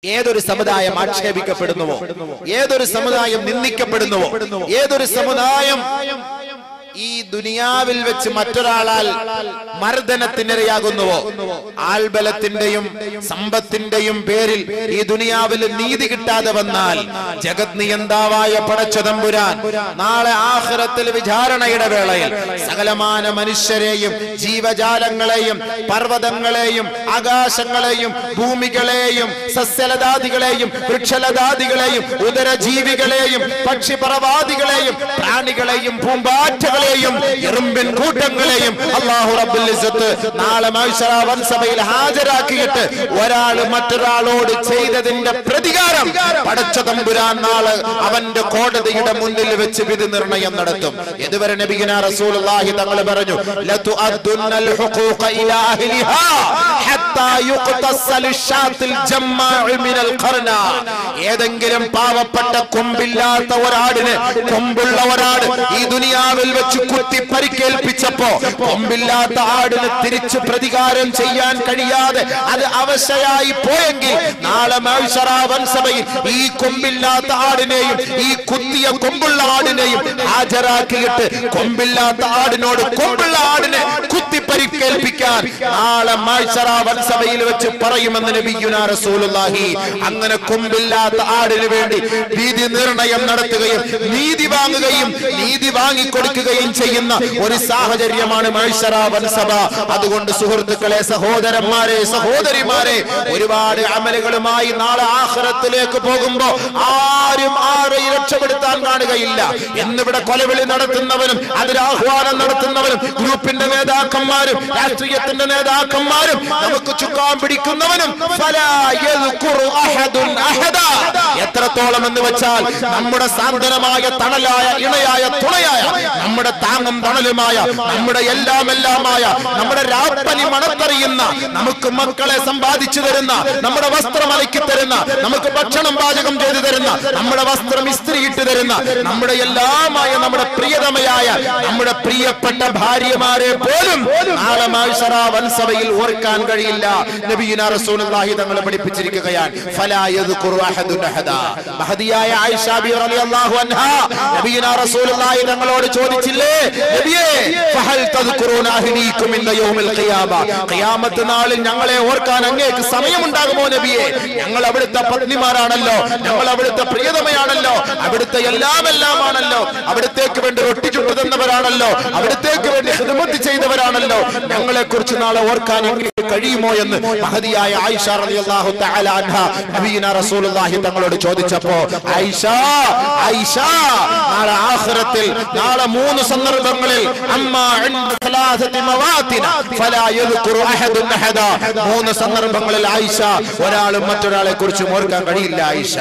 ഏതൊരു സമുദായം ആക്ഷേപിക്കപ്പെടുന്നുവോ, ഏതൊരു സമുദായം നിന്ദിക്കപ്പെടുന്നുവോ, ഏതൊരു സമുദായം ഈ ദുനിയാവിൽ വെച്ച് മറ്റൊരാളാൽ മർദ്ദനത്തിനിരയാകുന്നുവോ, ആൾബലത്തിന്റെയും സമ്പത്തിന്റെയും പേരിൽ ഈ ദുനിയാവിൽ നീതി കിട്ടാതെ വന്നാൽ ജഗത് നിയന്താവായ പടച്ചതമ്പുരാൻ നാളെ ആഖിറത്തിൽ വിചാരണയുടെ വേളയിൽ സകലമാന മനുഷ്യരെയും ജീവജാലങ്ങളെയും പർവ്വതങ്ങളെയും ആകാശങ്ങളെയും ഭൂമികളെയും സസ്യലതാദികളെയും വൃക്ഷലതാദികളെയും ഉദരജീവികളെയും പക്ഷിപറവാദികളെയും പ്രാണികളെയും പൂമ്പാറ്റകളെയും എറുമ്പിൻ കൂട്ടങ്ങളെയും അല്ലാഹു റബ്ബുൽ ഇസ്സത്ത് നാളെ മഹ്ശറ വൻസഭയിൽ ഹാജരാക്കിയിട്ട് ഒരാൾ മറ്റൊരാളോട് ചെയ്തതിന്റെ പ്രതികാരം പടച്ച തമ്പുരാൻ നാളെ അവന്റെ കോടതിയുടെ മുന്നിൽ വെച്ച് വിധി നിർണയം നടത്തും. ഇതുവരെ നബിയുനാ റസൂലുള്ളാഹി തങ്ങൾ പറഞ്ഞു, ലതുഅദ്ദുന്നൽ ഹുഖൂഖ ഇലാ അഹ്ലിഹാ ഹത്താ യുഖ്തസൽ ഷാത്തിൽ ജമ്മാഉ മിനൽ ഖർന. ഏതെങ്കിലും പാവപ്പെട്ട കൊമ്പില്ലാത്ത ഒരാടിനെ കൊമ്പുള്ള ഒരാട് ഈ ദുനിയാവിൽ വെച്ച് കുത്തി പരിക്കേൽപ്പിച്ചപ്പോ കൊമ്പില്ലാത്ത ആടിന് തിരിച്ചു പ്രതികാരം ചെയ്യാൻ കഴിയാതെ അത് അവശയായി പോയെങ്കിൽ നാളെ മഹ്ശറ വൻസഭയിൽ ഈ കൊമ്പില്ലാത്ത ആടിനെയും ഈ കുത്തിയ കൊമ്പുള്ള ആടിനെയും ഹാജരാക്കിയിട്ട് കൊമ്പില്ലാത്ത ആടിനോട് കൊമ്പുള്ള ആടിനെ കുത്തി പരിക്കേൽപ്പിക്കാൻ നാളെ മഹ്ശറ വൻസഭയിൽ വെച്ച് പറയുമെന്ന് നബിയുനാ റസൂലുള്ളാഹി. അങ്ങനെ കൊമ്പില്ലാത്ത ആടിന് വേണ്ടി വിധി നിർണയം നടത്തുകയും നീതി വാങ്ങുകയും നീതി വാങ്ങിക്കൊടുക്കുകയും ചെയ്യുന്ന ഒരു സാഹചര്യമാണ് മഹ്ശറ വൻസഭ. അതുകൊണ്ട് സുഹൃത്തുക്കളെ, സഹോദരന്മാരെ, സഹോദരിമാരെ, ഒരുപാട് അമലുകളുമായി നാളെ ആഖിറത്തിലേക്ക് പോകുമ്പോ ആരും ആരെയും രക്ഷപ്പെടുത്താൻ കാണുകയില്ല. എന്നിവിടെ കൊലവിളി നടത്തുന്നവനും അതിരാഹ്വാനം നടത്തുന്നവനും ഗ്രൂപ്പിന്റെ നേതാക്കന്മാരും രാഷ്ട്രീയത്തിന്റെ നേതാക്കന്മാരും നമുക്ക് ചുക്കാൻ പിടിക്കുന്നവനും എത്രത്തോളം എന്ന് വെച്ചാൽ നമ്മുടെ സാന്ത്വനമായ തണലായ ഇണയായ തുണയായ നമ്മുടെ താങ്ങും തണലുമായ നമ്മുടെ എല്ലാമായ നമ്മുടെ രാപ്പനി മണത്തറിയുന്ന നമുക്ക് മക്കളെ സമ്പാദിച്ചു തരുന്ന നമ്മുടെ വസ്ത്രം അലക്കി തരുന്ന നമുക്ക് ഭക്ഷണം പാചകം ചെയ്തു തരുന്ന നമ്മുടെ വസ്ത്രം ഇസ്ത്രിയിട്ട് തരുന്ന നമ്മുടെ എല്ലാമായ നമ്മുടെ പ്രിയതമയായ നമ്മുടെ പ്രിയപ്പെട്ട ഭാര്യമാരെ പോലും നാളെ മഹ്ശറ വൻസഭയിൽ ഓർക്കാൻ കഴിയില്ല. നബിയുനാ റസൂലുള്ളാഹി തങ്ങൾ പഠിപ്പിച്ചിരിക്കുകയാണ്, ഫലാ യദ്കുറു അഹദുൻ അഹദാ. മഹദിയായ ആയിഷ ബിബി റളിയല്ലാഹു അൻഹാ നബിയുനാ റസൂലുള്ളാഹി തങ്ങളോട് ചോദിച്ചില്ലേ, നബിയേ ഫഹൽ തദ്കുറൂന അഹ്ലീകും ഇന്ന യൗമിൽ ഖിയാമ. ഖിയാമത്ത് നാളിൽ ഞങ്ങളെ ഓർക്കാൻ അങ്ങേക്ക് സമയമുണ്ടാകുമോ നബിയേ? ഞങ്ങൾ അവിടുത്തെ പത്നിമാരാണല്ലോ, ഞങ്ങൾ അവിടുത്തെ പ്രിയതമയാണല്ലോ, അവിടുത്തെ എല്ലാമാണല്ലോ, അവിടുത്തേക്ക് വേണ്ടി റൊട്ടി ചുട്ടു തന്നവരാണല്ലോ, അവിടുത്തേക്ക് വേണ്ടി ഖിദ്മത്ത് ചെയ്തവരാണല്ലോ, ഞങ്ങളെ കുറിച്ച് നാളെ ഓർക്കാൻ അങ്ങേക്ക് കഴിയുമോ എന്ന് മഹദിയായ ആയിഷ റളിയല്ലാഹു തആല അൻഹ നബിയുനാ റസൂലുള്ളാഹി തങ്ങളോട് ചോദിച്ചപ്പോ, ആയിഷ നാളെ ആഖിറത്തിൽ നാളെ 3 സന്ദർഭങ്ങളിൽ അമ്മാ ഇൻദ സലാസതി മവാതിന ഫലാ യദ്കുറു അഹദുൻ അഹദാ. 3 സന്ദർഭങ്ങളിൽ ആയിഷ ഒരാളും മറ്റൊരാളെ കുറിച്ച് ഓർക്കാൻ കഴിയില്ല. ആയിഷ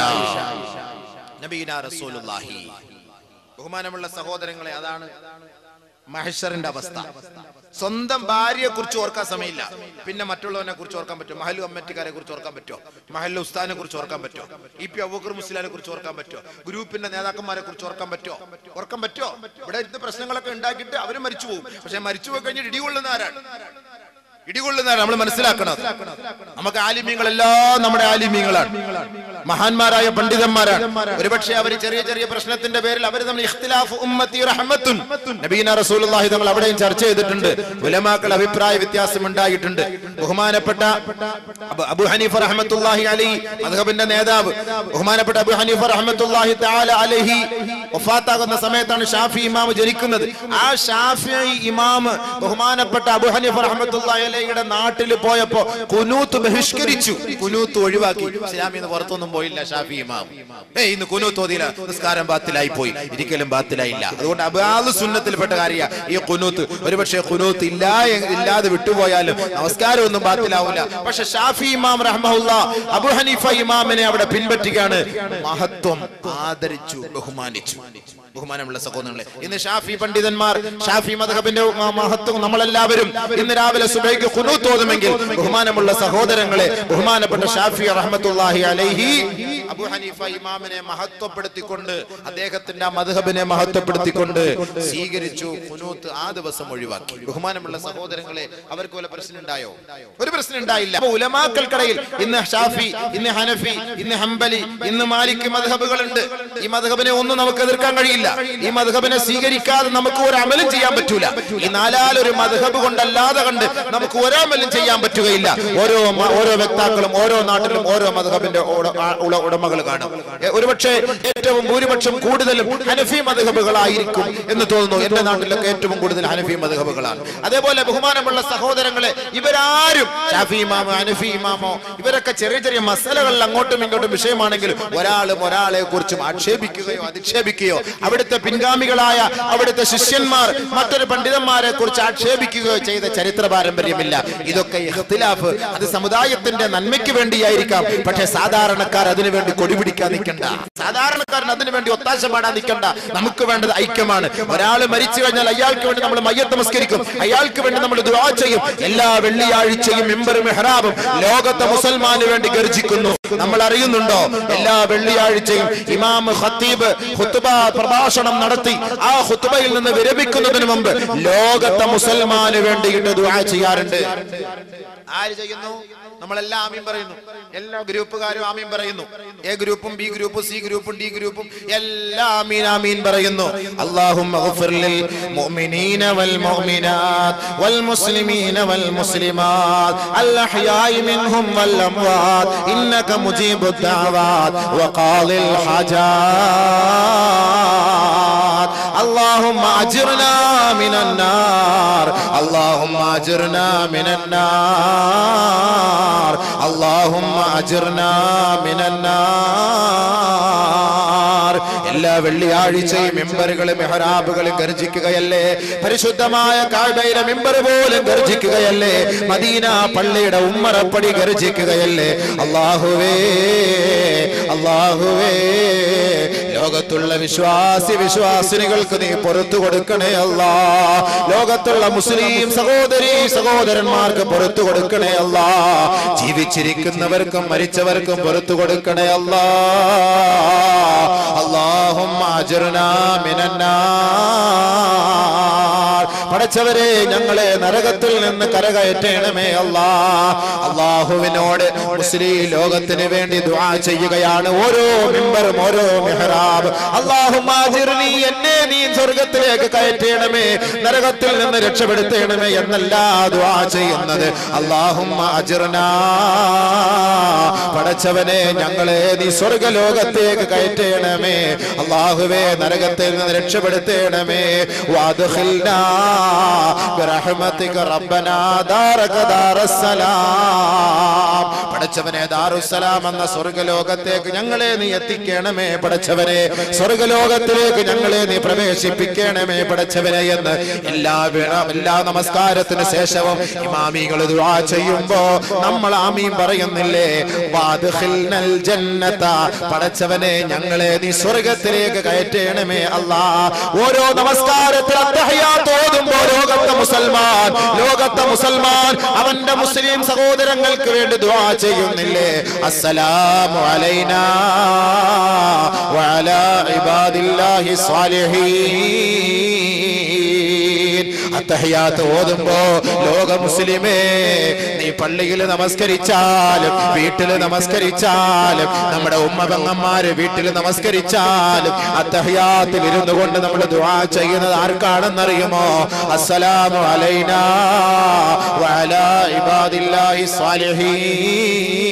നബിയുനാ റസൂലുള്ളാഹി. ബഹുമാനമുള്ള സഹോദരങ്ങളെ, അതാണ് മഹ്ശറിന്റെ അവസ്ഥ. സ്വന്തം ഭാര്യയെ കുറിച്ച് ഓർക്കാൻ സമയമില്ല, പിന്നെ മറ്റുള്ളവനെ കുറിച്ച് ഓർക്കാൻ പറ്റുമോ? മഹല്ലു കമ്മിറ്റിക്കാരെ കുറിച്ച് ഓർക്കാൻ പറ്റുമോ? മഹല്ലു ഉസ്താദിനെ കുറിച്ച് ഓർക്കാൻ പറ്റുമോ? ഇ.പി. അബൂബക്കർ മുസ്ലിയാരെ കുറിച്ച് ഓർക്കാൻ പറ്റുമോ? ഗ്രൂപ്പിന്റെ നേതാക്കന്മാരെ കുറിച്ച് ഓർക്കാൻ പറ്റുമോ? ഓർക്കാൻ പറ്റുമോ? ഇവിടെ ഇരുന്ന് പ്രശ്നങ്ങളൊക്കെ ഉണ്ടാക്കിയിട്ട് അവര് മരിച്ചു പോകും. പക്ഷെ മരിച്ചു പോയി കഴിഞ്ഞിട്ട് ഇടികൊള്ളുന്ന ആരാണ്? നമ്മൾ മനസ്സിലാക്കണം. നമുക്ക് ആലിമീങ്ങളെല്ലാം നമ്മുടെ ആലിമീങ്ങളാണ്, മഹാന്മാരായ പണ്ഡിതന്മാരാണ്. ഒരുപക്ഷെ അവർ ചെറിയ ചെറിയ പ്രശ്നത്തിന്റെ പേരിൽ അവർ നമ്മൾ ഇഖ്തിലാഫ് ഉമ്മത്തി റഹ്മത്തുൻ നബീന റസൂലുള്ളാഹി തങ്ങൾ അവിടെയും ചർച്ച ചെയ്തിട്ടുണ്ട്. ഉലമാക്കൾ അഭിപ്രായ വ്യത്യാസം ഉണ്ടായിട്ടുണ്ട്. ബഹുമാനപ്പെട്ട അബൂ ഹനീഫ റഹ്മത്തുള്ളാഹി അലൈഹി മദ്ഹബിന്റെ നേതാവ് ബഹുമാനപ്പെട്ട അബൂ ഹനീഫ റഹ്മത്തുള്ളാഹി തആല അലൈഹി വഫാത്താകുന്ന സമയത്താണ് ഷാഫി ഇമാം ജനിക്കുന്നത്. ആ ഷാഫി ഇമാം ബഹുമാനപ്പെട്ട അബൂ ഹനീഫ റഹ്മത്തുള്ളാഹി യുടെ നാട്ടിൽ പോയപ്പോ കുനൂത്ത് ബഹിഷ്കരിച്ചു, കുനൂത്ത് ഒഴിവാക്കി. ഇസ്ലാമിന്ന് പുറത്തൊന്നും പോയില്ല ഷാഫി ഇമാം. ഇന്ന് കുനൂത്ത് ഓതിയില്ല, നിസ്കാരം ബാത്തിലായി പോയി, ഒരിക്കലും ബാത്തിലായില്ല. അതുകൊണ്ട് അബാദ് സുന്നത്തിൽപ്പെട്ട കാര്യ ഈ കുനൂത്ത്. ഒരുപക്ഷെ കുനൂത്ത് ഇല്ലാതെ വിട്ടുപോയാലും നമസ്കാരം ഒന്നും ബാത്തിലാവില്ല. പക്ഷെ ഷാഫി ഇമാം റഹ്മഹുല്ലാഹ് അബൂ ഹനീഫ ഇമാമിനെ അവിടെ പിൻപറ്റുകയാണ്, മഹത്വം ആദരിച്ചു, ബഹുമാനിച്ചു. ബഹുമാനമുള്ള സഹോദരങ്ങളെ, ഇന്ന് ഷാഫി പണ്ഡിതന്മാർ ഷാഫി മദ്ഹബിന്റെ മഹത്വം നമ്മളെല്ലാവരും ഇന്ന് രാവിലെ സുബഹിക്ക് ഖുനൂത്ത് ഓതുമെങ്കിൽ ബഹുമാനമുള്ള സഹോദരങ്ങളെ, ബഹുമാനപ്പെട്ട ഷാഫി റഹ്മത്തുള്ളാഹി അലൈഹി അബൂ ഹനീഫ ഇമാമിനെ മഹത്വപ്പെടുത്തിക്കൊണ്ട് അദ്ദേഹത്തിന്റെ ആ മദ്ഹബിനെ മഹത്വപ്പെടുത്തിക്കൊണ്ട് സ്വീകരിച്ചു. ഖുനൂത്ത് ആ ദിവസം ഒഴിവാക്കി. ബഹുമാനമുള്ള സഹോദരങ്ങളെ, അവർക്ക് വല്ല പ്രശ്നം ഉണ്ടായോ? ഒരു പ്രശ്നം ഉണ്ടായില്ല. ഉലമാക്കൾക്കിടയിൽ ഇന്ന് ഷാഫി, ഇന്ന് ഹനഫി, ഇന്ന് ഹംബലി, ഇന്ന് മാലിക് മദ്ഹബുകളുണ്ട്. ഈ മദ്ഹബിനെ ഒന്നും നമുക്ക് എതിർക്കാൻ കഴിയില്ല. ഈ മദ്ഹബിനെ സ്വീകരിക്കാതെ നമുക്ക് ഒരു അമലും ചെയ്യാൻ പറ്റൂല. ഈ നാലാലൊരു മദ്ഹബ് കൊണ്ടല്ലാതെ കണ്ട് നമുക്ക് ഒരമലും ചെയ്യാൻ പറ്റുകയില്ല. ഓരോ വ്യക്താക്കളും ഓരോ നാട്ടിലും ഓരോ മദ്ഹബിന്റെ ഉടമകൾ കാണും. ഒരുപക്ഷെ ഏറ്റവും ഭൂരിപക്ഷം കൂടുതലും ഹനഫി മദ്ഹബുകളായിരിക്കും എന്ന് തോന്നുന്നു. എന്റെ നാട്ടിലൊക്കെ ഏറ്റവും കൂടുതൽ ഹനഫി മദ്ഹബുകളാണ്. അതേപോലെ ബഹുമാനമുള്ള സഹോദരങ്ങളെ, ഇവരാരും ഷാഫി ഇമാമോ ഹനഫി ഇമാമോ ഇവരൊക്കെ ചെറിയ ചെറിയ മസലകളിൽ അങ്ങോട്ടും ഇങ്ങോട്ടും വിഷയമാണെങ്കിലും ഒരാളും ഒരാളെ കുറിച്ചും ആക്ഷേപിക്കുകയോ അധിക്ഷേപിക്കുകയോ അവിടുത്തെ പിൻഗാമികളായ അവിടുത്തെ ശിഷ്യന്മാർ മറ്റൊരു പണ്ഡിതന്മാരെ കുറിച്ച് ആക്ഷേപിക്കുകയോ ചെയ്ത ചരിത്ര പാരമ്പര്യമില്ല. ഇതൊക്കെ ഇഖ്തിലാഫ്, അത് സമുദായത്തിന്റെ നന്മയ്ക്ക് വേണ്ടിയായിരിക്കാം. പക്ഷെ സാധാരണക്കാർ അതിനുവേണ്ടി കൊടിപിടിക്കാൻ നിൽക്കണ്ട. സാധാരണക്കാരൻ അതിനുവേണ്ടി ഒത്താശ പാടാൻ നിൽക്കണ്ട. നമുക്ക് വേണ്ടത് ഐക്യമാണ്. ഒരാൾ മരിച്ചു കഴിഞ്ഞാൽ അയാൾക്ക് വേണ്ടി നമ്മൾ മയ്യത്ത് നമസ്കരിക്കും, അയാൾക്ക് വേണ്ടി നമ്മൾ ദുആ ചെയ്യും. എല്ലാ വെള്ളിയാഴ്ചയും മിമ്പറും മിഹ്റാബും ലോകത്തെ മുസൽമാന് വേണ്ടി ഗർജിക്കുന്നു. നമ്മൾ അറിയുന്നുണ്ടോ? എല്ലാ വെള്ളിയാഴ്ചയും ഇമാം ഖത്തീബ് ഖുത്ബ പ്രഭാഷണം നടത്തി ആ ഖുത്ബയിൽ നിന്ന് വിരമിക്കുന്നതിന് മുമ്പ് ലോകത്തെ മുസൽമാന് വേണ്ടിയിട്ട് ദുആ ചെയ്യാറുണ്ട്. ആര് ചെയ്യുന്നു? നമ്മളെല്ലാം ആമീൻ പറയുന്നു. എല്ലാ ഗ്രൂപ്പുകാരും ആമീൻ പറയുന്നു. എ ഗ്രൂപ്പും ബി ഗ്രൂപ്പും സി ഗ്രൂപ്പും ഡി ഗ്രൂപ്പും എല്ലാം ആമീൻ ആമീൻ പറയുന്നു. അല്ലാഹുമ്മ ഗഫിർ ലിൽ മുഅ്മിനീന വൽ മുഅ്മിനാത്ത് വൽ മുസ്ലിമീന വൽ മുസ്ലിമാത്ത് അൽ അഹ്യാഇ മിൻഹും വൽ അംവാത് ഇന്നക മുജീബുദ് ദഅവാത് വഖാദിൽ ഹാജാത്. اللهم اجرنا من النار اللهم اجرنا من النار اللهم اجرنا من النار. എല്ലാ വെള്ളിയാഴ്ചയും മിമ്പറുകളും മിഹ്റാബുകളും ഗർജിക്കുകയല്ലേ? പരിശുദ്ധമായ കഅബയിലെ മിമ്പർ പോലും ഗർജിക്കുകയല്ലേ? മദീന പള്ളിയുടെ ഉമ്മറപ്പടി ഗർജിക്കുകയല്ലേ? അല്ലാഹുവേ അല്ലാഹുവേ, ലോകത്തുള്ള വിശ്വാസിനികൾക്ക് നീ പുറത്തു കൊടുക്കണേ അല്ലാ. ലോകത്തുള്ള മുസ്ലിം സഹോദരന്മാർക്ക് പുറത്തു കൊടുക്കണേ അല്ലാ. ജീവിച്ചിരിക്കുന്നവർക്കും മരിച്ചവർക്കും പുറത്തു കൊടുക്കണേ അല്ലാ. അല്ലാഹുമ്മ അജ്ർനാ മിനന്നാർ. പടച്ചവരെ, ഞങ്ങളെ നരകത്തിൽ നിന്ന് കരകയറ്റണമേ അല്ലാ. അല്ലാഹുവിനോട് മുസ്ലിം ലോകത്തിന് വേണ്ടി ദുആ ചെയ്യുകയാണ് ഓരോ മിമ്പറും ഓരോ മിഹ്റാബ്. അല്ലാഹുമ്മ അജ്ർനി, എന്നെ നീ സ്വർഗ്ഗത്തിലേക്ക് കയറ്റണമേ, നരകത്തിൽ നിന്ന് രക്ഷപ്പെടുത്തണമേ എന്നല്ല ദുആ ചെയ്യുന്നത്. അല്ലാഹുമ്മ അജ്ർനാ, പടച്ചവനെ ഞങ്ങളെ നീ സ്വർഗ്ഗലോകത്തേക്ക് കയറ്റണമേ. അല്ലാഹുവേ, നരകത്തിൽ നിന്ന് രക്ഷപ്പെടുത്തണമേ. വഅദ്ഖിൽനാ ബിറഹ്മതിക റബ്ബനാ ദാറക ദാറസ്സലാം. പടച്ചവനെ, ദാറുസ്സലാം എന്ന സ്വർഗ്ഗലോകത്തേക്ക് ഞങ്ങളെ നീ എത്തിക്കണമേ. പടച്ചവനെ, സ്വർഗ്ഗലോകത്തിലേക്ക് ഞങ്ങളെ നീ പ്രവേശിപ്പിക്കണമേ പടച്ചവനെ എന്ന് എല്ലാ നമസ്കാരത്തിന് ശേഷവും ഇമാമികൾ ദുആ ചെയ്യുമ്പോ നമ്മൾ ആമീൻ പറയുന്നില്ലേ? വഅദ്ഖിൽനൽ ജന്നത, പടച്ചവനെ ഞങ്ങളെ നീ സ്വർഗ്ഗത്തിലേക്ക് കയറ്റണമേ അല്ലാ. ഓരോ നമസ്കാരത്തിൽ അത്തഹിയാത്ത് ഓതുമ്പോൾ ലോകത്തെ മുസൽമാൻ അവന്റെ മുസ്ലിം സഹോദരങ്ങൾക്ക് വേണ്ടി ദുആ ചെയ്യുന്നില്ലേ? അസ്സലാമു അലൈനാ വഅലാ ഇബാദില്ലാഹി സ്വാലിഹീൻ. അത്തഹിയാത്ത് ഓതുമ്പോ ലോക മുസ്ലിമേ, നീ പള്ളിയിൽ നമസ്കരിച്ചാലും വീട്ടിൽ നമസ്കരിച്ചാലും നമ്മുടെ ഉമ്മ പെങ്ങന്മാര് വീട്ടിൽ നമസ്കരിച്ചാലും അത്തഹിയാത്തിൽ ഇരുന്നു കൊണ്ട് നമ്മൾ ദുആ ചെയ്യുന്നത് ആർക്കാണെന്നറിയുമോ? അസ്സലാമു അലൈനാ വഅലാ ഇബാദില്ലാഹി സ്വാലിഹീൻ.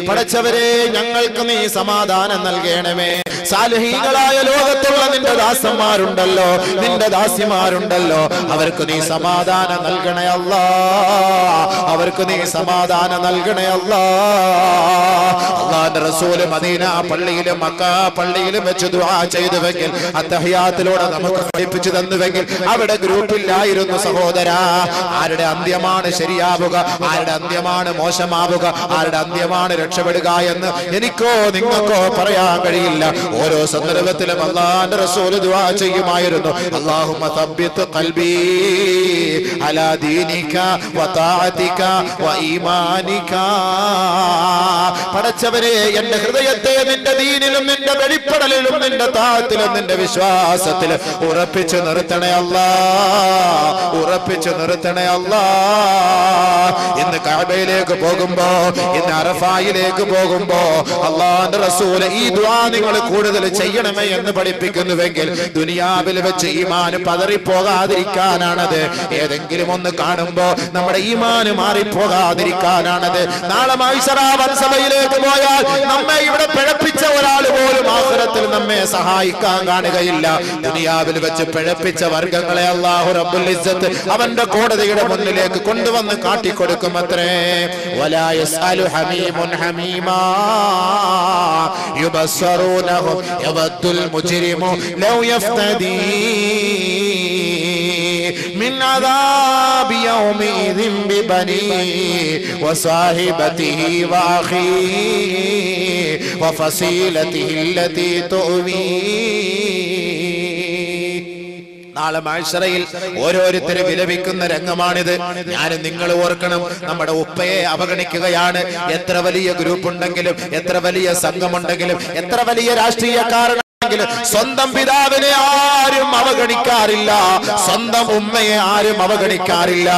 പടച്ചവരെ, ഞങ്ങൾക്ക് നീ സമാധാനം നൽകണമേ. സാലിഹീങ്ങളായ ലോകത്തുള്ള നിന്റെ ദാസന്മാരുണ്ടല്ലോ, നിന്റെ ദാസിമാരുണ്ടല്ലോ, അവർക്ക് നീ സമാധാനം നൽകണേ അല്ലാ. അവർക്ക് നീ സമാധാനം നൽകണേ അല്ലാ. അല്ലാഹുവിന്റെ റസൂല് മദീന പള്ളിയിലും മക്ക പള്ളിയിലും വെച്ച് ദുആ ചെയ്തുവെങ്കിൽ, അത്തഹിയാത്തിലൂടെ നമുക്ക് പഠിപ്പിച്ചു തന്നുവെങ്കിൽ അവിടെ ഗ്രൂപ്പില്ലായിരുന്നു സഹോദരാ. ആരുടെ അന്ത്യമാണ് ശരിയാവുക, ആരുടെ അന്ത്യമാണ് മോശമാവുക, ആരുടെ അന്ത്യമാണ് രക്ഷപ്പെടുക എന്ന് എനിക്കോ നിങ്ങൾക്കോ പറയാൻ കഴിയില്ല. ഓരോ സന്ദർഭത്തിലും അല്ലാഹുവിന്റെ റസൂൽ ദുആ ചെയ്യുമായിരുന്നു. അല്ലാഹുമ്മ തബ്ബിത് ഖൽബി അലാ ദീനിക വ തഅതിക വ ഈമാനിക. പടച്ചവനെ, എന്റെ ഹൃദയത്തെ നിന്റെ ദീനിലും നിന്റെ വെളിപ്പെടലിലും നിന്റെ താഴത്തിലും നിന്റെ വിശ്വാസത്തിലും ഉറപ്പിച്ചു നിർത്തണേ അല്ലാ, ഉറപ്പിച്ചു നിർത്തണേ അല്ലാ. ഇന്ന് കഅബയിലേക്ക് പോകുമ്പോ, ഇന്ന് അറഫായിലേക്ക് പോകുമ്പോ അല്ലാഹുവിന്റെ റസൂൽ ഈ ദുആ നിങ്ങൾ കൂടുതൽ ചെയ്യണമേ എന്ന് പഠിപ്പിക്കുന്നുവെങ്കിൽ ദുനിയാവിൽ വെച്ച് ഈമാൻ പതറിപ്പോകാതിരിക്കാനാണത്. ഏതെങ്കിലും ഒന്ന് കാണുമ്പോ നമ്മുടെ ഈമാൻ മാറിപ്പോകാതിരിക്കാനാണത്. നാളെ മഹ്ശറ വൻസഭയിലേക്ക് പോയാൽ നമ്മെ ഇവിടെ പിഴപ്പിച്ച ഒരാൾ പോലും ആഖിറത്തിൽ നമ്മെ സഹായിക്കാൻ കാണുകയില്ല. ദുനിയാവിൽ വെച്ച് പിഴപ്പിച്ച വർഗങ്ങളെ അല്ലാഹു റബ്ബുൽ ഇസ്സത്ത് അവന്റെ കോടതിയുടെ മുന്നിലേക്ക് കൊണ്ടുവന്ന് കാട്ടിക്കൊടുക്കുമത്രേ. വലാ യസ്അലു ഹമീമുൻ ഹമീമാ യുബസ്സറൂനഹും യവദ്ദുൽ മുജ്രിമു ലൗ യഫ്തദീ മിൻ അദാബി യൗമിദിൻ ബിബനീ വസാഹിബതിഹി വഅഖീഹി വഫസീലതിഹി അല്ലതി തുവീ. നാളെ മഹ്ശറയിൽ ഓരോരുത്തരും വിലപിക്കുന്ന രംഗമാണിത്. ഞാനും നിങ്ങൾ ഓർക്കണം, നമ്മുടെ ഉപ്പയെ അവഗണിക്കുകയാണ്. എത്ര വലിയ ഗ്രൂപ്പ് ഉണ്ടെങ്കിലും, എത്ര വലിയ സംഘമുണ്ടെങ്കിലും, എത്ര വലിയ രാഷ്ട്രീയക്കാരൻ സ്വന്തം പിതാവിനെ ആരും അവഗണിക്കാറില്ല, സ്വന്തം ഉമ്മയെ ആരും അവഗണിക്കാറില്ല.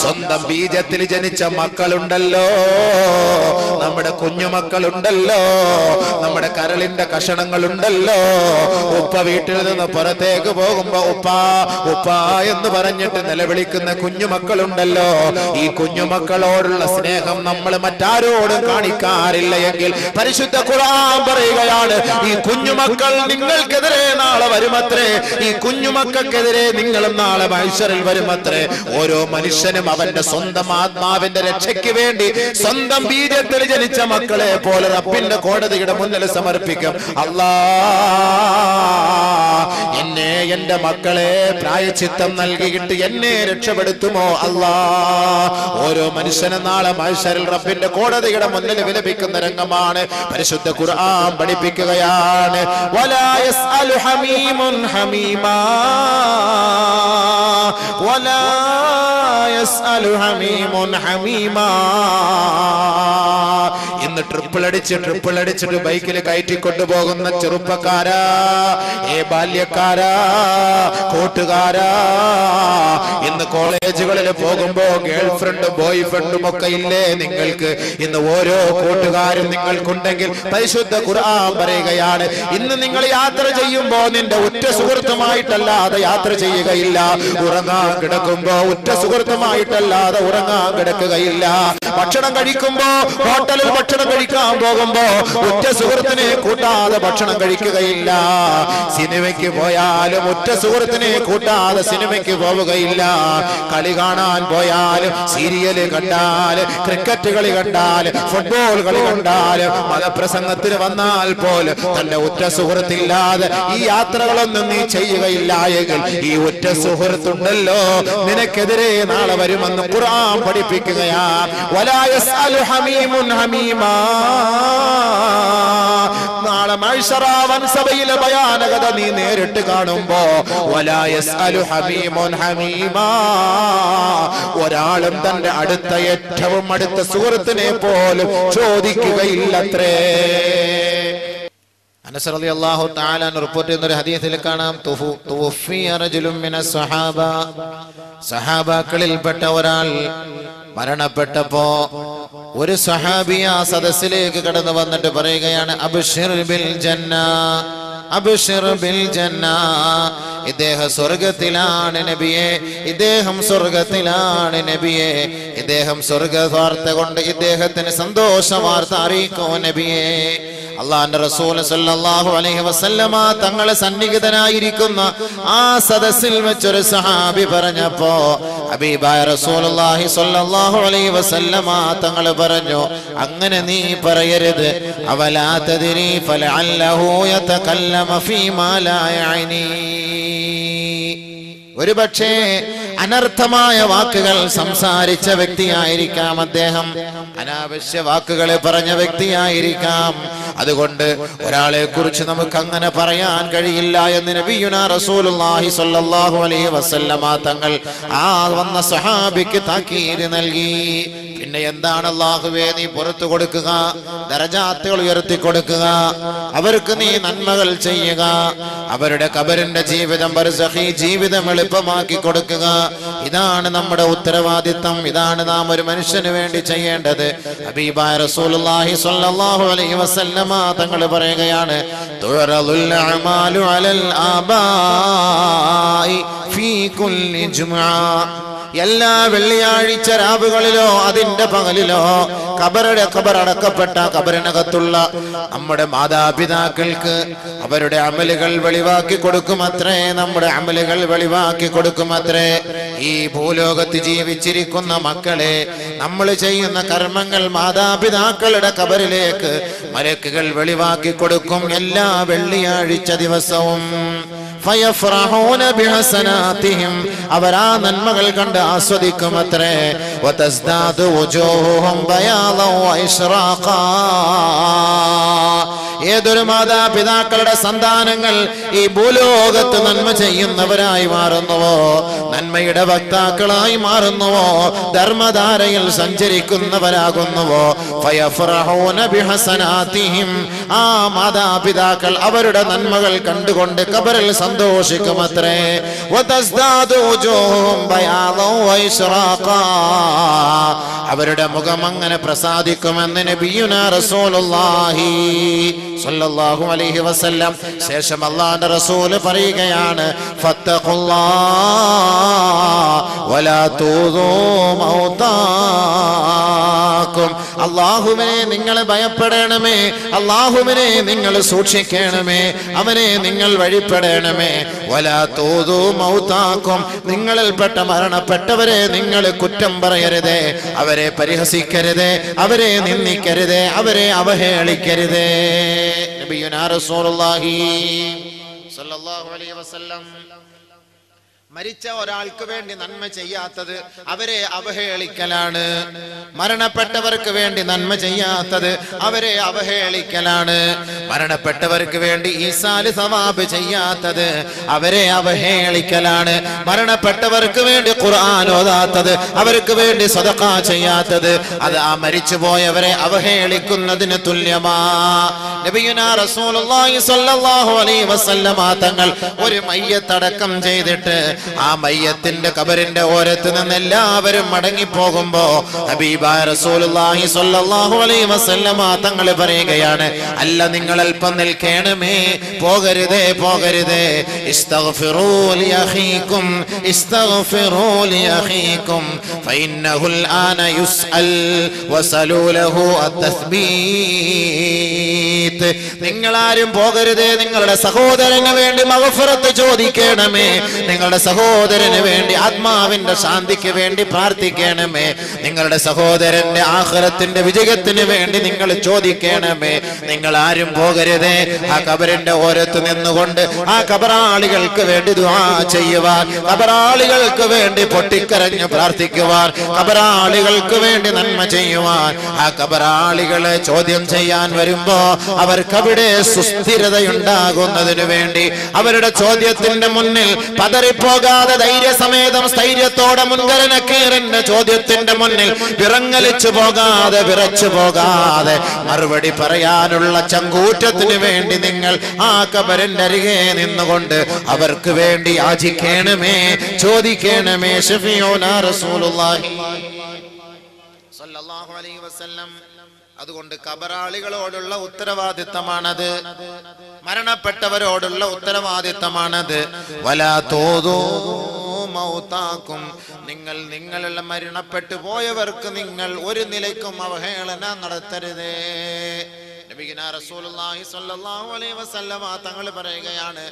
സ്വന്തം ബീജത്തിൽ ജനിച്ച മക്കളുണ്ടല്ലോ, നമ്മുടെ കുഞ്ഞുമക്കളുണ്ടല്ലോ, നമ്മുടെ കരളിന്റെ കഷണങ്ങളുണ്ടല്ലോ. ഉപ്പ വീട്ടിൽ നിന്ന് പുറത്തേക്ക് പോകുമ്പോ ഉപ്പാ ഉപ്പാ എന്ന് പറഞ്ഞിട്ട് നിലവിളിക്കുന്ന കുഞ്ഞുമക്കളുണ്ടല്ലോ. ഈ കുഞ്ഞുമക്കളോടുള്ള സ്നേഹം നമ്മൾ മറ്റാരോടും കാണിക്കാറില്ല എങ്കിൽ പരിശുദ്ധ ഖുർആൻ പറയുകയാണ്, ഈ കുഞ്ഞുമക്കൾ നിങ്ങൾക്കെതിരെ നാളെ വരുമത്രേ. ഈ കുഞ്ഞുമക്കൾക്കെതിരെ നിങ്ങളും നാളെ മഹ്ശറിൽ വരുമത്രേ. ഓരോ മനുഷ്യനും അവന്റെ സ്വന്തം ആത്മാവിന്റെ രക്ഷയ്ക്ക് വേണ്ടി സ്വന്തം ബീജത്തിൽ ജനിച്ച മക്കളെ പോലെ റബ്ബിന്റെ കോടതിയുടെ മുന്നിൽ സമർപ്പിക്കും. അല്ലാ, എന്നെ എന്റെ മക്കളെ പ്രായശ്ചിത്തം നൽകിയിട്ട് എന്നെ രക്ഷപ്പെടുത്തുമോ അല്ലാ. ഓരോ മനുഷ്യനും നാളെ മഹ്ശറിൽ റബ്ബിന്റെ കോടതിയുടെ മുന്നിൽ വിലപിക്കുന്ന രംഗമാണ് പരിശുദ്ധ ഖുർആൻ പഠിപ്പിക്കുകയാണ്. വലാ യസ്അലു ഹമീമുൻ ഹമീമാ വലാ യസ്അലു ഹമീമുൻ ഹമീമാ. ഇന്ന് ട്രിപ്പിൾ അടിച്ചിട്ട് ബൈക്കിൽ കയറ്റിക്കൊണ്ടുപോകുന്ന ചെറുപ്പക്കാരാ, ബാല്യക്കാരാ, കൂട്ടുകാരാ, ഇന്ന് കോളേജുകളിൽ പോകുമ്പോ ഗേൾ ഫ്രണ്ടും ബോയ് ഫ്രണ്ടും ഒക്കെ ഇല്ലേ നിങ്ങൾക്ക്? ഇന്ന് ഓരോ കൂട്ടുകാരും നിങ്ങൾക്കുണ്ടെങ്കിൽ പരിശുദ്ധ ഖുർആൻ പറയുകയാണ്, ഇന്ന് നിങ്ങൾ യാത്ര ചെയ്യുമ്പോ നിന്റെ ഉറ്റ സുഹൃത്തുമായിട്ടല്ലാതെ യാത്ര ചെയ്യുകയില്ല. ഉറങ്ങാൻ കിടക്കുമ്പോ ഉറ്റ സുഹൃത്തുമായിട്ടല്ലാതെ ഉറങ്ങാൻ കിടക്കുകയില്ല. ഭക്ഷണം കഴിക്കുമ്പോ ഹോട്ടലിൽ ഭക്ഷണം കഴിക്കാൻ പോകുമ്പോ ഉറ്റ സുഹൃത്തിനെ കൂട്ടാതെ ഭക്ഷണം കഴിക്കുകയില്ല. സിനിമയ്ക്ക് പോയാലും ഉറ്റ സുഹൃത്തിനെ കൂട്ടാതെ സിനിമയ്ക്ക് പോവുകയില്ല. കളി കാണാൻ പോയാലും, സീരിയല് കണ്ടാല്, ക്രിക്കറ്റ് കളി കണ്ടാല്, ഫുട്ബോൾ കളി കണ്ടാല്, മതപ്രസംഗത്തിന് വന്നാൽ പോലും തന്റെ ഉറ്റ സുഹൃത്തില്ലാതെ ഈ യാത്രകളൊന്നും നീ ചെയ്യുകയില്ല എങ്കിൽ ഈ ഉറ്റ സുഹൃത്തുണ്ടല്ലോ നിനക്കെതിരെ നാളെ വരുമെന്ന് ഖുർആൻ പഠിപ്പിക്കുകയാ. വലാ യസ്അലു ഹമീമുൻ ഹമീമാ. നാളെ മഹ്ശറ വൻസഭയിലെ ഭയാനകത നീ നേരിട്ട് കാണുമ്പോ വലാ യസ്അലു ഹമീമുൻ ഹമീമാ, ഒരാളും തന്റെ അടുത്ത ഏറ്റവും അടുത്ത സുഹൃത്തിനെ പോലും ചോദിക്കുകയില്ലത്രേ. അനസ് റളിയല്ലാഹു തആല റിപ്പോർട്ട് ചെയ്യുന്ന ഒരു ഹദീസിൽ കാണാം, തുവഫിയ റജുലുൻ മിനസ് സ്വഹാബ, സഹാബാക്കളിൽപ്പെട്ട ഒരാൾ മരണപ്പെട്ടപ്പോ ഒരു സ്വഹാബി ആ സദസ്സിലേക്ക് കടന്നു വന്നിട്ട് പറയുകയാണ്, അബ്ശിർ ബിൽ ജന്ന, അബ്ശിർ ബിൽ ജന്ന. ഇദ്ദേഹം സ്വർഗത്തിലാണ് നബിയെ, ഇദ്ദേഹം സ്വർഗത്തിലാണ് നബിയെ, ഇദ്ദേഹം സ്വർഗ വാർത്ത കൊണ്ട് ഇദ്ദേഹത്തിന് സന്തോഷ വാർത്ത അറിയിക്കോ നബിയെ. അള്ളാഹുവിന്റെ റസൂൽ സല്ലല്ലാഹു അലൈഹി വസല്ലമ തങ്ങളെ സന്നിഹിതനായിരിക്കുന്ന ആ സദസ്സിൽ വെച്ചൊരു സഹാബി പറഞ്ഞപ്പോ ഹബീബായ റസൂലുള്ളാഹി സല്ലല്ലാഹു അലൈഹി വസല്ലമ തങ്ങൾ പറഞ്ഞു, അങ്ങനെ നീ പറയരുത്. അവലാ തദ്രി ഫലഅല്ലഹു യതകല്ലമ ഫീമാ ലാ യഅനി. ഒരുപക്ഷേ അനർത്ഥമായ വാക്കുകൾ സംസാരിച്ച വ്യക്തിയായിരിക്കാം അദ്ദേഹം, അനാവശ്യ വാക്കുകൾ പറഞ്ഞ വ്യക്തിയായിരിക്കാം. അതുകൊണ്ട് ഒരാളെ കുറിച്ച് നമുക്ക് അങ്ങനെ പറയാൻ കഴിയില്ല എന്ന് നബിയുനാ റസൂലുള്ളാഹി സ്വല്ലല്ലാഹു അലൈഹി വസല്ലമ തങ്ങൾ ആ വന്ന സ്വഹാബിക്ക് താക്കീത് നൽകി. പിന്നെ എന്താണ് അല്ലാഹുവേ നീ പുറത്തു കൊടുക്കുക, ദറജാത്തുകൾ ഉയർത്തി കൊടുക്കുക, അവർക്ക് നീ നന്മകൾ ചെയ്യുക, അവരുടെ ഖബറിന്റെ ജീവിതം ബർസഖി ജീവിതം എളുപ്പമാക്കി കൊടുക്കുക. ഇതാണ് നമ്മുടെ ഉത്തരവാദിത്തം. ഇതാണ് നാം ഒരു മനുഷ്യന് വേണ്ടി ചെയ്യേണ്ടത്. ഹബീബായ റസൂലുള്ളാഹി സ്വല്ലല്ലാഹു അലൈഹി വസല്ലമ തങ്ങൾ പറയുകയാണ്, തുറലുൽ അമാലു അലൽ ആബാഇ ഫീ കുല്ലി ജുമുഅ. എല്ലാ വെള്ളിയാഴ്ച രാവുകളിലോ അതിന്റെ പകലിലോ ഖബറടക്കപ്പെട്ട ഖബറിനകത്തുള്ള നമ്മുടെ മാതാപിതാക്കൾക്ക് അവരുടെ അമലുകൾ വെളിവാക്കി കൊടുക്കുമത്രേ. നമ്മുടെ അമലുകൾ വെളിവാക്കി കൊടുക്കുമത്രേ. ഈ ഭൂലോകത്ത് ജീവിച്ചിരിക്കുന്ന മക്കളെ, നമ്മൾ ചെയ്യുന്ന കർമ്മങ്ങൾ മാതാപിതാക്കളുടെ ഖബറിലേക്ക് മലക്കുകൾ വെളിവാക്കി കൊടുക്കും എല്ലാ വെള്ളിയാഴ്ച ദിവസവും. ഫയഫ്റഹൂന ബിഹസനാതിഹിം, അവരാ നന്മകൾ കണ്ട് ആസ്വദിക്കുമത്രേ. വതസ്ദാദു വജൂഹുഹും ബയാദൻ വഇശ്റാഖാ. ഏതൊരു മാതാപിതാക്കളുടെ സന്താനങ്ങൾ ഈ ഭൂലോകത്ത് നന്മ ചെയ്യുന്നവരായി മാറുന്നുവോ, നന്മയുടെ വക്താക്കളായി മാറുന്നുവോ, ധർമ്മധാരയിൽ സഞ്ചരിക്കുന്നവരാകുന്നുവോ, ഫയഫ്റഹൂന ബിഹസനാതിഹിം, ആ മാതാപിതാക്കൾ അവരുടെ നന്മകൾ കണ്ടുകൊണ്ട് ഖബറിൽ സന്തോഷിക്കുമത്രേ. വതസ്ദാദു വജൂഹും ബയാദൻ വഇശ്റാഖാ, അവരുടെ മുഖം അങ്ങനെ പ്രസാദിക്കുമെന്ന് നബിയുനാ റസൂലുള്ളാഹി സ്വല്ലല്ലാഹു അലൈഹി വസല്ലം. ശേഷം അല്ലാഹുവിന്റെ റസൂൽ പറയുകയാണ്, ഫത്തഖുല്ലാഹ വലാ തൂദൂ മൗതാക്കും. അല്ലാഹുവിനെ നിങ്ങൾ ഭയപ്പെടണമേ, അല്ലാഹുവിനെ നിങ്ങൾ സൂക്ഷിക്കണമേ, അവനെ നിങ്ങൾ വഴിപ്പെടണമേ. വലാ തൂദൂ മൗതാക്കും, നിങ്ങളിൽപ്പെട്ട മരണപ്പെട്ടവരെ നിങ്ങൾ കുറ്റം പറയരുതേ, അവരെ പരിഹസിക്കരുതേ, അവരെ നിന്ദിക്കരുതേ, അവരെ അവഹേളിക്കരുതേ. നബിയുനാ റസൂലുള്ളാഹി സ്വല്ലല്ലാഹു അലൈഹി വസല്ലം മരിച്ച ഒരാൾക്ക് വേണ്ടി നന്മ ചെയ്യാത്തത് അവരെ അവഹേളിക്കലാണ്. മരണപ്പെട്ടവർക്ക് വേണ്ടി നന്മ ചെയ്യാത്തത് അവരെ അവഹേളിക്കലാണ്. മരണപ്പെട്ടവർക്ക് വേണ്ടി ഈസാല് സവാബ് ചെയ്യാത്തത് അവരെ അവഹേളിക്കലാണ്. മരണപ്പെട്ടവർക്ക് വേണ്ടി ഖുർആൻ ഓതാത്തത്, അവർക്ക് വേണ്ടി സദഖ ചെയ്യാത്തത്, അത് ആ മരിച്ചുപോയവരെ അവഹേളിക്കുന്നതിന് തുല്യമാ. നബിയുനാ റസൂലുള്ളാഹി സ്വല്ലല്ലാഹു അലൈഹി വസല്ലമ തങ്ങൾ ഒരു മയ്യത്തടക്കം ചെയ്തിട്ട് ആ മയ്യത്തിന്റെ ഖബറിന്റെ ഓരത്ത് നിന്ന് എല്ലാവരും മടങ്ങിപ്പോകുമ്പോ ഹബീബായ റസൂലുള്ളാഹി സ്വല്ലല്ലാഹു അലൈഹി വസല്ലമ തങ്ങൾ പറയുകയാണ്, അല്ല നിങ്ങൾ അല്പം നിൽക്കണമേ, പോകരുതേ പോകരുതേ. ഇസ്തഗ്ഫിറൂ ലി അഖീകും, ഇസ്തഗ്ഫിറൂ ലി അഖീകും ഫഇന്നഹുൽ ആന യുസ്അൽ വസലൂ ലഹു അത്തസ്ബീത്. നിങ്ങളാരും പോകരുതേ, നിങ്ങളുടെ സഹോദരന് വേണ്ടി മഗ്ഫിറത്ത് ചോദിക്കണമേ, നിങ്ങളുടെ സഹോദരന് വേണ്ടി ആത്മാവിന്റെ ശാന്തിക്ക് വേണ്ടി പ്രാർത്ഥിക്കണമേ, നിങ്ങളുടെ സഹോദരന്റെ ആഖിറത്തിന്റെ വിജയത്തിന് വേണ്ടി നിങ്ങൾ ചോദിക്കണമേ. നിങ്ങൾ ആരും പോകരുതേ, ആ ഖബറിന്റെ ഓരത്ത് നിന്നുകൊണ്ട് ആ ഖബറാളികൾക്ക് വേണ്ടി ദുആ ചെയ്യുവാൻ, ഖബറാളികൾക്ക് വേണ്ടി പൊട്ടിക്കരഞ്ഞു പ്രാർത്ഥിക്കുവാൻ, ഖബറാളികൾക്ക് വേണ്ടി നന്മ ചെയ്യുവാൻ. ആ ഖബറാളികളെ ചോദ്യം ചെയ്യാൻ വരുമ്പോ അവർക്കവിടെ സുസ്ഥിരതയുണ്ടാകുന്നതിനു വേണ്ടി അവരുടെ ചോദ്യത്തിന്റെ മുന്നിൽ പതറിപ്പോകാതെ ധൈര്യസമേതം സ്ഥൈര്യത്തോടെ മുൻകര നക്കീറിന്റെ ചോദ്യത്തിന്റെ മുന്നിൽ വിറങ്ങലിച്ചു പോകാതെ വിറച്ചു പോകാതെ മറുപടി പറയാനുള്ള ചങ്കൂറ്റത്തിന് വേണ്ടി നിങ്ങൾ ആ ഖബറിന്റെ അരികെ നിന്നുകൊണ്ട് അവർക്ക് വേണ്ടി യാചിക്കണമേ, ചോദിക്കണമേ. ശഫീഉനാ റസൂലുള്ളാഹി സ്വല്ലല്ലാഹു അലൈഹി വസല്ലം. അതുകൊണ്ട് ഖബറാളികളോടുള്ള ഉത്തരവാദിത്തമാണത്, മരണപ്പെട്ടവരോടുള്ള ഉത്തരവാദിത്തമാണത്. വലാ തൂദൂ മൗതാക്കും, നിങ്ങളുടെ മരണപ്പെട്ടു പോയവർക്ക് നിങ്ങൾ ഒരു നിലയ്ക്കും അവഹേളന നടത്തരുതേ. നബിയുനാ റസൂലുള്ളാഹി സ്വല്ലല്ലാഹു അലൈഹി വസല്ലമ തങ്ങൾ പറയുകയാണ്,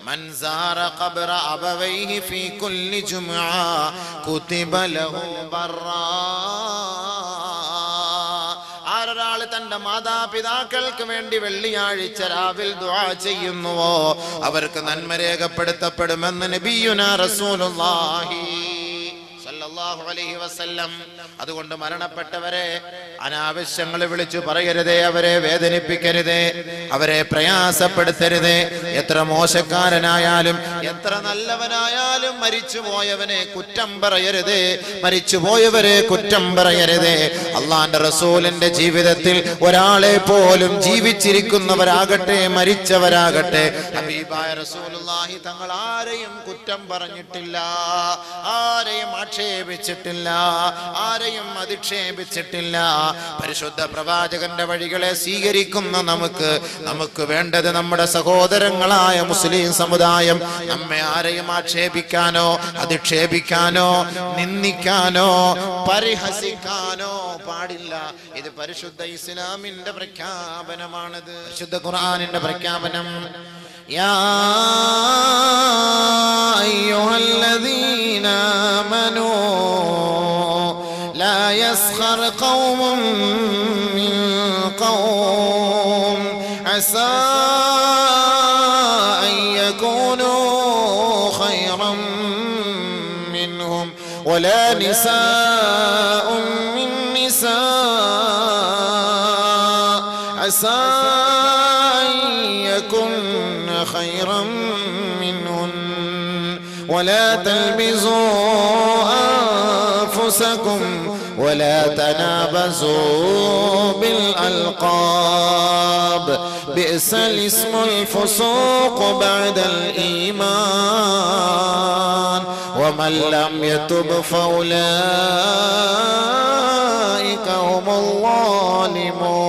മൻ സാറ ഖബ്റ അബവൈഹി ഫീ കുല്ലി ജുമുഅ കുതിബ ലഹു ബർറാ. ആരൊരാള് തന്റെ മാതാപിതാക്കൾക്ക് വേണ്ടി വെള്ളിയാഴ്ച രാവിൽ ദുആ ചെയ്യുന്നുവോ അവർക്ക് നന്മ രേഖപ്പെടുത്തപ്പെടുമെന്ന് നബിയുനാ റസൂലുള്ളാഹി സല്ലല്ലാഹു അലൈഹി വസല്ലം. അതുകൊണ്ട് മരണപ്പെട്ടവരെ അനാവശ്യങ്ങൾ വിളിച്ചു പറയരുതേ, അവരെ വേദനിപ്പിക്കരുതേ, അവരെ പ്രയാസപ്പെടുത്തരുതേ. എത്ര മോശക്കാരനായാലും എത്ര നല്ലവനായാലും മരിച്ചുപോയവനെ കുറ്റം പറയരുതേ, മരിച്ചുപോയവരെ കുറ്റം പറയരുതേ. അള്ളാന്റെ റസൂലിന്റെ ജീവിതത്തിൽ ഒരാളെ പോലും ജീവിച്ചിരിക്കുന്നവരാകട്ടെ മരിച്ചവരാകട്ടെ ഹബീബായ റസൂലുള്ളാഹി തങ്ങൾ ആരെയും കുറ്റം പറഞ്ഞിട്ടില്ല, ആരെയും ആക്ഷേപിച്ചിട്ടില്ല, ആരെയും അധിക്ഷേപിച്ചിട്ടില്ല. പരിശുദ്ധ പ്രവാചകന്റെ വഴികളെ സ്വീകരിക്കുന്ന നമുക്ക് വേണ്ടത് നമ്മുടെ സഹോദരങ്ങളായ മുസ്ലിം സമുദായം നമ്മെ ആരെയും ആക്ഷേപിക്കാനോ അധിക്ഷേപിക്കാനോ നിന്ദിക്കാനോ പരിഹസിക്കാനോ പാടില്ല. ഇത് പരിശുദ്ധ ഇസ്ലാമിന്റെ പ്രഖ്യാപനമാണത്, പരിശുദ്ധ ഖുർആനിന്റെ പ്രഖ്യാപനം. യാ അയ്യുഹല്ലദീന ആമനൂ ലാ യസ്ഖർ ഖൗമുൻ മിൻ ഖൗം അസാ അൻ യകൂനൂ ഖൈറൻ മിൻഹും വലാ നിസാഉൻ മിൻ നിസാ അസാ അൻ യകുന്ന ഖൈറൻ മിൻഹുൻ ولا تلمزوا أنفسكم ولا تنابزوا بالألقاب بئس الاسم الفسوق بعد الإيمان ومن لم يتب فأولئك هم الظالمون.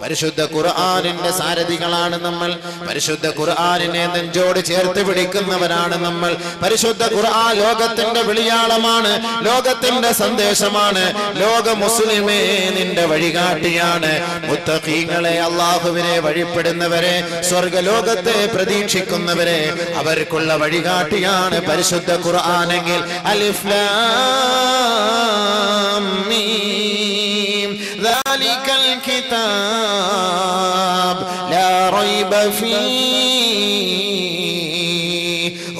പരിശുദ്ധ ഖുർആനിന്റെ സാരഥികളാണ് നമ്മൾ. പരിശുദ്ധ ഖുർആനിനെ നെഞ്ചോട് ചേർത്ത് പിടിക്കുന്നവരാണ് നമ്മൾ. പരിശുദ്ധ ഖുർആൻ ലോകത്തിന്റെ വിളിയാളമാണ്, ലോകത്തിന്റെ സന്ദേശമാണ്. ലോക മുസ്ലിമേ നിന്റെ വഴികാട്ടിയാണ്. മുത്തഖീങ്ങളെ, അല്ലാഹുവിനെ വഴിപ്പെടുന്നവരെ, സ്വർഗ്ഗലോകത്തെ പ്രതീക്ഷിക്കുന്നവരെ അവർക്കുള്ള വഴികാട്ടിയാണ് പരിശുദ്ധ ഖുർആനെങ്കിൽ അലിഫ് ലാം മീം ذلك الكتاب لا ريب فيه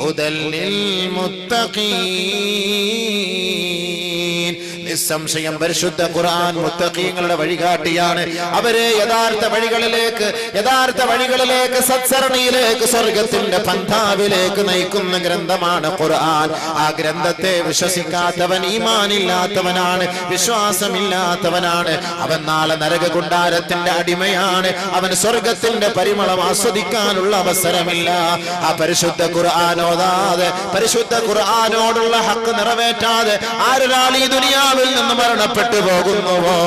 هدى للمتقين. നിസ്സംശയം പരിശുദ്ധ ഖുർആൻ മുത്തഖീങ്ങളുടെ വഴികാട്ടിയാണ്. അവരെ യഥാർത്ഥ വഴികളിലേക്ക് സത്സരണിയിലേക്ക് സ്വർഗത്തിന്റെ പന്ഥാവിലേക്ക് നയിക്കുന്ന ഗ്രന്ഥമാണ് ഖുർആൻ. ആ ഗ്രന്ഥത്തെ വിശ്വസിക്കാത്തവൻ ഈമാനില്ലാത്തവനാണ്, വിശ്വാസമില്ലാത്തവനാണ്. അവൻ നാളെ നരക കുണ്ടാരത്തിന്റെ അടിമയാണ്. അവൻ സ്വർഗത്തിന്റെ പരിമളം ആസ്വദിക്കാനുള്ള അവസരമില്ല. ആ പരിശുദ്ധ ഖുർആൻ ഓതാതെ, പരിശുദ്ധ ഖുർആനോടുള്ള ഹക്ക് നിറവേറ്റാതെ ആരൊരാൾ ഈ ദുനിയാവിൽ നിന്ന് മരണപ്പെട്ടു പോകുന്നുവോ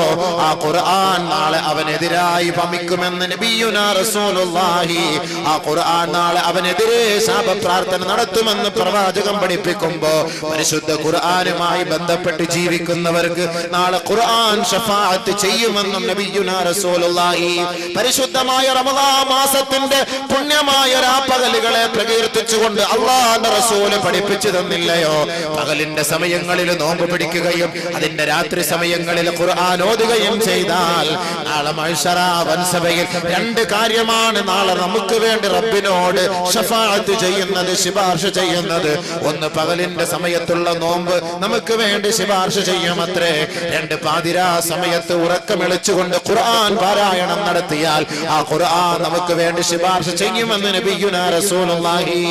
ആ ഖുർആൻ നാളെ അവനെതിരായി ഭമിക്കുമെന്ന് നബിയുനാ റസൂലുള്ളാഹി. ആ ഖുർആൻ നാളെ അവനെതിരെ ശാപപ്രാർത്ഥന നടത്തുമെന്ന് പ്രവാചകൻ പഠിപ്പിക്കുമ്പോ പരിശുദ്ധ ഖുർആനുമായി ബന്ധപ്പെട്ട് ജീവിക്കുന്നവർക്ക് നാളെ ഖുർആൻ ശഫാഅത്ത് ചെയ്യുമെന്നും നബിയുനാ റസൂലുള്ളാഹി. പരിശുദ്ധമായ റമദാൻ മാസത്തിന്റെ പുണ്യമായ രാപ്പകലുകളെ പ്രകീർത്തിച്ചുകൊണ്ട് അല്ലാഹുവിന്റെ റസൂല് പഠിപ്പിച്ചു തന്നില്ലയോ? പകലിന്റെ സമയങ്ങളിൽ നോമ്പ് പിടിക്കുകയും അതിന്റെ രാത്രി സമയങ്ങളിൽ ഖുർആൻ ഓതുകയും ചെയ്താൽ നാളെ മഹ്ശറ വൻസഭയിൽ രണ്ട് കാര്യമാണ് നാളെ നമുക്ക് വേണ്ടി റബ്ബിനോട് ശഫാഅത്ത് ചെയ്യുന്നത്, ശുപാർശ ചെയ്യുന്നത്. ഒന്ന്, പകലിന്റെ സമയത്തുള്ള നോമ്പ് നമുക്ക് വേണ്ടി ശുപാർശ ചെയ്യുമത്രേ. രണ്ട്, പാതിരാ സമയത്ത് ഉറക്കമിളിച്ചുകൊണ്ട് ഖുർആൻ പാരായണം നടത്തിയാൽ ആ ഖുർആൻ നമുക്ക് വേണ്ടി ശുപാർശ ചെയ്യുമെന്ന് നബിയുനാ റസൂലുള്ളാഹി.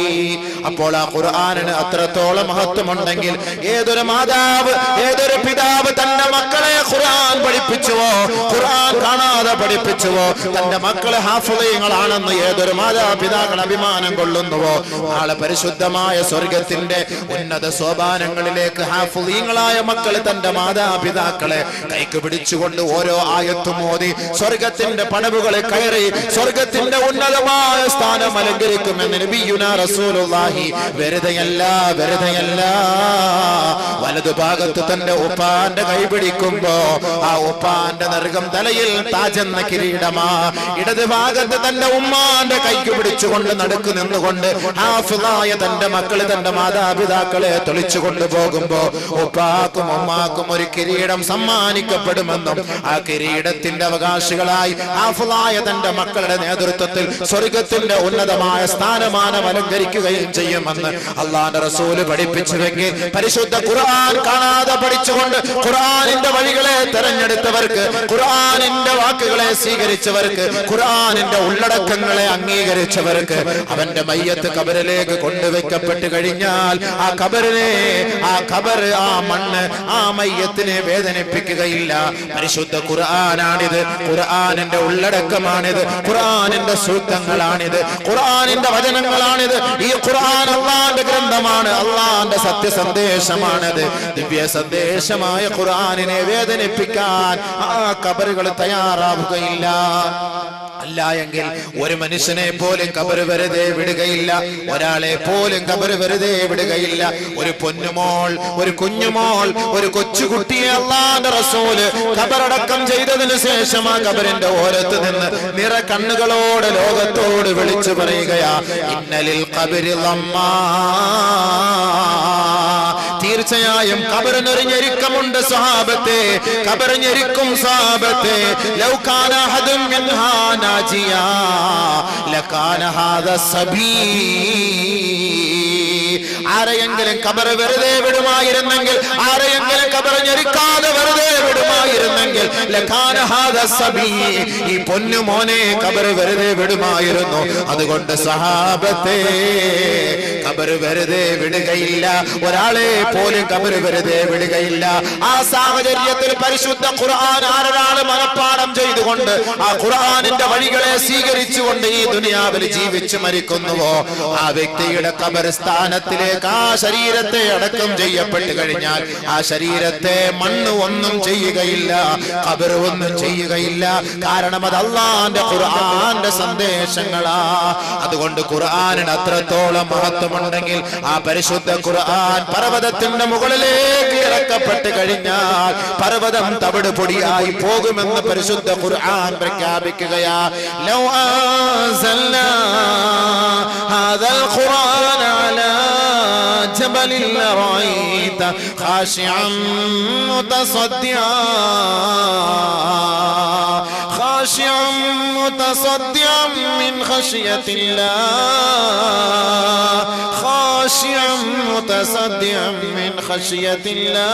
അപ്പോൾ ആ ഖുർആനിന് അത്രത്തോളം മഹത്വമുണ്ടെങ്കിൽ ഏതൊരു മാതാവ്, ഏതൊരു പിതാവ് തന്റെ മക്കളെ ഖുർആൻ പഠിപ്പിച്ചുവോ, ഖുർആൻ കാണാതെ പഠിപ്പിച്ചുവോ, തന്റെ മക്കളെ ഹാഫിളീങ്ങളാണെന്ന് ഏതൊരു മാതാപിതാക്കൾ അഭിമാനം കൊള്ളുന്നുവോ, നാളെ പരിശുദ്ധമായ സ്വർഗത്തിന്റെ ഉന്നത സോപാനങ്ങളിലേക്ക് ഹാഫിളീങ്ങളായ മക്കൾ തന്റെ മാതാപിതാക്കളെ കൈക്ക് പിടിച്ചുകൊണ്ട് ഓരോ ആയത്തും ഓതി സ്വർഗത്തിന്റെ പടവുകളിൽ കയറി സ്വർഗത്തിന്റെ ഉന്നതമായ സ്ഥാനം അലങ്കരിക്കുമെന്ന് നബിയുനാ റസൂലുള്ളാഹി. വെറുതെയല്ല വലതുഭാഗത്ത് തന്റെ ഉപ്പാന്റെ കൈ പിടിക്കുമ്പോ ആ ഉപ്പാന്റെ നെറുകം തലയിൽ താജെന്ന കിരീടമാ. ഇടത് ഭാഗത്ത് തന്റെ ഉമ്മാന്റെ കൈക്ക് പിടിച്ചുകൊണ്ട് നടുക്ക് നിന്നുകൊണ്ട് ഹാഫിളായ തന്റെ മക്കള്, തന്റെ മാതാപിതാക്കളെ തെളിച്ചു കൊണ്ടുപോകുമ്പോ ഉപ്പാക്കും ഉമ്മാക്കും ഒരു കിരീടം സമ്മാനിക്കപ്പെടുമെന്നും ആ കിരീടത്തിന്റെ അവകാശികളായി, ആ ഹാഫിളായ തന്റെ മക്കളുടെ നേതൃത്വത്തിൽ സ്വർഗത്തിന്റെ ഉന്നതമായ സ്ഥാനമാനം അലങ്കരിക്കുകയും ചെയ്യുമെന്ന് അള്ളാഹുവിന്റെ റസൂല് പഠിപ്പിച്ചുവെങ്കിൽ പരിശുദ്ധ ഖുർആൻ കാണാതെ പഠിച്ചുകൊണ്ട് ഖുർആനിന്റെ വഴികളെ തെരഞ്ഞെടുത്തവർക്ക്, ഖുർആനിന്റെ വാക്കുകളെ സ്വീകരിച്ചവർക്ക്, ഖുർആനിന്റെ ഉള്ളടക്കങ്ങളെ അംഗീകരിച്ചവർക്ക് അവന്റെ മയ്യത്ത് ഖബറിലേക്ക് കൊണ്ടുവയ്ക്കപ്പെട്ട് കഴിഞ്ഞാൽ ആ ഖബർ, ആ മണ്ണ് ആ മയ്യത്തിനെ വേദനിപ്പിക്കുകയില്ല. പരിശുദ്ധ ഖുർആനാണിത്, ഖുർആനിന്റെ ഉള്ളടക്കമാണിത്, ഖുർആനിന്റെ സൂക്തങ്ങളാണിത്, ഖുർആനിന്റെ വചനങ്ങളാണിത്. ഈ ഖുർആൻ അള്ളാന്റെ ഗ്രന്ഥമാണ്, അള്ളാന്റെ സത്യസന്ദേശമാണത്. ദിവ്യ സന്ദേശമായ ഖുർആനിനെ വേദനിപ്പിക്കാൻ ആ ഖബറുകൾ തയ്യാറാവുകയില്ല. അല്ല എങ്കിൽ ഒരു മനുഷ്യനെ പോലും ഖബർ വെറുതെ വിടുകയില്ല, ഒരാളെ പോലും ഖബർ വെറുതെ വിടുകയില്ല. ഒരു പൊന്നുമോൾ, ഒരു കുഞ്ഞുമോൾ, ഒരു കൊച്ചുകുട്ടിയെ അല്ലാഹുവിന്റെ റസൂല് ഖബറടക്കം ചെയ്തതിനു ശേഷം ആ ഖബറിന്റെ ഓരത്ത് നിന്ന് നിറ കണ്ണുകളോട് ലോകത്തോട് വിളിച്ചു പറയുകയാ, ഇന്നലിൽ ഖബരി ലമ്മാ, തീർച്ചയായും ഖബറിനൊരു ഞെരുക്കമുണ്ട് സ്വഹാബത്തെ, ഖബർ ഞെരുക്കും സ്വഹാബത്തെ. ലൗ കാന അഹദുൻ മിൻഹാ നാജിയാ ലകാന ഹാദാ സബീ. ആരെയെങ്കിലും ഖബർ വെറുതെ വിടുമായിരുന്നെങ്കിൽ, ആരെയെങ്കിലും ഖബർ ഞെരുക്കാതെ വെറുതെ വിടുമായിരുന്നെങ്കിൽ ലകാന ഹാദാ സബീ, ഈ പൊന്നുമോനെ ഖബർ വെറുതെ വിടുമായിരുന്നു. അതുകൊണ്ട് സഹാബത്തെ ഖബർ വെറുതെ വിടുകയില്ല, ഒരാളെ പോലും ഖബർ വെറുതെ വിടുകയില്ല. ആ സാഹചര്യത്തിൽ പരിശുദ്ധ ഖുർആൻ ആരൊരാൾ മനപ്പാഠം ചെയ്തുകൊണ്ട് ആ ഖുർആനിന്റെ വഴികളെ സ്വീകരിച്ചുകൊണ്ട് ഈ ദുനിയാവിൽ ജീവിച്ചു മരിക്കുന്നുവോ ആ വ്യക്തിയുടെ ഖബർ സ്ഥാനത്തിലേക്ക് ആ ശരീരത്തെ അടക്കം ചെയ്യപ്പെട്ട് കഴിഞ്ഞാൽ ആ ശരീരത്തെ മണ്ണ് ഒന്നും ചെയ്യുകയില്ല, ഖബർ ഒന്നും ചെയ്യുകയില്ല. കാരണം അത് അല്ലാഹുവിന്റെ ഖുർആന്റെ സന്ദേശങ്ങളാ. അതുകൊണ്ട് ഖുർആനിന് അത്രത്തോളം മഹത്വമുണ്ടെങ്കിൽ ആ പരിശുദ്ധ ഖുർആൻ പർവ്വതത്തിന്റെ മുകളിലേക്ക് ഇറക്കപ്പെട്ട് കഴിഞ്ഞാൽ പർവ്വതം തവിട് പൊടിയായി പോകുമെന്ന് പരിശുദ്ധ ഖുർആൻ പ്രഖ്യാപിക്കുകയാ. ലൗ അൻസൽനാ ഹാദൽ ഖുർആന അലാ ജബലിൻ ലറഅയ്ത ഖാശിഅൻ മുതസദ്ദിആ خاشعا متصدعا من خشية الله خاشعا متصدعا من خشية الله.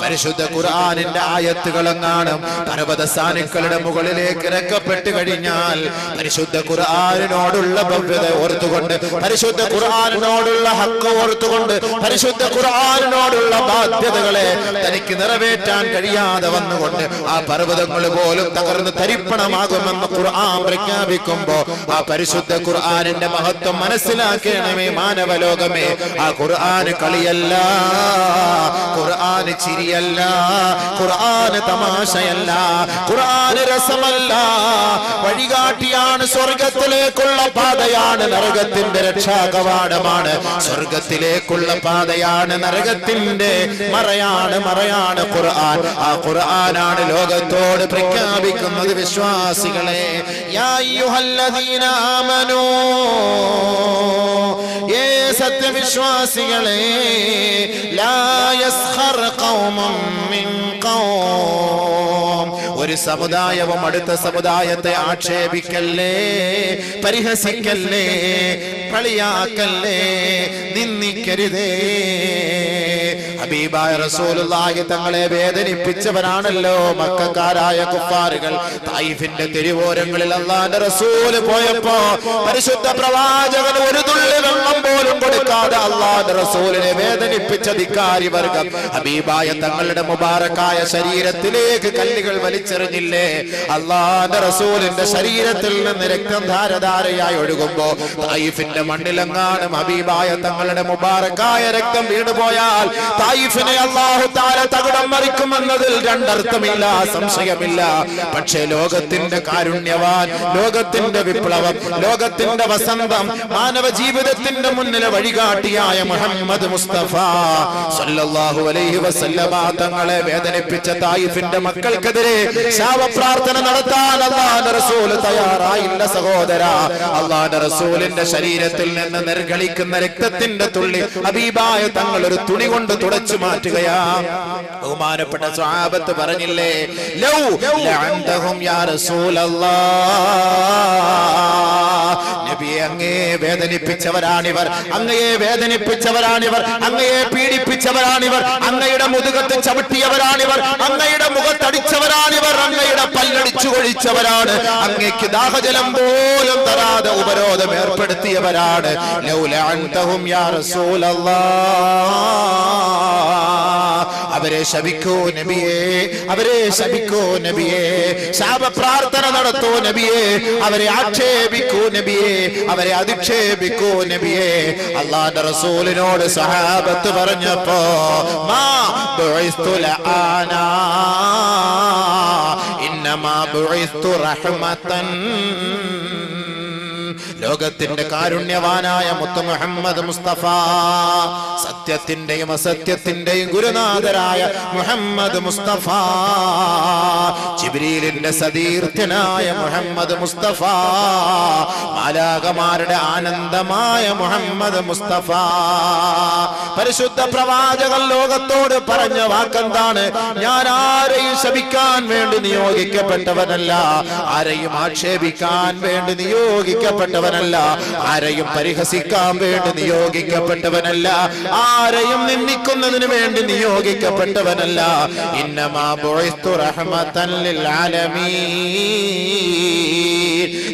പരിശുദ്ധ ഖുർആനിന്റെ ആയത്തുകളെങ്ങാണ് പർവ്വത സാനുക്കളുടെ മുകളിലേക്ക് ഇറക്കപ്പെട്ട് കഴിഞ്ഞാൽ പരിശുദ്ധ ഖുർആനിനോടുള്ള ഭവ്യത ഓർത്തുകൊണ്ട്, പരിശുദ്ധ ഖുർആനിനോടുള്ള ഹക്ക് ഓർത്തുകൊണ്ട്, പരിശുദ്ധ ഖുർആനിനോടുള്ള ബാധ്യതകളെ തനിക്ക് നിറവേറ്റാൻ കഴിയാതെ വന്നുകൊണ്ട് ആ പർവ്വതങ്ങൾ പോലും തകർന്ന് തരിപ്പണമാകുമെന്ന് ഖുർആൻ പ്രഖ്യാപിക്കുമ്പോ ആ പരിശുദ്ധ ഖുർആനിന്റെ മഹത്വം മനസ്സിലാക്കണമേ മാനവലോകമേ. ആ ഖുർആൻ കളിയല്ല, ഖുർആൻ ചിരിയല്ല, ഖുർആൻ തമാശയല്ല, ഖുർആൻ രസമല്ല, വഴികാട്ടിയാണ്, സ്വർഗത്തിലേക്കുള്ള പാതയാണ്, നരകത്തിന്റെ രക്ഷാകവാടമാണ്. സ്വർഗത്തിലേക്കുള്ള പാതയാണ്, നരകത്തിന്റെ മറയാണ് ഖുർആൻ. ആ ഖുർആനാണ് ലോകത്തോട് പ്രഖ്യാപിക്കുന്നത്, വിശ്വാസികളെ, യാ അയ്യുഹല്ലദീന ആമനൂ, ഏ സത്യവിശ്വാസികളെ, ലാ യസ്ഖർ ഖൗമും മിൻ ഖൗം, ഒരു സമുദായവും അടുത്ത സമുദായത്തെ ആക്ഷേപിക്കല്ലേ, പരിഹസിക്കല്ലേ, കളിയാക്കല്ലേ, നിന്ദിക്കരുതേ. ഹബീബായ റസൂലുള്ളാഹി തങ്ങളെ വേദനിപ്പിച്ചവരാണല്ലോ മക്കക്കാരായ കുഫാറുകൾ. തായിഫിന്റെ തെരുവോരങ്ങളിൽ അല്ലാഹുവിന്റെ റസൂല് പോയപ്പോ പരിശുദ്ധ പ്രവാചകൻ ഒരു തുള്ളി വെള്ളം പോലും കൊടുക്കാതെ അല്ലാഹുവിന്റെ റസൂലിനെ വേദനിപ്പിച്ച ധിക്കാരി വർഗം ഹബീബായ തങ്ങളുടെ മുബാറക്കായ ശരീരത്തിലേക്ക് കല്ലുകൾ വലിച്ചെറിഞ്ഞില്ലേ? അല്ലാഹുവിന്റെ റസൂലിന്റെ ശരീരത്തിൽ നിന്ന് രക്തം ധാരധാരയായി ഒഴുകുമ്പോ തായിഫിന്റെ മണ്ണിലെങ്ങാനും ഹബീബായ തങ്ങളുടെ മുബാറക്കായ രക്തം വീണുപോയാൽ തായിഫിനെ അല്ലാഹു തആല തകിടം മറിക്കുമെന്നതിൽ രണ്ടർത്ഥമില്ല, സംശയമില്ല. പക്ഷേ ലോകത്തിന്റെ കാരുണ്യവാൻ, ലോകത്തിന്റെ വിപ്ലവം, ലോകത്തിന്റെ വസന്തം, മാനവ ജീവിതത്തിന്റെ മുന്നിലെ വഴികാട്ടിയായ മുഹമ്മദ് മുസ്തഫ സല്ലല്ലാഹു അലൈഹി വസല്ലമ തങ്ങളെ വേദനിപ്പിച്ച തായിഫിന്റെ മക്കൾക്കെതിരെ ശാപപ്രാർത്ഥന നടത്താൻ അല്ലാഹുവിന്റെ റസൂൽ തയ്യാറായില്ല സഹോദര. അല്ലാഹുവിന്റെ റസൂലിന്റെ ശരീരത്തിൽ നിന്ന് നിർഗളിക്കുന്ന രക്തത്തിന്റെ തുള്ളി ഹബീബായ തങ്ങൾ ഒരു തുണി കൊണ്ട് തുടച്ചു മാറ്റുകയാ. ബഹുമാനപ്പെട്ട സ്വഹാബത്ത് പറഞ്ഞില്ലേ, ലൗ ലഅൻതഹും യാ റസൂലല്ലാഹ്, നബിയെ അങ്ങയെ വേദനിപ്പിച്ചവരാണിവർ, അങ്ങയെ വേദനിപ്പിച്ചവരാണിവർ, അങ്ങയെ പീഡിപ്പിച്ചവരാണിവർ, അങ്ങയുടെ മുതുകത്ത് ചവിട്ടിയവരാണിവർ, അങ്ങയുടെ മുഖത്തടിച്ചവരാണിവർ, അങ്ങയുടെ പല്ലടിച്ചു കൊഴിച്ചവരാണ്, അങ്ങയ്ക്ക് ദാഹജലം പോലും തരാതെ ഉപരോധം ഏർപ്പെടുത്തിയവരാണ്. ലൗ ലഅൻതഹും യാ റസൂലല്ലാഹ്, അവരെ ശപിക്കൂ നബിയേ, അവരെ ശപിക്കൂ നബിയേ, ശാപപ്രാർത്ഥന നടത്തൂ നബിയേ, അവരെ ആക്ഷേപിക്കൂ നബിയേ, അവരെ അധിക്ഷേപിക്കൂ നബിയേ. അല്ലാഹുവിന്റെ റസൂലിനോട് സഹാബത്ത് പറഞ്ഞപ്പോ മാ ബുഇസ്തു ലഅനാ ഇന്നമാ ബുഇസ്തു റഹ്മതൻ, ലോകത്തിന്റെ കാരുണ്യവാനായ മുത്ത് മുഹമ്മദ് മുസ്തഫ, സത്യത്തിന്റെയും അസത്യത്തിന്റെയും ഗുരുനാഥരായ മുഹമ്മദ് മുസ്തഫ, ജിബ്രീലിന്റെ സതീർത്ഥ്യനായ മുഹമ്മദ് മുസ്തഫ, മാലാഖമാരുടെ ആനന്ദമായ മുഹമ്മദ് മുസ്തഫ. പരിശുദ്ധ പ്രവാചകൻ ലോകത്തോട് പറഞ്ഞ വാക്കെന്താണ്? ഞാൻ ആരെയും ശപിക്കാൻ വേണ്ടി നിയോഗിക്കപ്പെട്ടവനല്ല, ആരെയും ആക്ഷേപിക്കാൻ വേണ്ടി നിയോഗിക്കപ്പെട്ടവനല്ല, ആരെയും പരിഹസിക്കാൻ വേണ്ടി നിയോഗിക്കപ്പെട്ടവനല്ല, ആരെയും നിന്ദിക്കുന്നതിന് വേണ്ടി നിയോഗിക്കപ്പെട്ടവനല്ല. ഇന്നമാ ബുഇസ്തു റഹ്മതൻ ലിൽ ആലമീൻ,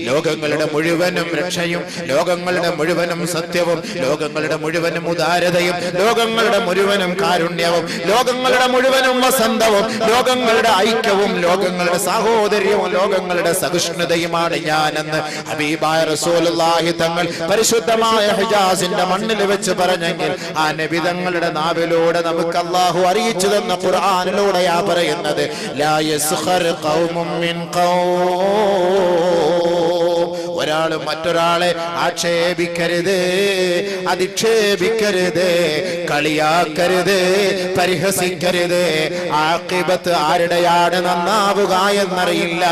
ലോകങ്ങളുടെ മുഴുവനും രക്ഷയും, ലോകങ്ങളുടെ മുഴുവനും സത്യവും, ലോകങ്ങളുടെ മുഴുവനും ഉദാരതയും, ലോകങ്ങളുടെ മുഴുവനും കാരുണ്യവും, ലോകങ്ങളുടെ മുഴുവനും വസന്തവും, ലോകങ്ങളുടെ ഐക്യവും, ലോകങ്ങളുടെ സാഹോദര്യവും, ലോകങ്ങളുടെ സഹിഷ്ണുതയുമാണ് ഞാനെന്ന് ഹബീബായ റസൂലുള്ളാഹി തങ്ങൾ പരിശുദ്ധമായ ഹിജാസിന്റെ മണ്ണിൽ വെച്ച് പറഞ്ഞെങ്കിൽ ആ നബി തങ്ങളുടെ നാവിലൂടെ നമുക്ക് അല്ലാഹു അറിയിച്ചു തന്ന ഖുർആനിലൂടെയാ പറയുന്നത്. ലാ യസ്ഖർ ഖൗമും മിൻ ഖൗം, ഒരാൾ മറ്റൊരാളെ ആക്ഷേപിക്കരുത്, അധിക്ഷേപിക്കരുത്, കളിയാക്കരുത്, പരിഹസിക്കരുത്. ആഖിബത്ത് ആരുടെയാണ് നന്നാവുക എന്നറിയില്ല.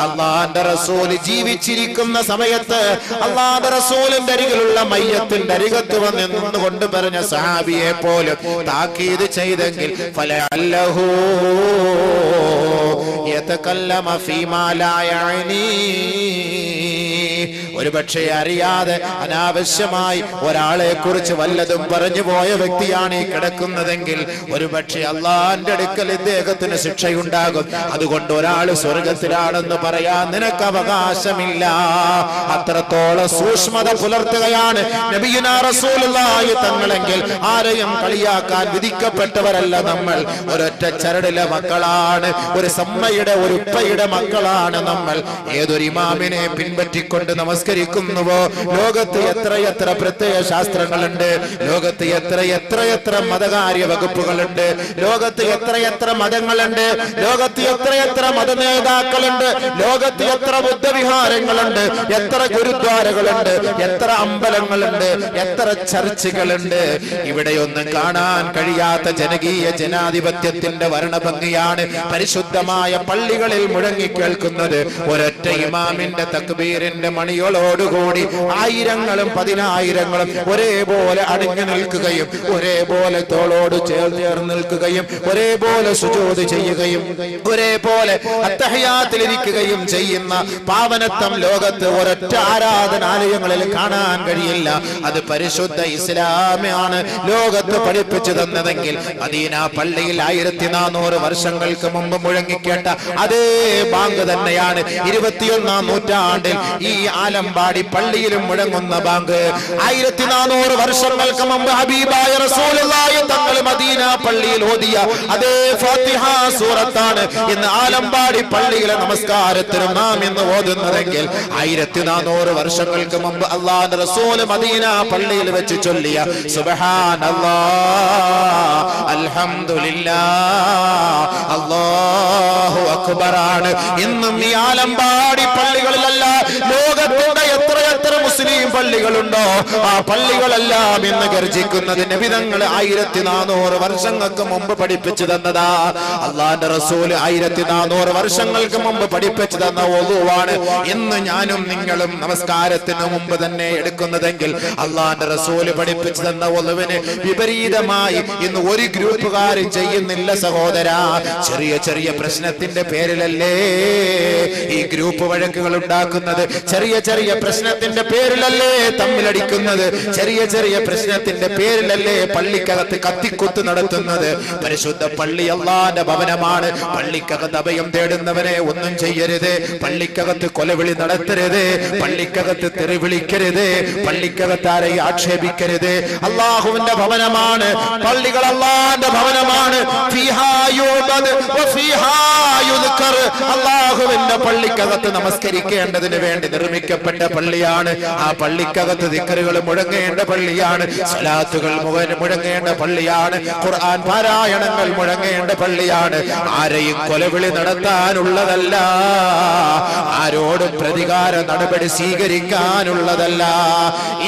അല്ലാഹുവിന്റെ റസൂൽ ജീവിച്ചിരിക്കുന്ന സമയത്ത് അല്ലാഹുവിന്റെ റസൂലിന്റെ അരികിലുള്ള മയ്യത്തിന്റെ അരികത്ത് വന്ന് നിന്നുകൊണ്ട് പറഞ്ഞ സഹാബിയെ പോലും താക്കീത് ചെയ്തെങ്കിൽ ഫലഅല്ലഹു യതകല്ലമ ഫീമാ ലാ യഅനി, ഒരുപക്ഷെ അറിയാതെ അനാവശ്യമായി ഒരാളെ കുറിച്ച് വല്ലതും പറഞ്ഞു പോയ വ്യക്തിയാണ് ഈ കിടക്കുന്നതെങ്കിൽ ഒരുപക്ഷെ അള്ളാന്റെ അടുക്കൽ ഇദ്ദേഹത്തിന് ശിക്ഷയുണ്ടാകും. അതുകൊണ്ട് ഒരാൾ സ്വർഗത്തിലാണെന്ന് പറയാൻ നിനക്ക് അവകാശമില്ല. അത്രത്തോളം സൂക്ഷ്മത പുലർത്തുകയാണ് നബിയുനാ റസൂലുള്ളാഹി തങ്ങളെങ്കിൽ ആരെയും കളിയാക്കാൻ വിധിക്കപ്പെട്ടവരല്ല നമ്മൾ. ഒരൊറ്റ ചരടിലെ മക്കളാണ്, ഒരു സമ്മയുടെ ഒരു ഉപ്പയുടെ മക്കളാണ് നമ്മൾ. ഏതൊരു ഇമാമിനെ പിൻപറ്റിക്കൊണ്ട് നമസ്കരിക്കുന്നുവോ ലോകത്ത് എത്രയെത്ര പ്രത്യയ ശാസ്ത്രങ്ങളുണ്ട്, ലോകത്ത് എത്രയെത്ര മതകാര്യ വകുപ്പുകളുണ്ട്, ലോകത്ത് എത്രയെത്ര മതങ്ങളുണ്ട്, ലോകത്ത് എത്രയെത്ര മത നേതാക്കളുണ്ട്, ലോകത്ത് എത്ര ബുദ്ധവിഹാരങ്ങളുണ്ട്, എത്ര ഗുരുദ്വാരകളുണ്ട്, എത്ര അമ്പലങ്ങളുണ്ട്, എത്ര ചർച്ചുകളുണ്ട്. ഇവിടെയൊന്നും കാണാൻ കഴിയാത്ത ജനകീയ ജനാധിപത്യത്തിന്റെ വർണ്ണഭംഗിയാണ് പരിശുദ്ധമായ പള്ളികളിൽ മുഴങ്ങിക്കേൾക്കുന്നത്. ഒരൊറ്റ ഇമാമിന്റെ തക്ബീറിന്റെ മണികളോടുകൂടി ആയിരങ്ങളും പതിനായിരങ്ങളും ഒരേപോലെ അണിഞ്ഞു നിൽക്കുകയും ഒരേപോലെ തോളോട് ചേർന്ന് നിൽക്കുകയും ഒരേപോലെ സുജൂദ് ചെയ്യുകയും ഒരേപോലെ അത്തഹിയാത്തിലിരിക്കുകയും ചെയ്യുന്ന പാവനത്വം ലോകത്ത് ഒരൊറ്റ ആരാധനാലയങ്ങളിൽ കാണാൻ കഴിയില്ല. അത് പരിശുദ്ധ ഇസ്ലാമാണ് ലോകത്ത് പഠിപ്പിച്ചു തന്നതെങ്കിൽ മദീന പള്ളിയിൽ 1400 വർഷങ്ങൾക്ക് മുമ്പ് മുഴങ്ങിക്കേട്ട അതേ ബാങ്ക് തന്നെയാണ് 21ാം നൂറ്റാണ്ടിൽ ഈ ആലമ്പാടി പള്ളിയിലും മുഴങ്ങുന്ന ബാങ്ക്. 1400 വർഷങ്ങൾക്ക് മുമ്പ് ഹബീബായ റസൂലുള്ളാഹി തങ്ങൾ മദീന പള്ളിയിൽ ഓതിയ അതേ ഫാത്തിഹ സൂറത്താണ് ഇന്ന് ആലമ്പാടി പള്ളിയിലെ നമസ്കാരത്തിനും നാം ഇന്ന് ഓതുന്നതെങ്കിൽ 1400 വർഷങ്ങൾക്ക് മുമ്പ് അല്ലാഹുവിന്റെ റസൂൽ മദീന പള്ളിയിൽ വെച്ച് ചൊല്ലിയ സുബ്ഹാനല്ലാഹ് അൽഹംദുലില്ലാഹ് അല്ലാഹു അക്ബറാണ് ഇന്നും ഈ ആലമ്പാടി പള്ളികളിലല്ല ലോകത്തിന്റെ എത്രയെത്ര മുസ്ലിം പള്ളികളുണ്ടോ ആ പള്ളികളെല്ലാം ഇന്ന് ഗർജിക്കുന്നത് നബി തങ്ങൾ 1400 വർഷങ്ങൾക്ക് മുമ്പ് പഠിപ്പിച്ചു തന്നതാ. അള്ളാന്റെ റസൂൽ 1400 വർഷങ്ങൾക്ക് മുമ്പ് പഠിപ്പിച്ചു തന്ന വുളൂവാണ് ഇന്ന് ഞാനും നിങ്ങളും നമസ്കാരത്തിന് മുമ്പ് തന്നെ എടുക്കുന്നതെങ്കിൽ അള്ളാന്റെ റസൂല് പഠിപ്പിച്ചു തന്ന വുളൂവിന് വിപരീതമായി ഇന്ന് ഒരു ഗ്രൂപ്പുകാരും ചെയ്യുന്നില്ല സഹോദരാ. ചെറിയ ചെറിയ പ്രശ്നത്തിന്റെ പേരിലല്ലേ ഈ ഗ്രൂപ്പ് വഴക്കുകൾ ഉണ്ടാക്കുന്നത്? ചെറിയ ചെറിയ പ്രശ്നത്തിന്റെ പേരിലല്ലേ തമ്മിലടിക്കുന്നത്? ചെറിയ ചെറിയ പ്രശ്നത്തിന്റെ പേരിലല്ലേ പള്ളിക്കകത്ത് കത്തിക്കുത്ത് നടത്തുന്നത്? പരിശുദ്ധ പള്ളി അള്ളാന്റെ ഭവനമാണ്. പള്ളിക്കകത്ത് അഭയം തേടുന്നവരെ ഒന്നും ചെയ്യരുത്. പള്ളിക്കകത്ത് കൊലവിളി നടത്തരുത്. പള്ളിക്കകത്ത് തെറി വിളിക്കരുത്. പള്ളിക്കകത്ത് ആരെയും ആക്ഷേപിക്കരുത്. അള്ളാഹുവിന്റെ ഭവനമാണ്. പള്ളികൾ അള്ളാന്റെ ഭവനമാണ്. അള്ളാഹുവിന്റെ പള്ളിക്കകത്ത് നമസ്കരിക്കേണ്ടതിന് വേണ്ടി നിർമ്മിക്കപ്പെട്ട പള്ളിയാണ്. ആ പള്ളിക്കകത്ത് ദിക്റുകൾ മുഴങ്ങേണ്ട പള്ളിയാണ്. സ്വലാത്തുകൾ മുഴങ്ങേണ്ട പള്ളിയാണ്. ഖുർആൻ പാരായണങ്ങൾ മുഴങ്ങേണ്ട പള്ളിയാണ്. ആരെയും കൊലവിളി നടത്താനുള്ളതല്ല. ആരോടും പ്രതികാര നടപടി സ്വീകരിക്കാനുള്ളതല്ല.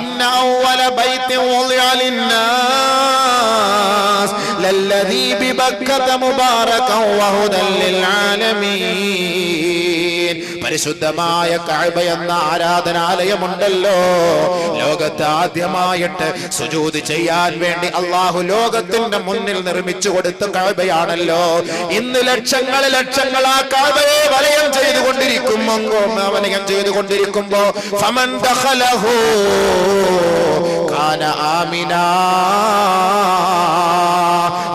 ഇന്ന അവ്വല ബൈത്തി വുളിഅ ലിന്നാസ് ലല്ലദീ ബിബക്കത മുബാറകൻ വഹുദൻ ലിൽആലമീൻ. പരിശുദ്ധമായ കഅബ എന്ന ആരാധനാലയമുണ്ടല്ലോ, ലോകത്ത് ആദ്യമായിട്ട് സുജൂദ് ചെയ്യാൻ വേണ്ടി അള്ളാഹു ലോകത്തിന്റെ മുന്നിൽ നിർമ്മിച്ചു കൊടുത്ത കഅബയാണല്ലോ. ഇന്ന് ലക്ഷങ്ങൾ ആ കഅബയെ വലയം ചെയ്തുകൊണ്ടിരിക്കുമ്പോ ഫമൻ ദഖലഹു കാന ആമിനാ.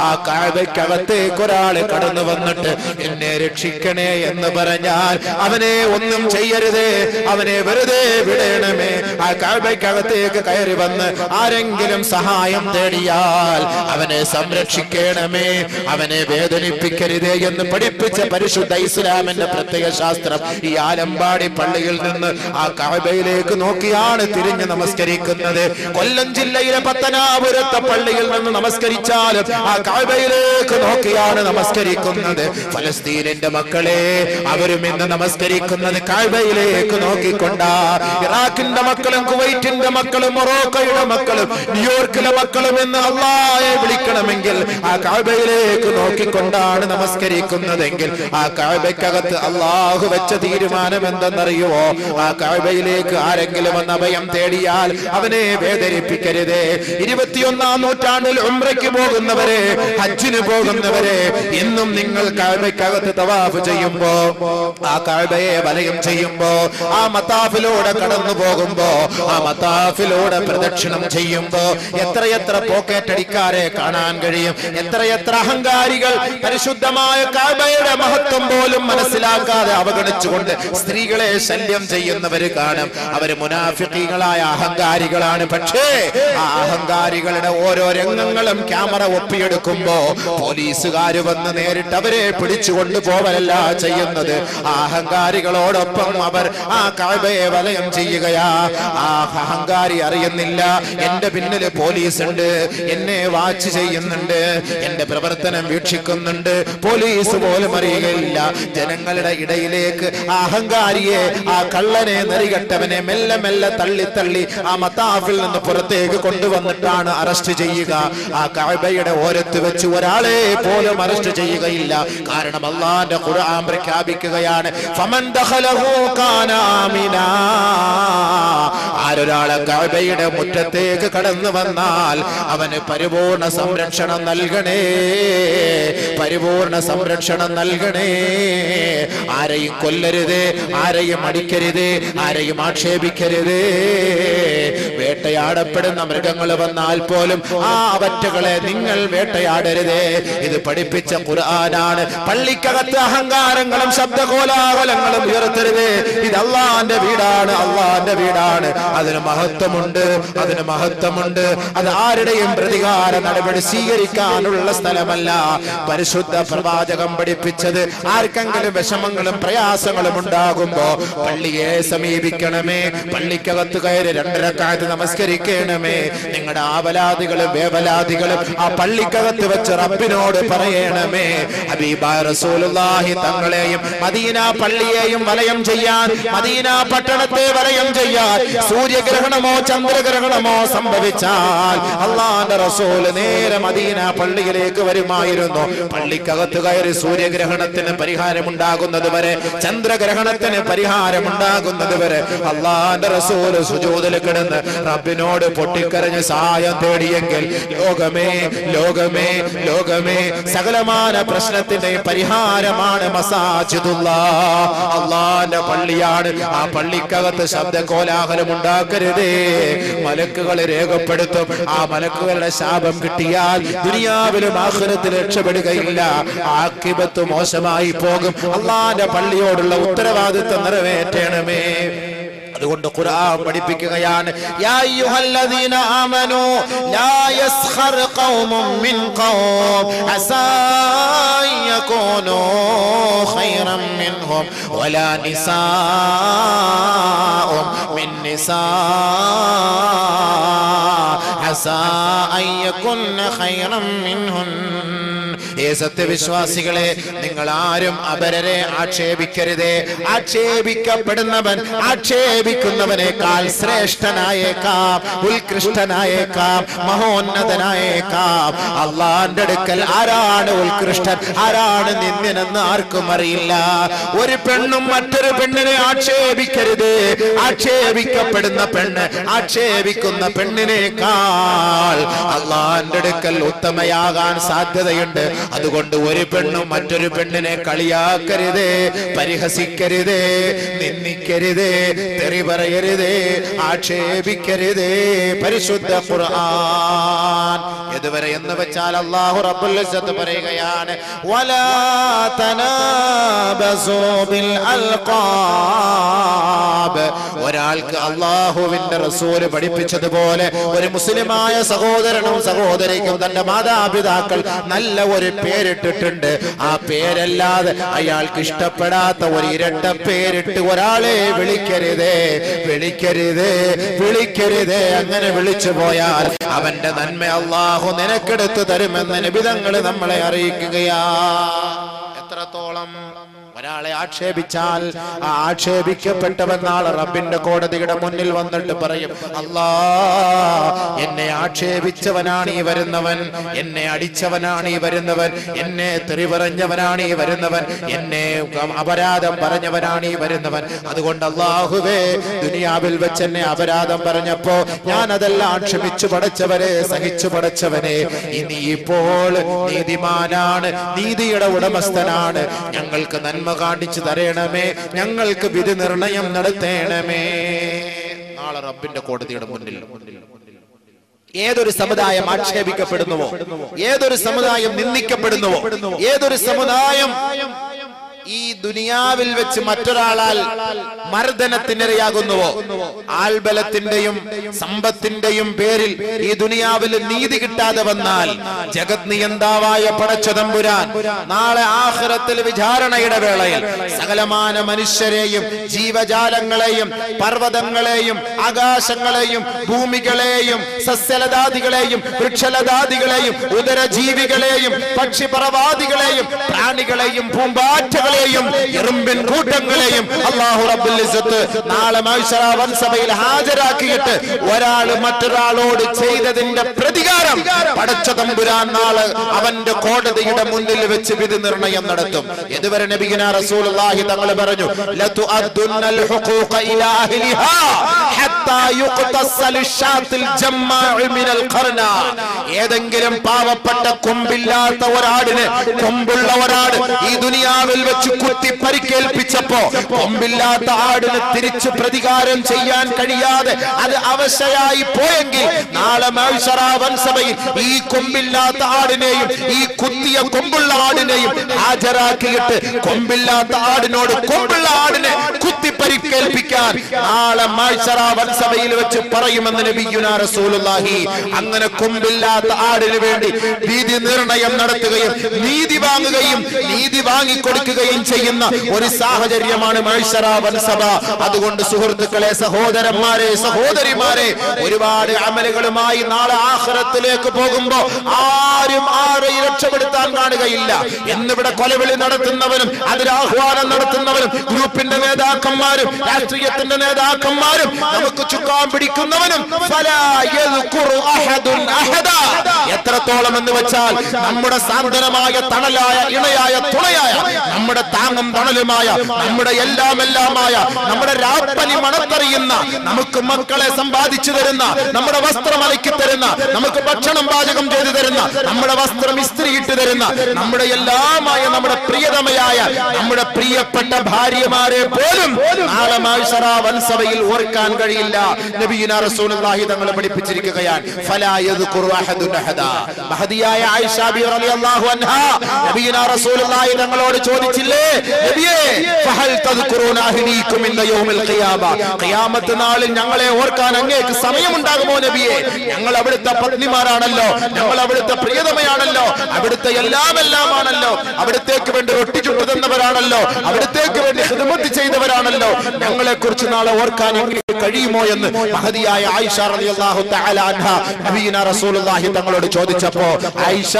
ആ കഅബയ്ക്കകത്തേക്ക് ഒരാൾ കടന്നു വന്നിട്ട് എന്നെ രക്ഷിക്കണേ എന്ന് പറഞ്ഞാൽ അവനെ ഒന്നും ചെയ്യരുത്, അവനെ വെറുതെ വിടണമേ. ആ കഅബയ്ക്കകത്തേക്ക് കയറി വന്ന് ആരെങ്കിലും സഹായം തേടിയാൽ അവനെ സംരക്ഷിക്കണമേ, അവനെ വേദനിപ്പിക്കരുതേ എന്ന് പഠിപ്പിച്ച പരിശുദ്ധ ഇസ്ലാമിന്റെ പ്രത്യേക ശാസ്ത്രം. ഈ ആലമ്പാടി പള്ളിയിൽ നിന്ന് ആ കഅബയിലേക്ക് നോക്കിയാണ് തിരിഞ്ഞ് നമസ്കരിക്കുന്നത്. കൊല്ലം ജില്ലയിലെ പത്തനാപുരത്തെ പള്ളിയിൽ നിന്ന് നമസ്കരിച്ചാലും ആ കഅബയിലേക്ക് നോക്കിയാണ് നമസ്കരിക്കുന്നത്. ഫലസ്തീനിന്റെ മക്കളെ, അവരും ഇന്ന് നമസ്കരിക്കുന്നത് കഅബയിലേക്ക് നോക്കിക്കൊണ്ടാ. ഇറാഖിന്റെ മക്കളും കുവൈറ്റിന്റെ മക്കളും മൊറോക്കോയുടെ മക്കളും ന്യൂയോർക്കിലെ മക്കളും എന്ന് അല്ലാഹയെ വിളിക്കണമെങ്കിൽ ആ കഅബയിലേക്ക് നോക്കിക്കൊണ്ടാണ് നമസ്കരിക്കുന്നതെങ്കിൽ ആ കഅബയ്ക്കകത്ത് അല്ലാഹു വെച്ച തീരുമാനം എന്തെന്നറിയുമോ? ആ കഅബയിലേക്ക് ആരെങ്കിലും വന്ന് അഭയം തേടിയാൽ അവനെ വേദനിപ്പിക്കരുതേ. 21ാം നൂറ്റാണ്ടിൽ ഉംറയ്ക്ക് പോകുന്നവരെ, ഹജ്ജിന് പോകുന്നവരെ, ഇന്നും നിങ്ങൾ കഅബയ്ക്കകത്ത് തവാഫ് ചെയ്യുമ്പോ, ആ കഅബയെ വലയം ചെയ്യുമ്പോ, ആ മതാഫിലൂടെ കടന്നു പോകുമ്പോ, ആ മതാഫിലൂടെ പ്രദക്ഷിണം ചെയ്യുമ്പോ എത്രയെത്ര പോക്കറ്റടിക്കാരെ കാണാൻ കഴിയും. എത്രയെത്ര അഹങ്കാരികൾ പരിശുദ്ധമായ കഅബയുടെ മഹത്വം പോലും മനസ്സിലാക്കാതെ അവഗണിച്ചുകൊണ്ട് സ്ത്രീകളെ ശല്യം ചെയ്യുന്നവര് കാണും. അവര് മുനാഫിഖീങ്ങളായ അഹങ്കാരികളാണ്. പക്ഷേ ആ അഹങ്കാരികളുടെ ഓരോ രംഗങ്ങളും ക്യാമറ ഒപ്പിയെടുക്കുമ്പോ പോലീസുകാര് വന്ന് നേരിട്ട് അവരെ പിടിച്ചുകൊണ്ട് പോവലല്ല ചെയ്യുന്നത്. ആ അഹങ്കാരികളോടൊപ്പം അവർ ആ കഅബയെ വലയം ചെയ്യുകയാ. ആ അഹങ്കാരി അറിയുന്നില്ല എന്റെ പിന്നില് പോലീസ് ഉണ്ട്, എന്നെ വാച്ച് ചെയ്യുന്നുണ്ട്, എന്റെ പ്രവർത്തനം വീക്ഷിക്കുന്നുണ്ട്. പോലീസ് പോലും അറിയുകയില്ല. ജനങ്ങളുടെ ഇടയിലേക്ക് ആ അഹങ്കാരിയെ, ആ കള്ളനെ, നെറികെട്ടവനെ മെല്ലെ മെല്ലെ തള്ളി തള്ളി ആ മതാഫിൽ നിന്ന് പുറത്തേക്ക് കൊണ്ടുവന്നിട്ടാണ് അറസ്റ്റ് ചെയ്യുക. ആ കഅബയുടെ ഓരത്ത് വെച്ച് ഒരാളെ പോലും അറസ്റ്റ് ചെയ്യുകയില്ല. കാരണം അല്ലാഹുവിന്റെ ഖുർആൻ പ്രഖ്യാപിക്കുകയാണ്, ഫമൻ ദഖലഹു കാന ആമിനാ. ആരൊരാളെ കഅബയുടെ മുറ്റത്തേക്ക് കടന്നു വന്നാൽ അവന് പരിപൂർണ സംരക്ഷണം നൽകണേ, പരിപൂർണ സംരക്ഷണം നൽകണേ. ആരെയും കൊല്ലരുത്, ആരെയും അടിക്കരുത്, ആരെയും ആക്ഷേപിക്കരുത്. വേട്ടയാടപ്പെടുന്ന മൃഗങ്ങൾ വന്നാൽ പോലും ആ അവറ്റകളെ നിങ്ങൾ വേട്ടയാടരുതേ. ഇത് പഠിപ്പിച്ച ഖുർആനാണ്. പള്ളിക്കകത്ത് അഹങ്കാരങ്ങളും ശബ്ദകോലാഹലങ്ങളും ഉയർത്തരുത്. ഇത് അള്ളാന്റെ വീടാണ്, അള്ളാന്റെ വീടാണ്. അതിന് മഹത്വമുണ്ട്, അതിന് മഹത്വമുണ്ട്. അത് ആരുടെയും പ്രതികാര നടപടി സ്വീകരിക്കാനുള്ള സ്ഥലമല്ല. പരിശുദ്ധ പ്രവാചകം പഠിപ്പിച്ചത് ആർക്കെങ്കിലും വിഷമങ്ങളും പ്രയാസങ്ങളും ഉണ്ടാകുമ്പോ പള്ളിയെ സമീപിക്കണമേ, പള്ളിക്കകത്ത് കയറി 2 റക്അത്ത് നമസ്കരിക്കണമേ. നിങ്ങളുടെ ആവലാദികളും വേവലാദികളും ആ പള്ളിക്കകത്ത് വെച്ച് റബ്ബിനോട് പറയണമേ. ഹബീബായ റസൂലുള്ളാഹി തങ്ങളെയും മദീന പള്ളിയെയും വലയം ചെയ്യാൻ, മദീന പട്ടണത്തെ വലയം ചെയ്യാൻ സൂര്യഗ്രഹണമോ ചന്ദ്രഗ്രഹണമോ സംഭവിച്ചാൽ അല്ലാഹുവിന്റെ റസൂൽ നേരെ മദീന പള്ളിയിലേക്ക് വരുമായിരുന്നു. പള്ളിക്കകത്ത് കയറി സൂര്യഗ്രഹണത്തിന് പരിഹാരമുണ്ടാകുന്നത് വരെ, ചന്ദ്രഗ്രഹണത്തിന് പരിഹാരമുണ്ടാകുന്നത് വരെ അല്ലാഹുവിന്റെ റസൂൽ സുജൂദിൽ കിടന്ന് റബ്ബിനോട് പൊട്ടിക്കരഞ്ഞ് സഹായം തേടിയെങ്കിൽ ലോകമേ ലോകമേ ലോകമേ സകലമായ പ്രശ്നത്തിന്റെ പരിഹാരമാണ് മസാജിദുല്ലാഹ്, അല്ലാഹുവിന്റെ പള്ളിയാണ്. ആ പള്ളിക്കകത്ത് ശബ്ദ കോലാഹലം ഉണ്ടാക്കരുതേ. മലക്കുകൾ രേഖപ്പെടുത്തും. ആ മലക്കുകളുടെ ശാപം കിട്ടിയാൽ ദുനിയാവിലും ആഖിറത്തിൽ രക്ഷപ്പെടുകയില്ല, ആഖിബത്ത് മോശമായി പോകും. അല്ലാഹുവിന്റെ പള്ളിയോടുള്ള ഉത്തരവാദിത്വം നിറവേറ്റണമേ. അതുകൊണ്ട് ഖുർആൻ പഠിപ്പിക്കുകയാണ്, യാ അയ്യുഹല്ലദീന ആമനൂ ലാ യസ്ഖർ ഖൗമുൻ മിൻ ഖൗം അസാ യകൂനൂ ഖൈറൻ മിൻഹും വലാ നിസാഉം മിൻ നിസാ അസാ അയ്യകുന്ന ഖൈറൻ മിൻഹുൻ. ഏ സത്യവിശ്വാസികളെ, നിങ്ങൾ ആരും അപരരെ ആക്ഷേപിക്കരുതേ. ആക്ഷേപിക്കപ്പെടുന്നവൻ ആക്ഷേപിക്കുന്നവനേക്കാൾ ശ്രേഷ്ഠനായേക്കാം, ഉത്കൃഷ്ടനായേക്കാം, മഹോന്നതനായേക്കാം. അള്ളാന്റെ അടുക്കൽ ആരാണ് ഉത്കൃഷ്ടൻ, ആരാണ് നിന്ദ്യനെന്ന് ആർക്കും അറിയില്ല. ഒരു പെണ്ണും മറ്റൊരു പെണ്ണിനെ ആക്ഷേപിക്കരുത്. ആക്ഷേപിക്കപ്പെടുന്ന പെണ്ണ് ആക്ഷേപിക്കുന്ന പെണ്ണിനേക്കാൾ അള്ളാന്റെ അടുക്കൽ ഉത്തമയാകാൻ സാധ്യതയുണ്ട്. അതുകൊണ്ട് ഒരു പെണ്ണും മറ്റൊരു പെണ്ണിനെ കളിയാക്കരുതേ, പരിഹസിക്കരുതേ, നിന്ദിക്കരുതേ, തെറി പറയരുതേ, ആക്ഷേപിക്കരുതേ. പരിശുദ്ധ ഖുർആൻ ഇതുവരെ എന്ന് വെച്ചാൽ അല്ലാഹു റബ്ബുൽ ഇസ്സത്ത് പറയുകയാണ്, വലാ തനാബസൂ ബിൽ അൽഖാബ്. ഒരാൾക്ക് അല്ലാഹുവിന്റെ റസൂൽ പഠിപ്പിച്ചതുപോലെ ഒരു മുസ്ലിമായ സഹോദരനും സഹോദരിക്കും തന്റെ മാതാപിതാക്കൾ നല്ല ഒരു പേരിട്ടിട്ടുണ്ട്. ആ പേരല്ലാതെ അയാൾക്ക് ഇഷ്ടപ്പെടാത്ത ഒരു ഇരട്ട പേരിട്ട് ഒരാളെ വിളിക്കരുതേ, വിളിക്കരുതേ, വിളിക്കരുതേ. അങ്ങനെ വിളിച്ചു പോയാൽ അവന്റെ നന്മ അല്ലാഹു നിനക്കെടുത്തു തരുമെന്ന് നബി തങ്ങൾ നമ്മളെ അറിയിക്കുകയാ. എത്രത്തോളം ഒരാളെ ആക്ഷേപിച്ചാൽ ആ ആക്ഷേപിക്കപ്പെട്ടവൻ നാളെ റബ്ബിന്റെ കോടതിയുടെ മുന്നിൽ വന്നിട്ട് പറയും, അല്ലാ എന്നെ ആക്ഷേപിച്ചവനാണ് ഈ വരുന്നവൻ, എന്നെ അടിച്ചവനാണ് ഈ വരുന്നവൻ, എന്നെ തെറി പറഞ്ഞവനാണ് ഈ വരുന്നവൻ, എന്നെ അപരാധം പറഞ്ഞവനാണ് ഈ വരുന്നവൻ. അതുകൊണ്ട് അല്ലാഹുവേ, ദുനിയാവിൽ വെച്ച് എന്നെ അപരാധം പറഞ്ഞപ്പോ ഞാൻ അതെല്ലാം ക്ഷമിച്ചു പടച്ചവരെ, സഹിച്ചു പടച്ചവനെ, ഇനി ഇപ്പോൾ നീതിമാനാണ്, നീതിയുടെ ഉടമസ്ഥനാണ്, ഞങ്ങൾക്ക് നന്മ കാണിച്ചു തരണമേ, ഞങ്ങൾക്ക് വിധി നിർണയം നടത്തണമേ. നാളെ റബ്ബിന്റെ കോടതിയുടെ മുന്നിൽ ഏതൊരു സമുദായം ആക്ഷേപിക്കപ്പെടുന്നുവോ, ഏതൊരു സമുദായം നിന്ദിക്കപ്പെടുന്നുവോ, ഏതൊരു സമുദായം ഈ ദുനിയാവിൽ വെച്ച് മറ്റൊരാളാൽ മർദ്ദനത്തിനിരയാകുന്നുവോ, ആൾബലത്തിന്റെയും സമ്പത്തിന്റെയും പേരിൽ ഈ ദുനിയാവിൽ നീതി കിട്ടാതെ വന്നാൽ ജഗത് നിയന്താവായ പടച്ച തമ്പുരാൻ നാളെ ആഖിറത്തിൽ വിചാരണയുടെ വേളയിൽ സകലമാന മനുഷ്യരെയും ജീവജാലങ്ങളെയും പർവ്വതങ്ങളെയും ആകാശങ്ങളെയും ഭൂമികളെയും സസ്യലതാദികളെയും വൃക്ഷലതാദികളെയും ഉദരജീവികളെയും പക്ഷിപറവാദികളെയും പ്രാണികളെയും പൂമ്പാറ്റകളെയും എറുമ്പിൻ കൂട്ടങ്ങളെയും അല്ലാഹു റബ്ബുൽ ഇസ്സത്ത് നാളെ മഹ്ശറ വൻസഭയിൽ ഹാജരാക്കിയിട്ട് ഒരാൾ മറ്റൊരാളോട് ചെയ്തതിന്റെ പ്രതികാരം പടച്ച തമ്പുരാൻ നാളെ അവന്റെ കോടതിയുടെ മുന്നിൽ വെച്ച് വിധി നിർണയം നടത്തും. ഇതുവരെ നബിയുനാ റസൂലുള്ളാഹി തങ്ങൾ പറഞ്ഞു, ലതുഅദ്ദുന്നൽ ഹുഖൂഖ ഇലാ അഹ്ലിഹാ ഹത്താ യുഖ്തസൽ ഷാത്തിൽ ജമ്മാഉ മിനൽ ഖർന. ഏതെങ്കിലും പാവപ്പെട്ട കൊമ്പില്ലാത്ത ഒരാടിനെ കൊമ്പുള്ള ഒരാട് ഈ ദുനിയാവിൽ വെച്ച് കുത്തി പരിക്കേൽപ്പിച്ചപ്പോ കൊമ്പില്ലാത്ത ആടിന് തിരിച്ചു പ്രതികാരം ചെയ്യാൻ കഴിയാതെ അത് അവശയായി പോയെങ്കിൽ നാളെ മഹ്ശറ വൻസഭയിൽ ഈ കൊമ്പില്ലാത്ത ആടിനെയും ഈ കുത്തിയ കൊമ്പുള്ള ആടിനെയും ഹാജരാക്കിയിട്ട് കൊമ്പില്ലാത്ത ആടിനോട് കൊമ്പുള്ള ആടിനെ കുത്തി പരിക്കേൽപ്പിക്കും. ലഭിക്കാൻ നാളെ മഹ്ശറ വൻസഭയിൽ വെച്ച് പറയുമെന്ന് നബിയുനാ റസൂലുള്ളാഹി. അങ്ങനെ കൊമ്പില്ലാത്ത ആടിന് വേണ്ടി വിധി നിർണയം നടത്തുകയും നീതി വാങ്ങുകയും നീതി വാങ്ങിക്കൊടുക്കുകയും ചെയ്യുന്ന ഒരു സാഹചര്യമാണ് മഹ്ശറ വൻസഭ. അതുകൊണ്ട് സുഹൃത്തുക്കളെ, സഹോദരന്മാരെ, സഹോദരിമാരെ, ഒരുപാട് അമലുകളുമായി നാളെ ആഖിറത്തിലേക്ക് പോകുമ്പോ ആരും ആരെയും രക്ഷപ്പെടുത്താൻ കാണുകയില്ല. എന്നിവിടെ കൊലവിളി നടത്തുന്നവനും അതിന് ആഹ്വാനം നടത്തുന്നവനും ഗ്രൂപ്പിന്റെ നേതാക്കന്മാരും രാഷ്ട്രീയത്തിന്റെ നേതാക്കന്മാരും നമുക്ക് ചുക്കാൻ പിടിക്കുന്നവനും എത്രത്തോളം എന്ന് വെച്ചാൽ നമ്മുടെ സാന്ത്വനമായ തണലായ ഇണയായ തുണയായ നമ്മുടെ താങ്ങും തണലുമായ നമ്മുടെ എല്ലാമായ നമ്മുടെ രാപ്പനി മണത്തറിയുന്ന നമുക്ക് മക്കളെ സമ്പാദിച്ചു തരുന്ന നമ്മുടെ വസ്ത്രം അലക്കി തരുന്ന നമുക്ക് ഭക്ഷണം പാചകം ചെയ്തു തരുന്ന നമ്മുടെ വസ്ത്രം ഇസ്ത്രിയിട്ട് തരുന്ന നമ്മുടെ എല്ലാമായ നമ്മുടെ പ്രിയതമയായ നമ്മുടെ പ്രിയപ്പെട്ട ഭാര്യമാരെ പോലും നാളെ മഹ്ശറ വൻസഭയിൽ ഓർക്കാൻ കഴിയില്ല. നബിയുനാ റസൂലുള്ളാഹി തങ്ങൾ പഠിപ്പിച്ചിരിക്കുകയാണ്, ഫലാ യദ്കുറു അഹദുൻ അഹദാ. മഹദിയായ ആയിഷ ബിബി റളിയല്ലാഹു അൻഹാ നബിയുനാ റസൂലുള്ളാഹി തങ്ങളോട് ചോദിച്ചില്ലേ, നബിയേ ഫഹൽ തദ്കുറൂന അഹ്ലീകും ഇന്ന യൗമിൽ ഖിയാമ, ഖിയാമത്ത് നാളിൽ ഞങ്ങളെ ഓർക്കാൻ അങ്ങേക്ക് സമയമുണ്ടാകുമോ നബിയേ? ഞങ്ങൾ അവിടുത്തെ പത്നിമാരാണല്ലോ, ഞങ്ങൾ അവിടുത്തെ പ്രിയതമയാണല്ലോ, അവിടുത്തെ എല്ലാമാണല്ലോ, അവിടുത്തേക്ക് വേണ്ടി റൊട്ടി ചുട്ടു തന്നവരാണല്ലോ, അവിടുത്തേക്ക് വേണ്ടി ഖിദ്മത്ത് ചെയ്തവരാണല്ലോ, ഞങ്ങളെ കുറിച്ച് നാളെ ഓർക്കാൻ എനിക്ക് കഴിയുമോ എന്ന് മഹദിയായ ആയിഷ റളിയല്ലാഹു തആല അൻഹ നബിയുനാ റസൂലുള്ളാഹി തങ്ങളോട് ചോദിച്ചപ്പോ, ആയിഷ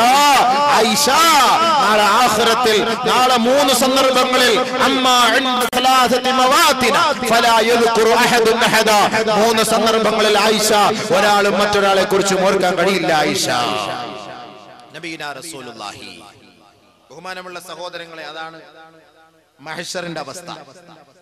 നാളെ ആഖിറത്തിൽ നാളെ 3 സന്ദർഭങ്ങളിൽ അമ്മാ ഇൻദ സലാസതി മവാതിന ഫലാ യദ്കുറു അഹദുൻ അഹദാ. 3 സന്ദർഭങ്ങളിൽ ആയിഷ ഒരാളും മറ്റൊരാളെ കുറിച്ച് ഓർക്കാൻ കഴിയില്ല. ആയിഷ നബിയുനാ റസൂലുള്ളാഹി. ബഹുമാനമുള്ള സഹോദരങ്ങളെ, അതാണ് മഹ്ശറിന്റെ അവസ്ഥ.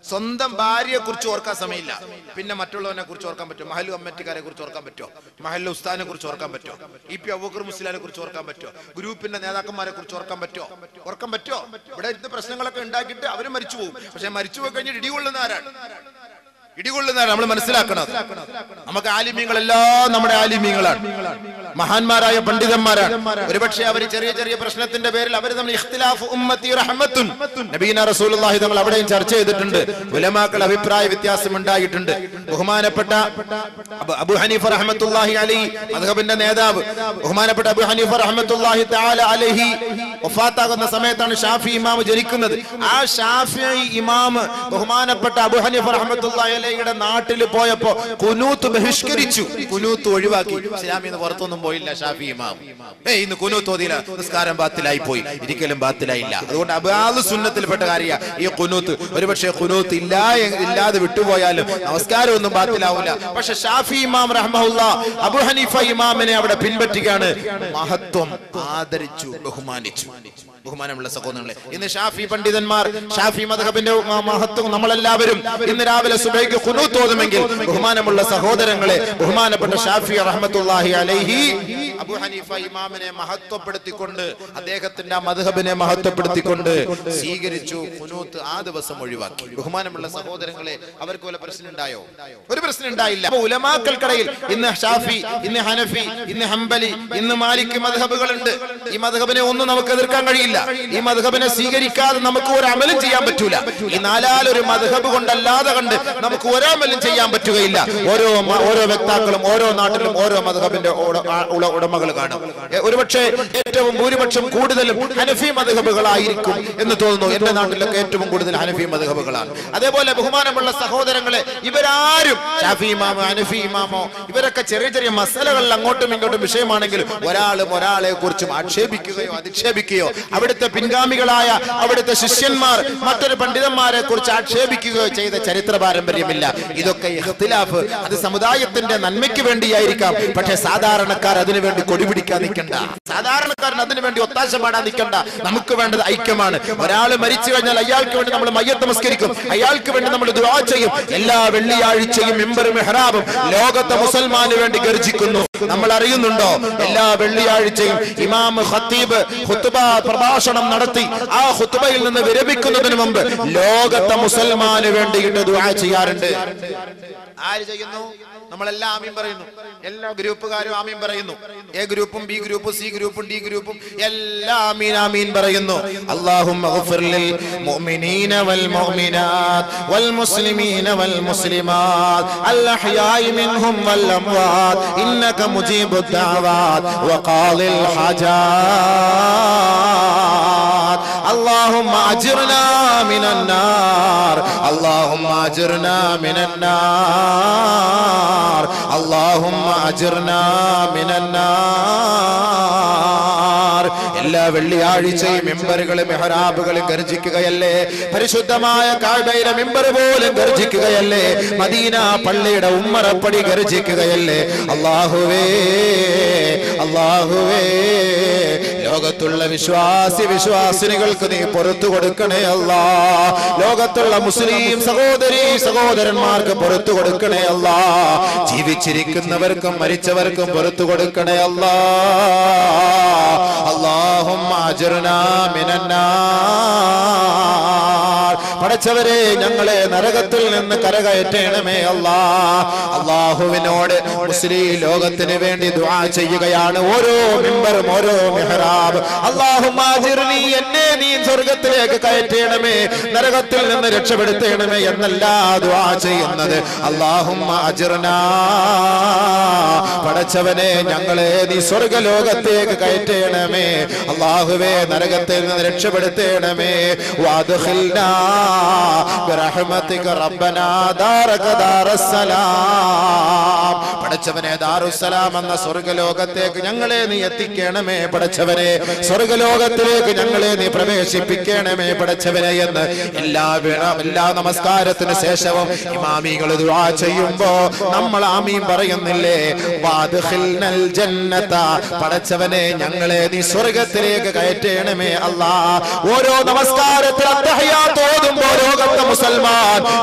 സ്വന്തം ഭാര്യയെ കുറിച്ച് ഓർക്കാൻ സമയമില്ല, പിന്നെ മറ്റുള്ളവനെ കുറിച്ച് ഓർക്കാൻ പറ്റുമോ? മഹല്ലു കമ്മിറ്റിക്കാരെ കുറിച്ച് ഓർക്കാൻ പറ്റുമോ? മഹല്ലു ഉസ്താദിനെ കുറിച്ച് ഓർക്കാൻ പറ്റുമോ? ഇ.പി. അബൂബക്കർ മുസ്ലിയാരെ കുറിച്ച് ഓർക്കാൻ പറ്റുമോ? ഗ്രൂപ്പിന്റെ നേതാക്കന്മാരെ കുറിച്ച് ഓർക്കാൻ പറ്റുമോ? ഓർക്കാൻ പറ്റുമോ? ഇവിടെ ഇരുന്ന് പ്രശ്നങ്ങളൊക്കെ ഉണ്ടാക്കിയിട്ട് അവര് മരിച്ചു പോകും. പക്ഷെ മരിച്ചു പോയി കഴിഞ്ഞിട്ട് ഇടികൊള്ളുന്ന ആരാണ്? നമ്മൾ മനസ്സിലാക്കണം. നമുക്ക് ആലിമീങ്ങളെല്ലാം നമ്മുടെ ആലിമീങ്ങളാണ്, മഹാന്മാരായ പണ്ഡിതന്മാരാണ്. ഒരുപക്ഷെ അവർ ചെറിയ ചെറിയ പ്രശ്നത്തിന്റെ പേരിൽ അവർ നമ്മൾ ഇഖ്തിലാഫ് ഉമ്മത്തി റഹ്മത്തുൻ നബീന റസൂലുള്ളാഹി തങ്ങൾ അവിടെയും ചർച്ച ചെയ്തിട്ടുണ്ട്. ഉലമാക്കൾ അഭിപ്രായ വ്യത്യാസം ഉണ്ടായിട്ടുണ്ട്. ബഹുമാനപ്പെട്ട അബൂ ഹനീഫ റഹ്മത്തുള്ളാഹി അലൈഹി മദ്ഹബിന്റെ നേതാവ് ബഹുമാനപ്പെട്ട അബൂ ഹനീഫ റഹ്മത്തുള്ളാഹി തആല അലൈഹി വഫാത്താകുന്ന സമയത്താണ് ഷാഫി ഇമാം ജനിക്കുന്നത്. ആ ഷാഫി ഇമാം ബഹുമാനപ്പെട്ട അബൂ ഹനീഫ റഹ്മത്തുള്ളാഹി യുടെ നാട്ടിൽ പോയപ്പോ കുനൂത്ത് ബഹിഷ്കരിച്ചു, കുനൂത്ത് ഒഴിവാക്കി. ഇസ്ലാമിൽ നിന്ന് പുറത്തൊന്നും പോയില്ല ഷാഫി ഇമാം. ഇന്ന് കുനൂത്ത് ഓതിയില്ല, നിസ്കാരം ബാത്തിലായി പോയി, ഒരിക്കലും ബാത്തിലായില്ല. അതുകൊണ്ട് അബാദ് സുന്നത്തിൽപ്പെട്ട കാര്യ ഈ കുനൂത്ത്. ഒരുപക്ഷെ കുനൂത്ത് ഇല്ലാതെ വിട്ടുപോയാലും നമസ്കാരം ഒന്നും ബാത്തിലാവില്ല. പക്ഷെ ഷാഫി ഇമാം റഹ്മഹുല്ലാഹ് അബൂ ഹനീഫ ഇമാമിനെ അവിടെ പിൻപറ്റുകയാണ്, മഹത്വം ആദരിച്ചു, ബഹുമാനിച്ചു. ബഹുമാനമുള്ള സഹോദരങ്ങളെ, ഇന്ന് ഷാഫി പണ്ഡിതന്മാർ ഷാഫി മദ്ഹബിന്റെ മഹത്വം നമ്മളെല്ലാവരും ഇന്ന് രാവിലെ സുബഹിക്ക് ഖുനൂത്ത് ഓതുമെങ്കിൽ ബഹുമാനമുള്ള സഹോദരങ്ങളെ, ബഹുമാനപ്പെട്ട ഷാഫി റഹ്മത്തുള്ളാഹി അലൈഹി അബൂ ഹനീഫ ഇമാമിനെ മഹത്വപ്പെടുത്തിക്കൊണ്ട് അദ്ദേഹത്തിന്റെ ആ മദ്ഹബിനെ മഹത്വപ്പെടുത്തിക്കൊണ്ട് സ്വീകരിച്ചു. ഖുനൂത്ത് ആ ദിവസം ഒഴിവാക്കി. ബഹുമാനമുള്ള സഹോദരങ്ങളെ, അവർക്ക് വല്ല പ്രശ്നം ഉണ്ടായോ? ഒരു പ്രശ്നം ഉണ്ടായില്ല. അപ്പോൾ ഉലമാക്കൾക്കിടയിൽ ഇന്ന് ഷാഫി, ഇന്ന് ഹനഫി, ഇന്ന് ഹംബലി, ഇന്ന് മാലിക് മദ്ഹബുകളുണ്ട്. ഈ മദ്ഹബിനെ ഒന്നും നമുക്ക് എതിർക്കാൻ കഴിയില്ല. ഈ മദ്ഹബിനെ സ്വീകരിക്കാതെ നമുക്ക് ഒരു അമലും ചെയ്യാൻ പറ്റൂല. ഈ നാലാലൊരു മദ്ഹബ് കൊണ്ടല്ലാതെ കണ്ട് നമുക്ക് ഒരമലും ചെയ്യാൻ പറ്റുകയില്ല. ഓരോ വ്യക്താക്കളും ഓരോ നാട്ടിലും ഓരോ മദ്ഹബിന്റെ ഉടമകൾ കാണും. ഒരുപക്ഷെ ഏറ്റവും ഭൂരിപക്ഷം കൂടുതലും ഹനഫി മദ്ഹബുകളായിരിക്കും എന്ന് തോന്നുന്നു. എന്റെ നാട്ടിലൊക്കെ ഏറ്റവും കൂടുതൽ ഹനഫി മദ്ഹബുകളാണ്. അതേപോലെ ബഹുമാനമുള്ള സഹോദരങ്ങളെ, ഇവരാരും ഷാഫി ഇമാമോ ഹനഫി ഇമാമോ ഇവരൊക്കെ ചെറിയ ചെറിയ മസലകളിൽ അങ്ങോട്ടും ഇങ്ങോട്ടും വിഷയമാണെങ്കിലും ഒരാളും ഒരാളെ കുറിച്ചും ആക്ഷേപിക്കുകയോ അധിക്ഷേപിക്കുകയോ അവിടുത്തെ പിൻഗാമികളായ അവിടുത്തെ ശിഷ്യന്മാർ മറ്റൊരു പണ്ഡിതന്മാരെ കുറിച്ച് ആക്ഷേപിക്കുകയോ ചെയ്ത ചരിത്ര പാരമ്പര്യമില്ല. ഇതൊക്കെ ഇഖ്തിലാഫ്, അത് സമുദായത്തിന്റെ നന്മയ്ക്ക് വേണ്ടിയായിരിക്കാം. പക്ഷെ സാധാരണക്കാർ അതിനുവേണ്ടി കൊടിപിടിക്കാൻ നിൽക്കണ്ട, സാധാരണക്കാരൻ അതിനുവേണ്ടി ഒത്താശ പാടാൻ നിൽക്കണ്ട. നമുക്ക് വേണ്ടത് ഐക്യമാണ്. ഒരാൾ മരിച്ചു കഴിഞ്ഞാൽ അയാൾക്ക് വേണ്ടി നമ്മൾ മയ്യത്ത് നമസ്കരിക്കും, അയാൾക്ക് വേണ്ടി നമ്മൾ ദുആ ചെയ്യും. എല്ലാ വെള്ളിയാഴ്ചയും മിമ്പറും മിഹ്റാബും ലോകത്തെ മുസൽമാന് വേണ്ടി ഗർജിക്കുന്നു. നമ്മൾ അറിയുന്നുണ്ടോ? എല്ലാ വെള്ളിയാഴ്ചയും ഇമാം ഖത്തീബ് ഖുത്ബ പ്രഭാഷണം നടത്തി ആ ഖുത്ബയിൽ നിന്ന് വിരമിക്കുന്നതിന് മുമ്പ് ലോകത്തെ മുസൽമാന് വേണ്ടിയിട്ട് ദുആ ചെയ്യാറുണ്ട്. ആര് ചെയ്യുന്നു? നമ്മളെല്ലാം ആമീൻ പറയുന്നു. എല്ലാ ഗ്രൂപ്പുകാരും ആമീൻ പറയുന്നു. എ ഗ്രൂപ്പും ബി ഗ്രൂപ്പും സി ഗ്രൂപ്പും ഡി ഗ്രൂപ്പും എല്ലാം ആമീൻ ആമീൻ പറയുന്നു. അല്ലാഹുമ്മ ഗഫിർ ലിൽ മുഅ്മിനീന വൽ മുഅ്മിനാത്ത് വൽ മുസ്ലിമീന വൽ മുസ്ലിമാത്ത് അൽ അഹ്യാഇ മിൻഹും വൽ അംവാത് ഇന്നക മുജീബുദ് ദഅവാത് വഖാദിൽ ഹാജാത്. اللهم أجرنا من النار اللهم أجرنا من النار اللهم أجرنا من النار. എല്ലാ വെള്ളിയാഴ്ചയും മെമ്പറുകളും മെഹ്റാബുകളും ഗർജിക്കുകയല്ലേ? പരിശുദ്ധമായ കഅബയിലെ മെമ്പർ പോലും ഗർജിക്കുകയല്ലേ? മദീന പള്ളിയുടെ ഉമ്മറപ്പടി ഗർജിക്കുകയല്ലേ? അല്ലാഹുവേ അല്ലാഹുവേ, ലോകത്തുള്ള വിശ്വാസിനികൾക്ക് നീ പുറത്തു കൊടുക്കണേ അല്ലാ. ലോകത്തുള്ള മുസ്ലിം സഹോദരന്മാർക്ക് പുറത്തു കൊടുക്കണേ അല്ലാ. ജീവിച്ചിരിക്കുന്നവർക്കും മരിച്ചവർക്കും പുറത്തു കൊടുക്കണേ അല്ലാ. അല്ലാഹുമ്മ അജ്ർനാ മിനന്നാർ. പടച്ചവരെ, ഞങ്ങളെ നരകത്തിൽ നിന്ന് കരകയറ്റണമേ അല്ലാ. അല്ലാഹുവിനോട് മുസ്ലിം ലോകത്തിന് വേണ്ടി ദുആ ചെയ്യുകയാണ് ഓരോ മെമ്പറും ഓരോ മെഹ്റാബ്. അല്ലാഹുമ്മ അജ്ർനി, എന്നെ നീ സ്വർഗ്ഗത്തിലേക്ക് കയറ്റണമേ, നരകത്തിൽ നിന്ന് രക്ഷപ്പെടുത്തണമേ എന്നല്ല ദുആ ചെയ്യുന്നത്. അല്ലാഹുമ്മ അജ്ർനാ, പടച്ചവനെ ഞങ്ങളെ നീ സ്വർഗ്ഗലോകത്തേക്ക് കയറ്റണമേ. അല്ലാഹുവേ, നരകത്തിൽ നിന്ന് രക്ഷപ്പെടുത്തണമേ. വഅദ്ഖിൽനാ ബിറഹ്മതിക റബ്ബനാ ദാറക ദാറസ്സലാം. പടച്ചവനെ, ദാറുസ്സലാം എന്ന സ്വർഗ്ഗലോകത്തേക്ക് ഞങ്ങളെ നീ എത്തിക്കണമേ. പടച്ചവനെ, സ്വർഗ്ഗലോകത്തിലേക്ക് ഞങ്ങളെ നീ പ്രവേശിപ്പിക്കണമേ പടച്ചവനെ എന്ന് എല്ലാ നമസ്കാരത്തിന് ശേഷവും ഇമാമികൾ ദുആ ചെയ്യുമ്പോ നമ്മൾ ആമീൻ പറയുന്നില്ലേ? വഅദ്ഖിൽനൽ ജന്നത, പടച്ചവനെ ഞങ്ങളെ നീ സ്വർഗ്ഗത്തിലേക്ക് കയറ്റണമേ അല്ലാ. ഓരോ നമസ്കാരത്തിൽ അത്തഹിയാത്ത് ഓതുമ്പോൾ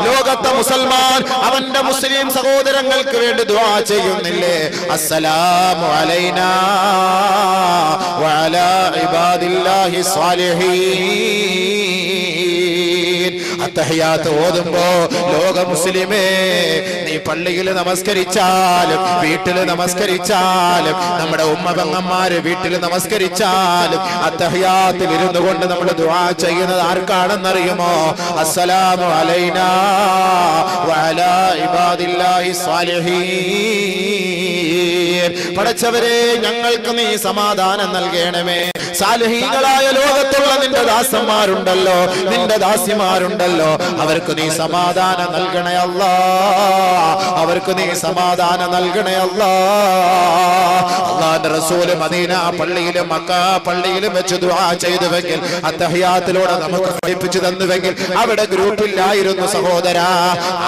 ലോകത്തെ മുസൽമാൻ അവന്റെ മുസ്ലിം സഹോദരങ്ങൾക്ക് വേണ്ടി ദുആ ചെയ്യുന്നില്ലേ? അസ്സലാമു അലൈനാ വഅലാ ഇബാദില്ലാഹി സ്വാലിഹീൻ. അത്തഹിയാത്ത് ഓതുമ്പോ ലോക മുസ്ലിമേ, നീ പള്ളിയിൽ നമസ്കരിച്ചാലും വീട്ടിൽ നമസ്കരിച്ചാലും നമ്മുടെ ഉമ്മ പെങ്ങന്മാര് വീട്ടിൽ നമസ്കരിച്ചാലും അത്തഹിയാത്തിൽ ഇരുന്നു കൊണ്ട് നമ്മൾ ദുആ ചെയ്യുന്നത് ആർക്കാണെന്നറിയുമോ? അസ്സലാമു അലൈനാ വഅലാ ഇബാദില്ലാഹി സ്വാലിഹീൻ. പടച്ചവരെ, ഞങ്ങൾക്ക് നീ സമാധാനം നൽകണമേ. സാലിഹീങ്ങളായ ലോകത്തുള്ള നിന്റെ ദാസന്മാരുണ്ടല്ലോ, നിന്റെ ദാസിമാരുണ്ടല്ലോ, അവർക്ക് നീ സമാധാനം നൽകണേ അല്ലാ. അവർക്ക് നീ സമാധാനം നൽകണേ അല്ലാ. അല്ലാഹുവിന്റെ റസൂല് മദീന പള്ളിയിലും മക്ക പള്ളിയിലും വെച്ച് ദുആ ചെയ്തുവെങ്കിൽ, അത്തഹിയാത്തിലൂടെ നമുക്ക് പഠിപ്പിച്ചു തന്നുവെങ്കിൽ അവിടെ ഗ്രൂപ്പില്ലായിരുന്നു സഹോദരാ.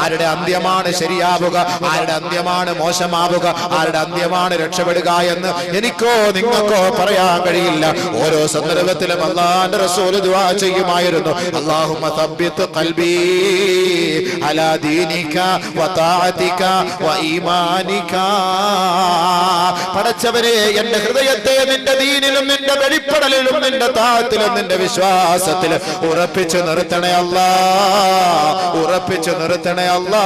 ആരുടെ അന്ത്യമാണ് ശരിയാവുക, ആരുടെ അന്ത്യമാണ് മോശമാവുക, ആരുടെ അന്ത്യമാണ് രക്ഷപ്പെടുക എന്ന് എനിക്കോ നിങ്ങൾക്കോ പറയാൻ കഴിയില്ല. ഓരോ സന്ദർഭത്തിലും അല്ലാഹുവിന്റെ റസൂൽ ദുആ ചെയ്യുമായിരുന്നു. അല്ലാഹുമ്മ തബ്ബിത് ഖൽബി അലാ ദീനിക വ തഅതിക വ ഈമാനിക. പടച്ചവനെ, എന്റെ ഹൃദയത്തെ നിന്റെ ദീനിലും നിന്റെ വെളിപ്പെടലിലും നിന്റെ താഅത്തിലും നിന്റെ വിശ്വാസത്തിലും ഉറപ്പിച്ചു നിർത്തണേ അല്ലാ, ഉറപ്പിച്ചു നിർത്തണേ അല്ലാ.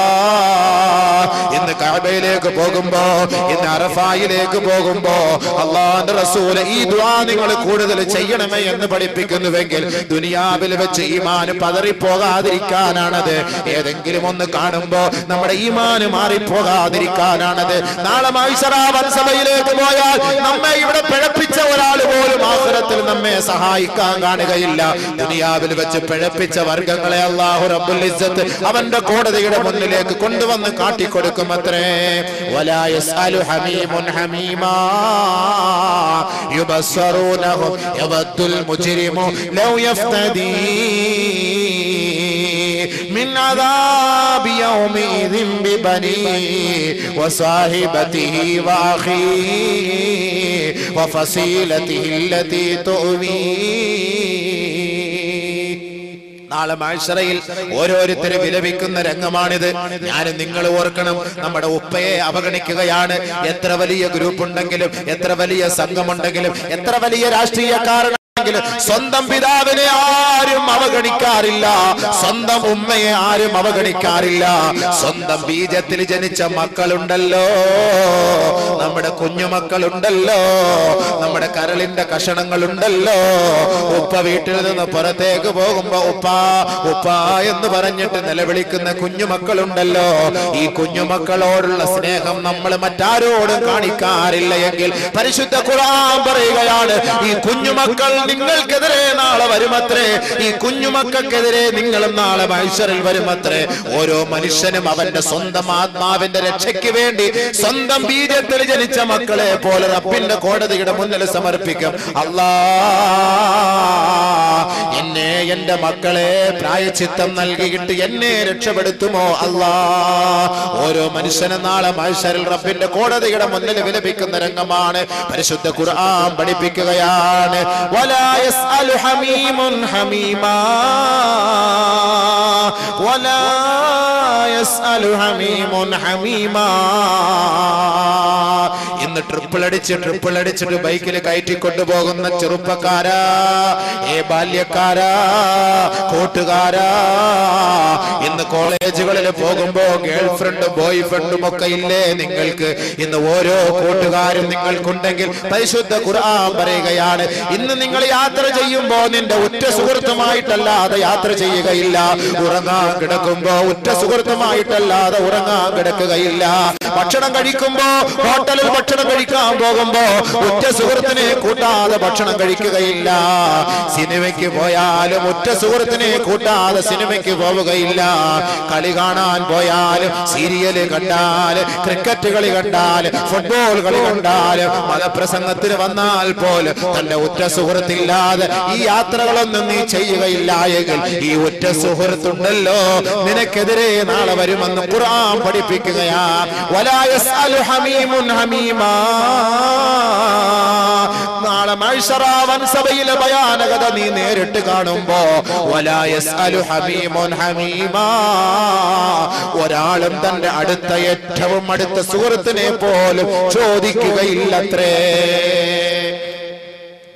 ഇന്ന് കഅബയിലേക്ക് പോകുമ്പോ, ഇന്ന് അറഫായിലേക്ക് പോകുമ്പോ അല്ലാഹുവിന്റെ റസൂൽ ഈ ദുആ നിങ്ങൾ കൂടുതൽ ചെയ്യണമേ എന്ന് പഠിപ്പിക്കുന്നുവെങ്കിൽ ദുനിയാവിൽ വെച്ച് ഈമാൻ പതറിപ്പോകാതിരിക്കാനാണത്. ഏതെങ്കിലും ഒന്ന് കാണുമ്പോ നമ്മുടെ ഈമാൻ മാറിപ്പോകാതിരിക്കാനാണത്. നാളെ മഹ്ശറ വൻസഭയിലേക്ക് പോയാൽ നമ്മെ ഇവിടെ പിഴപ്പിച്ച ഒരാൾ പോലും ആഖിറത്തിൽ നമ്മെ സഹായിക്കാൻ കാണുകയില്ല. ദുനിയാവിൽ വെച്ച് പിഴപ്പിച്ച വർഗങ്ങളെ അല്ലാഹു റബ്ബുൽ ഇസ്സത്ത് അവന്റെ കോടതിയുടെ മുന്നിലേക്ക് കൊണ്ടുവന്ന് കാട്ടിക്കൊടുക്കുമത്രേ. വലാ യസ്അലു ഹമീമുൻ ഹമീമാ യുബസ്സറൂനഹും യവദ്ദുൽ മുജ്രിമു ലൗ യഫ്തദീ മിൻ അദാബി യൗമിദിൻ ബിബനീ വസാഹിബതിഹി വഅഖീ വഫസീലതിഹി അല്ലതി തുവീ. നാളെ മഹ്ശറയിൽ ഓരോരുത്തരും വിലപിക്കുന്ന രംഗമാണിത്. ഞാനും നിങ്ങൾ ഓർക്കണം, നമ്മുടെ ഉപ്പയെ അവഗണിക്കുകയാണ്. എത്ര വലിയ ഗ്രൂപ്പ് ഉണ്ടെങ്കിലും, എത്ര വലിയ സംഘമുണ്ടെങ്കിലും, എത്ര വലിയ രാഷ്ട്രീയക്കാരൻ സ്വന്തം പിതാവിനെ ആരും അവഗണിക്കാറില്ല, സ്വന്തം ഉമ്മയെ ആരും അവഗണിക്കാറില്ല. സ്വന്തം ബീജത്തിൽ ജനിച്ച മക്കളുണ്ടല്ലോ, നമ്മുടെ കുഞ്ഞുമക്കളുണ്ടല്ലോ, നമ്മുടെ കരളിന്റെ കഷണങ്ങളുണ്ടല്ലോ. ഉപ്പ വീട്ടിൽ നിന്ന് പുറത്തേക്ക് പോകുമ്പോ ഉപ്പാ ഉപ്പാ എന്ന് പറഞ്ഞിട്ട് നിലവിളിക്കുന്ന കുഞ്ഞുമക്കളുണ്ടല്ലോ. ഈ കുഞ്ഞുമക്കളോടുള്ള സ്നേഹം നമ്മൾ മറ്റാരോടും കാണിക്കാറില്ല എങ്കിൽ പരിശുദ്ധ ഖുർആൻ പറയുകയാണ്, ഈ കുഞ്ഞുമക്കൾ നിങ്ങൾക്കെതിരെ നാളെ വരുമത്രേ, ഈ കുഞ്ഞുമക്കൾക്കെതിരെ നിങ്ങളും നാളെ മഹ്ശറിൽ വരുമത്രേ. ഓരോ മനുഷ്യനും അവന്റെ സ്വന്തം ആത്മാവിന്റെ രക്ഷയ്ക്ക് വേണ്ടി സ്വന്തം ബീജത്തിൽ ജനിച്ച മക്കളെ പോലെ റബ്ബിന്റെ കോടതിയുടെ മുന്നിൽ സമർപ്പിക്കും. അല്ലാ, എന്നെ എന്റെ മക്കളെ പ്രായശ്ചിത്തം നൽകിയിട്ട് എന്നെ രക്ഷപ്പെടുത്തുമോ അല്ലാ. ഓരോ മനുഷ്യനും നാളെ മഹ്ശറിൽ റബ്ബിന്റെ കോടതിയുടെ മുന്നിൽ വിലപിക്കുന്ന രംഗമാണ് പരിശുദ്ധ ഖുർആൻ പഠിപ്പിക്കുകയാണ്. വലാ യസ്അലു ഹമീമുൻ ഹമീമാ, വലാ യസ്അലു ഹമീമുൻ ഹമീമാ. ഇന്ന് ട്രിപ്പിൾ അടിച്ചിട്ട് ബൈക്കിൽ കയറ്റിക്കൊണ്ടുപോകുന്ന ചെറുപ്പക്കാരാ, ബാല്യക്കാരാ, കൂട്ടുകാരാ, ഇന്ന് കോളേജുകളിൽ പോകുമ്പോ ഗേൾ ഫ്രണ്ടും ബോയ് ഫ്രണ്ടും ഒക്കെ ഇല്ലേ നിങ്ങൾക്ക്? ഇന്ന് ഓരോ കൂട്ടുകാരും നിങ്ങൾക്കുണ്ടെങ്കിൽ പരിശുദ്ധ ഖുർആൻ പറയുകയാണ്, ഇന്ന് നിങ്ങൾ യാത്ര ചെയ്യുമ്പോ നിന്റെ ഉറ്റ സുഹൃത്തുമായിട്ടല്ലാതെ യാത്ര ചെയ്യുകയില്ല. ഉറങ്ങാൻ കിടക്കുമ്പോ ഉറ്റ സുഹൃത്തുമായിട്ടല്ലാതെ ഉറങ്ങാൻ കിടക്കുകയില്ല. ഭക്ഷണം കഴിക്കുമ്പോ ഹോട്ടലിൽ ഭക്ഷണം കഴിക്കാൻ പോകുമ്പോ ഉറ്റ സുഹൃത്തിനെ കൂട്ടാതെ ഭക്ഷണം കഴിക്കുകയില്ല. സിനിമയ്ക്ക് പോയാലും ഉറ്റ സുഹൃത്തിനെ കൂട്ടാതെ സിനിമയ്ക്ക് പോവുകയില്ല. കളി കാണാൻ പോയാലും സീരിയല് കണ്ടാല്, ക്രിക്കറ്റ് കളി കണ്ടാല്, ഫുട്ബോൾ കളി കണ്ടാല്, മതപ്രസംഗത്തിന് വന്നാൽ പോലും തന്റെ ഉറ്റ സുഹൃത്തില്ലാതെ ഈ യാത്രകളൊന്നും നീ ചെയ്യുകയില്ല എങ്കിൽ ഈ ഉറ്റ സുഹൃത്തുണ്ടല്ലോ നിനക്കെതിരെ നാളെ വരുമെന്ന് ഖുർആൻ പഠിപ്പിക്കുകയാ. വലാ യസ്അലു ഹമീമുൻ ഹമീമാ. നാളെ മഹ്ശറ വൻസഭയിലെ ഭയാനകത നീ നേരിട്ട് കാണുമ്പോ വലാ യസ്അലു ഹമീമുൻ ഹമീമാ, ഒരാളും തന്റെ അടുത്ത ഏറ്റവും അടുത്ത സുഹൃത്തിനെ പോലും ചോദിക്കുകയില്ലത്രേ.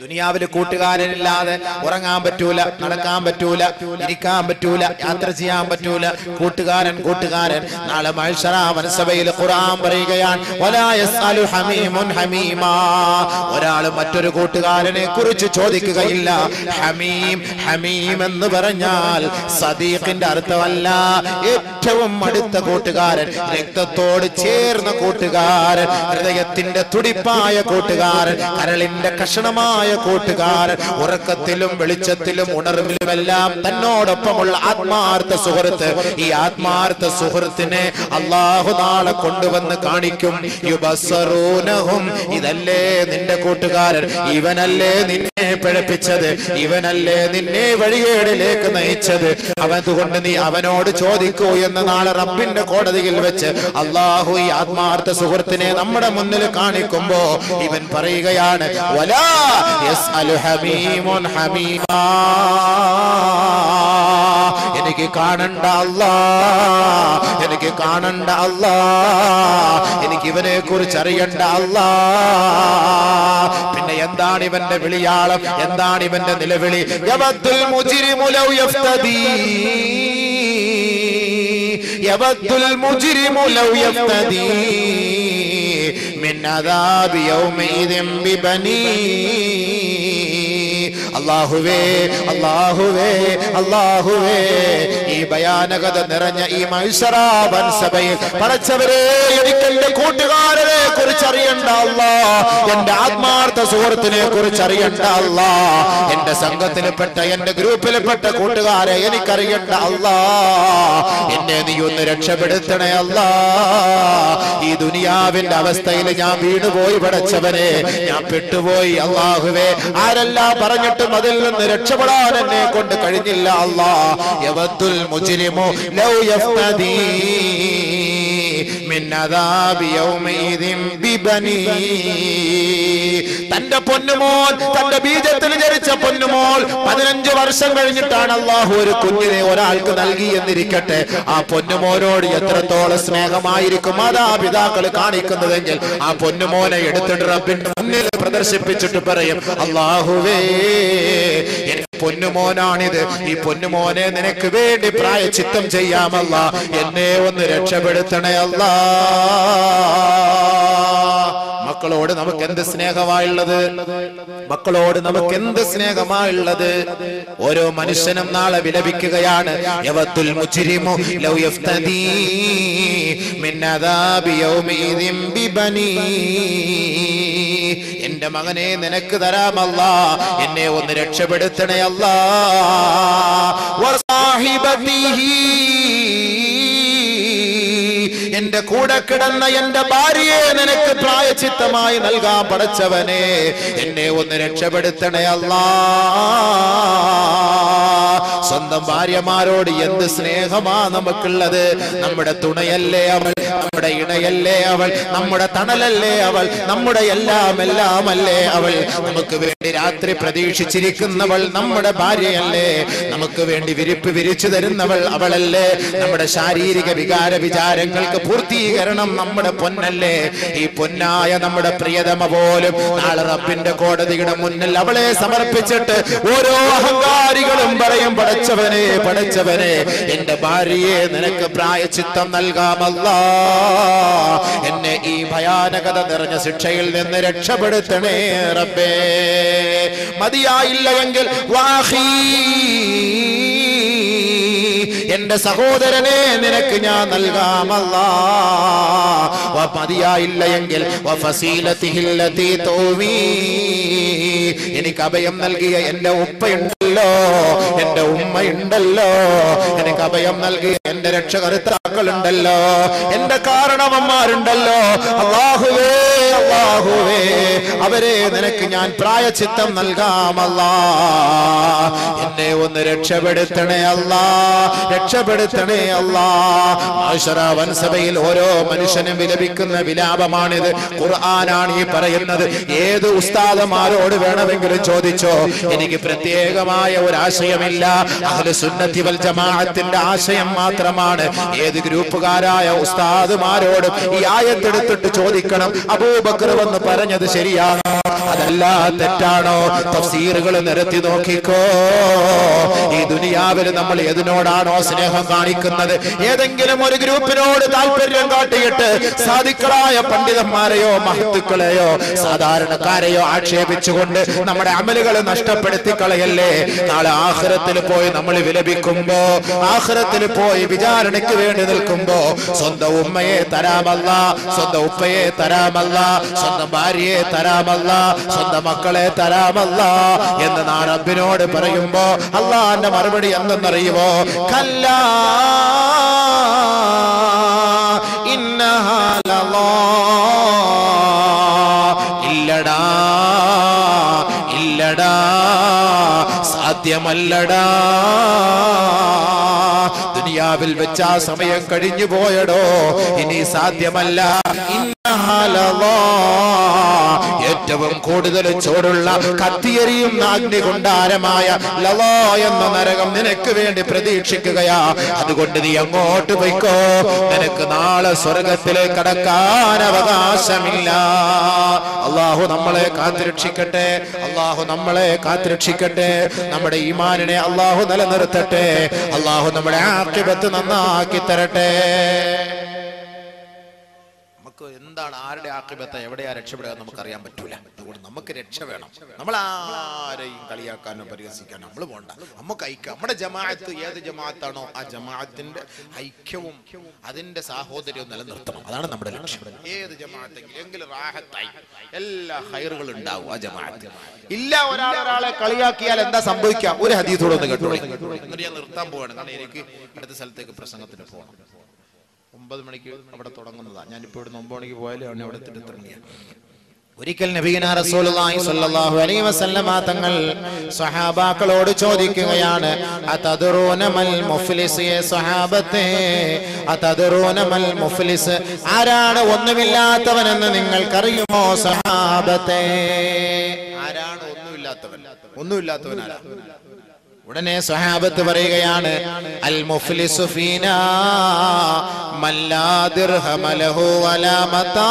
ദുനിയാവില് കൂട്ടുകാരനില്ലാതെ ഉറങ്ങാൻ പറ്റൂല, നടക്കാൻ പറ്റൂല, ഇരിക്കാൻ പറ്റൂല, യാത്ര ചെയ്യാൻ പറ്റൂല. കൂട്ടുകാരൻ. നാളെ മഹ്ശറ വൻസഭയിൽ ഖുർആൻ പറയുകയാണ്, വലാ യസ്അലു ഹമീമുൻ ഹമീമാ, ഒരാൾ മറ്റൊരു കൂട്ടുകാരനെ കുറിച്ച് ചോദിക്കുകയില്ല. ഹമീം എന്ന് പറഞ്ഞാൽ സദീഖിന്റെ അർത്ഥമല്ല, ഏറ്റവും അടുത്ത കൂട്ടുകാരൻ, രക്തത്തോട് ചേർന്ന കൂട്ടുകാരൻ, ഹൃദയത്തിന്റെ തുടിപ്പായ കൂട്ടുകാരൻ, കരളിന്റെ കഷണമായ കൂട്ടുകാരൻ, ഉറക്കത്തിലും വെളിച്ചത്തിലും ഉണർവിലുമെല്ലാം തന്നോടൊപ്പമുള്ള ആത്മാർത്ഥ സുഹൃത്ത്. ഈ ആത്മാർത്ഥ സുഹൃത്തിനെ അല്ലാഹു നാളെ കൊണ്ടുവന്ന് കാണിക്കും. യുബസ്സറൂനഹും, ഇതല്ലേ നിന്റെ കൂട്ടുകാരൻ, ഇവനല്ലേ നിന്നെ പിഴപ്പിച്ചത്, ഇവനല്ലേ നിന്നെ വഴികേടിലേക്ക് നയിച്ചത്, അതുകൊണ്ട് നീ അവനോട് ചോദിക്കൂ എന്ന് നാളെ റബ്ബിന്റെ കോടതിയിൽ വെച്ച് അല്ലാഹു ഈ ആത്മാർത്ഥ സുഹൃത്തിനെ നമ്മുടെ മുന്നിൽ കാണിക്കുമ്പോ ഇവൻ പറയുകയാണ്, വലാ യസ്അലു ഹമീമുൻ ഹമീമാ, എനിക്ക് കാണണ്ട അല്ലാ, എനിക്ക് കാണണ്ട അല്ലാ, എനിക്ക് ഇവനെ കുറിച്ച് അറിയണ്ട അല്ലാ. പിന്നെ എന്താണ് ഇവന്റെ വിളിയാളം, എന്താണ് ഇവന്റെ നിലവിളി? യവദ്ദുൽ മുജ്രിമു ലൗ യഫ്തദീ, യവദ്ദുൽ മുജ്രിമു ലൗ യഫ്തദീ മിൻ അദാബി യൗമഇദിൻ ബിബനീ. അല്ലാഹുവേ അല്ലാഹുവേ അല്ലാഹുവേ, ഈ ഭയാനകത നിറഞ്ഞ ഈ മഹ്ശറ വൻസഭയിൽ പടച്ചവരെ, എനിക്ക് എന്റെ കൂട്ടുകാരനെ കുറിച്ച് അറിയണ്ട അല്ലാ, എന്റെ ആത്മാർത്ഥ സുഹൃത്തിനെ കുറിച്ച് അറിയണ്ട അല്ലാ, എന്റെ സംഘത്തിൽപ്പെട്ട എന്റെ ഗ്രൂപ്പിൽപ്പെട്ട കൂട്ടുകാരെ എനിക്കറിയണ്ട അല്ലാ. എന്നെ നീ ഒന്ന് രക്ഷപ്പെടുത്തണേ അല്ലാ. ഈ ദുനിയാവിന്റെ അവസ്ഥയിൽ ഞാൻ വീണുപോയി പടച്ചവനെ, ഞാൻ പെട്ടുപോയി അല്ലാഹുവേ. ആരെല്ലാം പറഞ്ഞിട്ടും അതിൽ നിന്ന് രക്ഷപ്പെടാൻ എന്നെ കൊണ്ട് കഴിഞ്ഞില്ല അല്ലാ. യവദ്ദുൽ മുജ്രിമു ലൗ യഫ്തദീ മിൻ അദാബി യൗമഇദിൻ ബിബനി. തന്റെ പൊന്നുമോൻ, തന്റെ ബീജത്തിൽ ജനിച്ച പൊന്നുമോൾ 15 വർഷം കഴിഞ്ഞിട്ടാണ് അല്ലാഹു ഒരു കുഞ്ഞിനെ ഒരാൾക്ക് നൽകി എന്നിരിക്കട്ടെ. ആ പൊന്നുമോനോട് എത്രത്തോളം സ്നേഹമായിരിക്കും മാതാപിതാക്കൾ കാണിക്കുന്നതെങ്കിൽ ആ പൊന്നുമോനെ എടുത്തിട്ട് റബ്ബിന്റെ മുന്നിൽ പ്രദർശിപ്പിച്ചിട്ട് പറയും, അല്ലാഹുവേ എന്റെ പൊന്നുമോനാണിത്, ഈ പൊന്നുമോനെ നിനക്ക് വേണ്ടി പ്രായശ്ചിത്തം ചെയ്യാമല്ല, എന്നെ ഒന്ന് രക്ഷപ്പെടുത്തണേ അല്ലാ. മക്കളോട് നമുക്ക് എന്ത് സ്നേഹമായുള്ളത്, മക്കളോട് നമുക്ക് എന്ത് സ്നേഹമായുള്ളത്. ഓരോ മനുഷ്യനും നാളെ വിലപിക്കുകയാണ്, യവത്തുൽ മുജ്രിമു ലൗ യഫ്തദീ മിൻ അദാബി യൗമഇദിൻ ബിബനി. എന്റെ മകനെ നിനക്ക് തരാമല്ലാ, എന്നെ ഒന്ന് രക്ഷപ്പെടുത്തണേ അല്ലാ. വസാഹിബതിഹി, എന്റെ കൂടെ കിടന്ന എന്റെ ഭാര്യയെ നിനക്ക് പ്രായശ്ചിത്തമായി നൽകാൻ പടച്ചവനെ, എന്നെ ഒന്ന് രക്ഷപ്പെടുത്തണേ അല്ലാ. സ്വന്തം ഭാര്യമാരോട് എന്ത് സ്നേഹമാ നമുക്കുള്ളത്. നമ്മുടെ തുണയല്ലേ അവൾ, നമ്മുടെ ഇണയല്ലേ അവൾ, നമ്മുടെ തണലല്ലേ അവൾ, നമ്മുടെ എല്ലാം അല്ലേ അവൾ. നമുക്ക് വേണ്ടി രാത്രി പ്രതീക്ഷിച്ചിരിക്കുന്നവൾ നമ്മുടെ ഭാര്യയല്ലേ. നമുക്ക് വേണ്ടി വിരിപ്പ് വിരിച്ചു തരുന്നവൾ അവളല്ലേ. നമ്മുടെ ശാരീരിക വികാര വിചാരങ്ങൾക്ക് പൂർത്തീകരണം നമ്മുടെ പൊന്നല്ലേ. ഈ പൊന്നായ നമ്മുടെ പ്രിയതമ പോലും നാളെ റബ്ബിന്റെ കോടതിയുടെ മുന്നിൽ അവളെ സമർപ്പിച്ചിട്ട് ഓരോ അഹങ്കാരികളും പറയും, പടച്ചവനെ പടച്ചവനെ എന്റെ ഭാര്യയെ നിനക്ക് പ്രായശ്ചിത്തം നൽകാമല്ലാ, എന്നെ ഈ ഭയാനകത നിറഞ്ഞ ശിക്ഷയിൽ നിന്ന് രക്ഷപ്പെടുത്തണേ റബ്ബേ. മതിയായില്ല എങ്കിൽ വാഹി, എന്റെ സഹോദരനെ നിനക്ക് ഞാൻ നൽകാമല്ലാ. മതിയായില്ല എങ്കിൽ എനിക്ക് അഭയം നൽകിയ എന്റെ ഉപ്പയുണ്ടല്ലോ, എന്റെ ഉമ്മയുണ്ടല്ലോ, എനിക്ക് അഭയം നൽകിയ എന്റെ രക്ഷകർത്താക്കളുണ്ടല്ലോ, എന്റെ കാരണവന്മാരുണ്ടല്ലോ, അല്ലാഹുവേ അല്ലാഹുവേ അവരെ നിനക്ക് ഞാൻ പ്രായശ്ചിത്തം നൽകാമല്ലാ. എന്നെ ഒന്ന് രക്ഷപ്പെടുത്തണേ അല്ലാ, രക്ഷപ്പെടുത്തണേ അല്ലാ. മാശറ വൻസഭയിൽ ഓരോ മനുഷ്യനും വിലപിക്കുന്ന വിലാപമാണിത്. ഖുർആനാണ് ഈ പറയുന്നത്. ഏത് ഉസ്താദമാരോട് വേണമെങ്കിലും ചോദിച്ചോ, എനിക്ക് പ്രത്യേകമായ ഒരു ആശയമില്ല. അഹ്ലു സുന്നത്തി വൽ ജമാഅത്തിന്റെ ആശയം മാത്രമാണ്. ഏത് ഗ്രൂപ്പുകാരായ ഉസ്താദുമാരോടും ഈ ആയത്തെടുത്തിട്ട് ചോദിക്കണം, അബൂബക്കർ വന്ന് പറഞ്ഞത് ശരിയാണോ അതല്ല തെറ്റാണോ? തഫ്സീറുകൾ നിരത്തി നോക്കിക്കോ. ഈ ദുനിയാവിൽ നമ്മൾ ഏതിനോടാണോ സ്നേഹം കാണിക്കുന്നത്, ഏതെങ്കിലും ഒരു ഗ്രൂപ്പിനോട് താല്പര്യം കാട്ടിയിട്ട് സാദിക്കളായ പണ്ഡിതന്മാരെയോ മഹത്തുക്കളെയോ സാധാരണക്കാരെയോ ആക്ഷേപിച്ചുകൊണ്ട് നമ്മുടെ അമലുകൾ നഷ്ടപ്പെടുത്തി കളയല്ലേ. നാളെ ആഖിറത്തിൽ പോയി നമ്മൾ വിലപിക്കുമ്പോ, ആഖിറത്തിൽ പോയി വിചാരണയ്ക്ക് വേണ്ടി നിൽക്കുമ്പോ, സ്വന്തം ഉമ്മയെ തരാമല്ല, സ്വന്തം ഉപ്പയെ തരാമല്ല, സ്വന്തം ഭാര്യയെ തരാമല്ല, സ്വന്തം മക്കളെ തരാമല്ല എന്ന് നാം റബ്ബിനോട് പറയുമ്പോ അല്ലാഹുവിന്റെ മറുപടി എന്തെന്നറിയുമോ? കല്ലാ ഇന്നഹാ ലളാ, ഇല്ലടാ ഇല്ലടാ സാധ്യമല്ലടാ. ദുനിയാവിൽ വെച്ച ആ സമയം കഴിഞ്ഞു പോയടോ, ഇനി സാധ്യമല്ല. ഇന്നഹാ ലളാ, ഏറ്റവും കൂടുതൽ ചൂടുള്ള കത്തിയെരിയും അഗ്നികുണ്ഡാരമായ ലളാ എന്ന നരകം നിനക്ക് വേണ്ടി പ്രതീക്ഷിക്കുകയാ. അതുകൊണ്ട് നീ അങ്ങോട്ട് പോയിക്കോ, നിനക്ക് നാളെ സ്വർഗത്തിലേക്ക് കടക്കാൻ അവകാശമില്ല. അല്ലാഹു നമ്മളെ കാത്തുരക്ഷിക്കട്ടെ, അല്ലാഹു നമ്മളെ കാത്തുരക്ഷിക്കട്ടെ. നമ്മുടെ ഈമാനിനെ അല്ലാഹു നിലനിർത്തട്ടെ, അല്ലാഹു നമ്മുടെ ആഖിബത്ത് നന്നാക്കി തരട്ടെ. എന്താണ് ആരുടെ ആഖിബത്ത്, എവിടെയാ രക്ഷപ്പെടുക നമുക്കറിയാൻ പറ്റൂല. അതുകൊണ്ട് നമുക്ക് രക്ഷ വേണം. നമ്മൾ ആരെയും കളിയാക്കാനോ പരിഹസിക്കാനോ നമ്മൾ പോണ്ട. നമുക്ക് ഐക്യം, നമ്മുടെ ജമാഅത്ത് ഏത് ജമാഅത്താണോ ആ ജമാഅത്തിന്റെ ഐക്യവും അതിന്റെ സാഹോദര്യവും നിലനിർത്തണം. അതാണ് നമ്മുടെ ലക്ഷ്യം. ഏത് ജമാഅത്തെങ്കിലും എങ്കിലും റാഹത്തായി എല്ലാ ഹൈറുകളും ഉണ്ടാവും ആ ജമാഅത്ത്. ഇല്ല ഒരാളെ കളിയാക്കിയാൽ എന്താ സംഭവിക്കാം? ഒരു ഹദീസോടെ ഒന്ന് കേട്ടോളൂ. എന്നിട്ട് ഞാൻ നിർത്താൻ പോവാണ്, കാരണം എനിക്ക് അടുത്ത സ്ഥലത്തേക്ക് പ്രസംഗത്തിന് പോകണം. 9 മണിക്ക് അവിടെ തുടങ്ങുന്നതാണ്. ഞാനിപ്പോൾ ഇവിടെ 9 മണിക്ക് പോയാലും അവിടെ എത്തിട്ടെത്തിറങ്ങിയ ഒരിക്കൽ നബിയുനാ റസൂലുള്ളാഹി സ്വല്ലല്ലാഹു അലൈഹി വസല്ലമ തങ്ങൾ സ്വഹാബാക്കളോട് ചോദിക്കുകയാണ്, അതദറൂന മൽ മുഫ്ലിസ്? സ്വഹാബത്തെ, അതദറൂന മൽ മുഫ്ലിസ്? ആരാണ് ഒന്നുമില്ലാത്തവനെന്ന് നിങ്ങൾക്കറിയുമോ സ്വഹാബത്തെ? ആരാണ് ഒന്നുമില്ലാത്തവൻ? ഒന്നുമില്ലാത്തവൻ ആരാ? ഉടനെ സ്വഹാബത്ത് പറയുകയാണ്, അൽ മുഫ്ലിസു ഫീനാ മൻ ലാ ദിർഹമ ലഹു വലാ മതാ.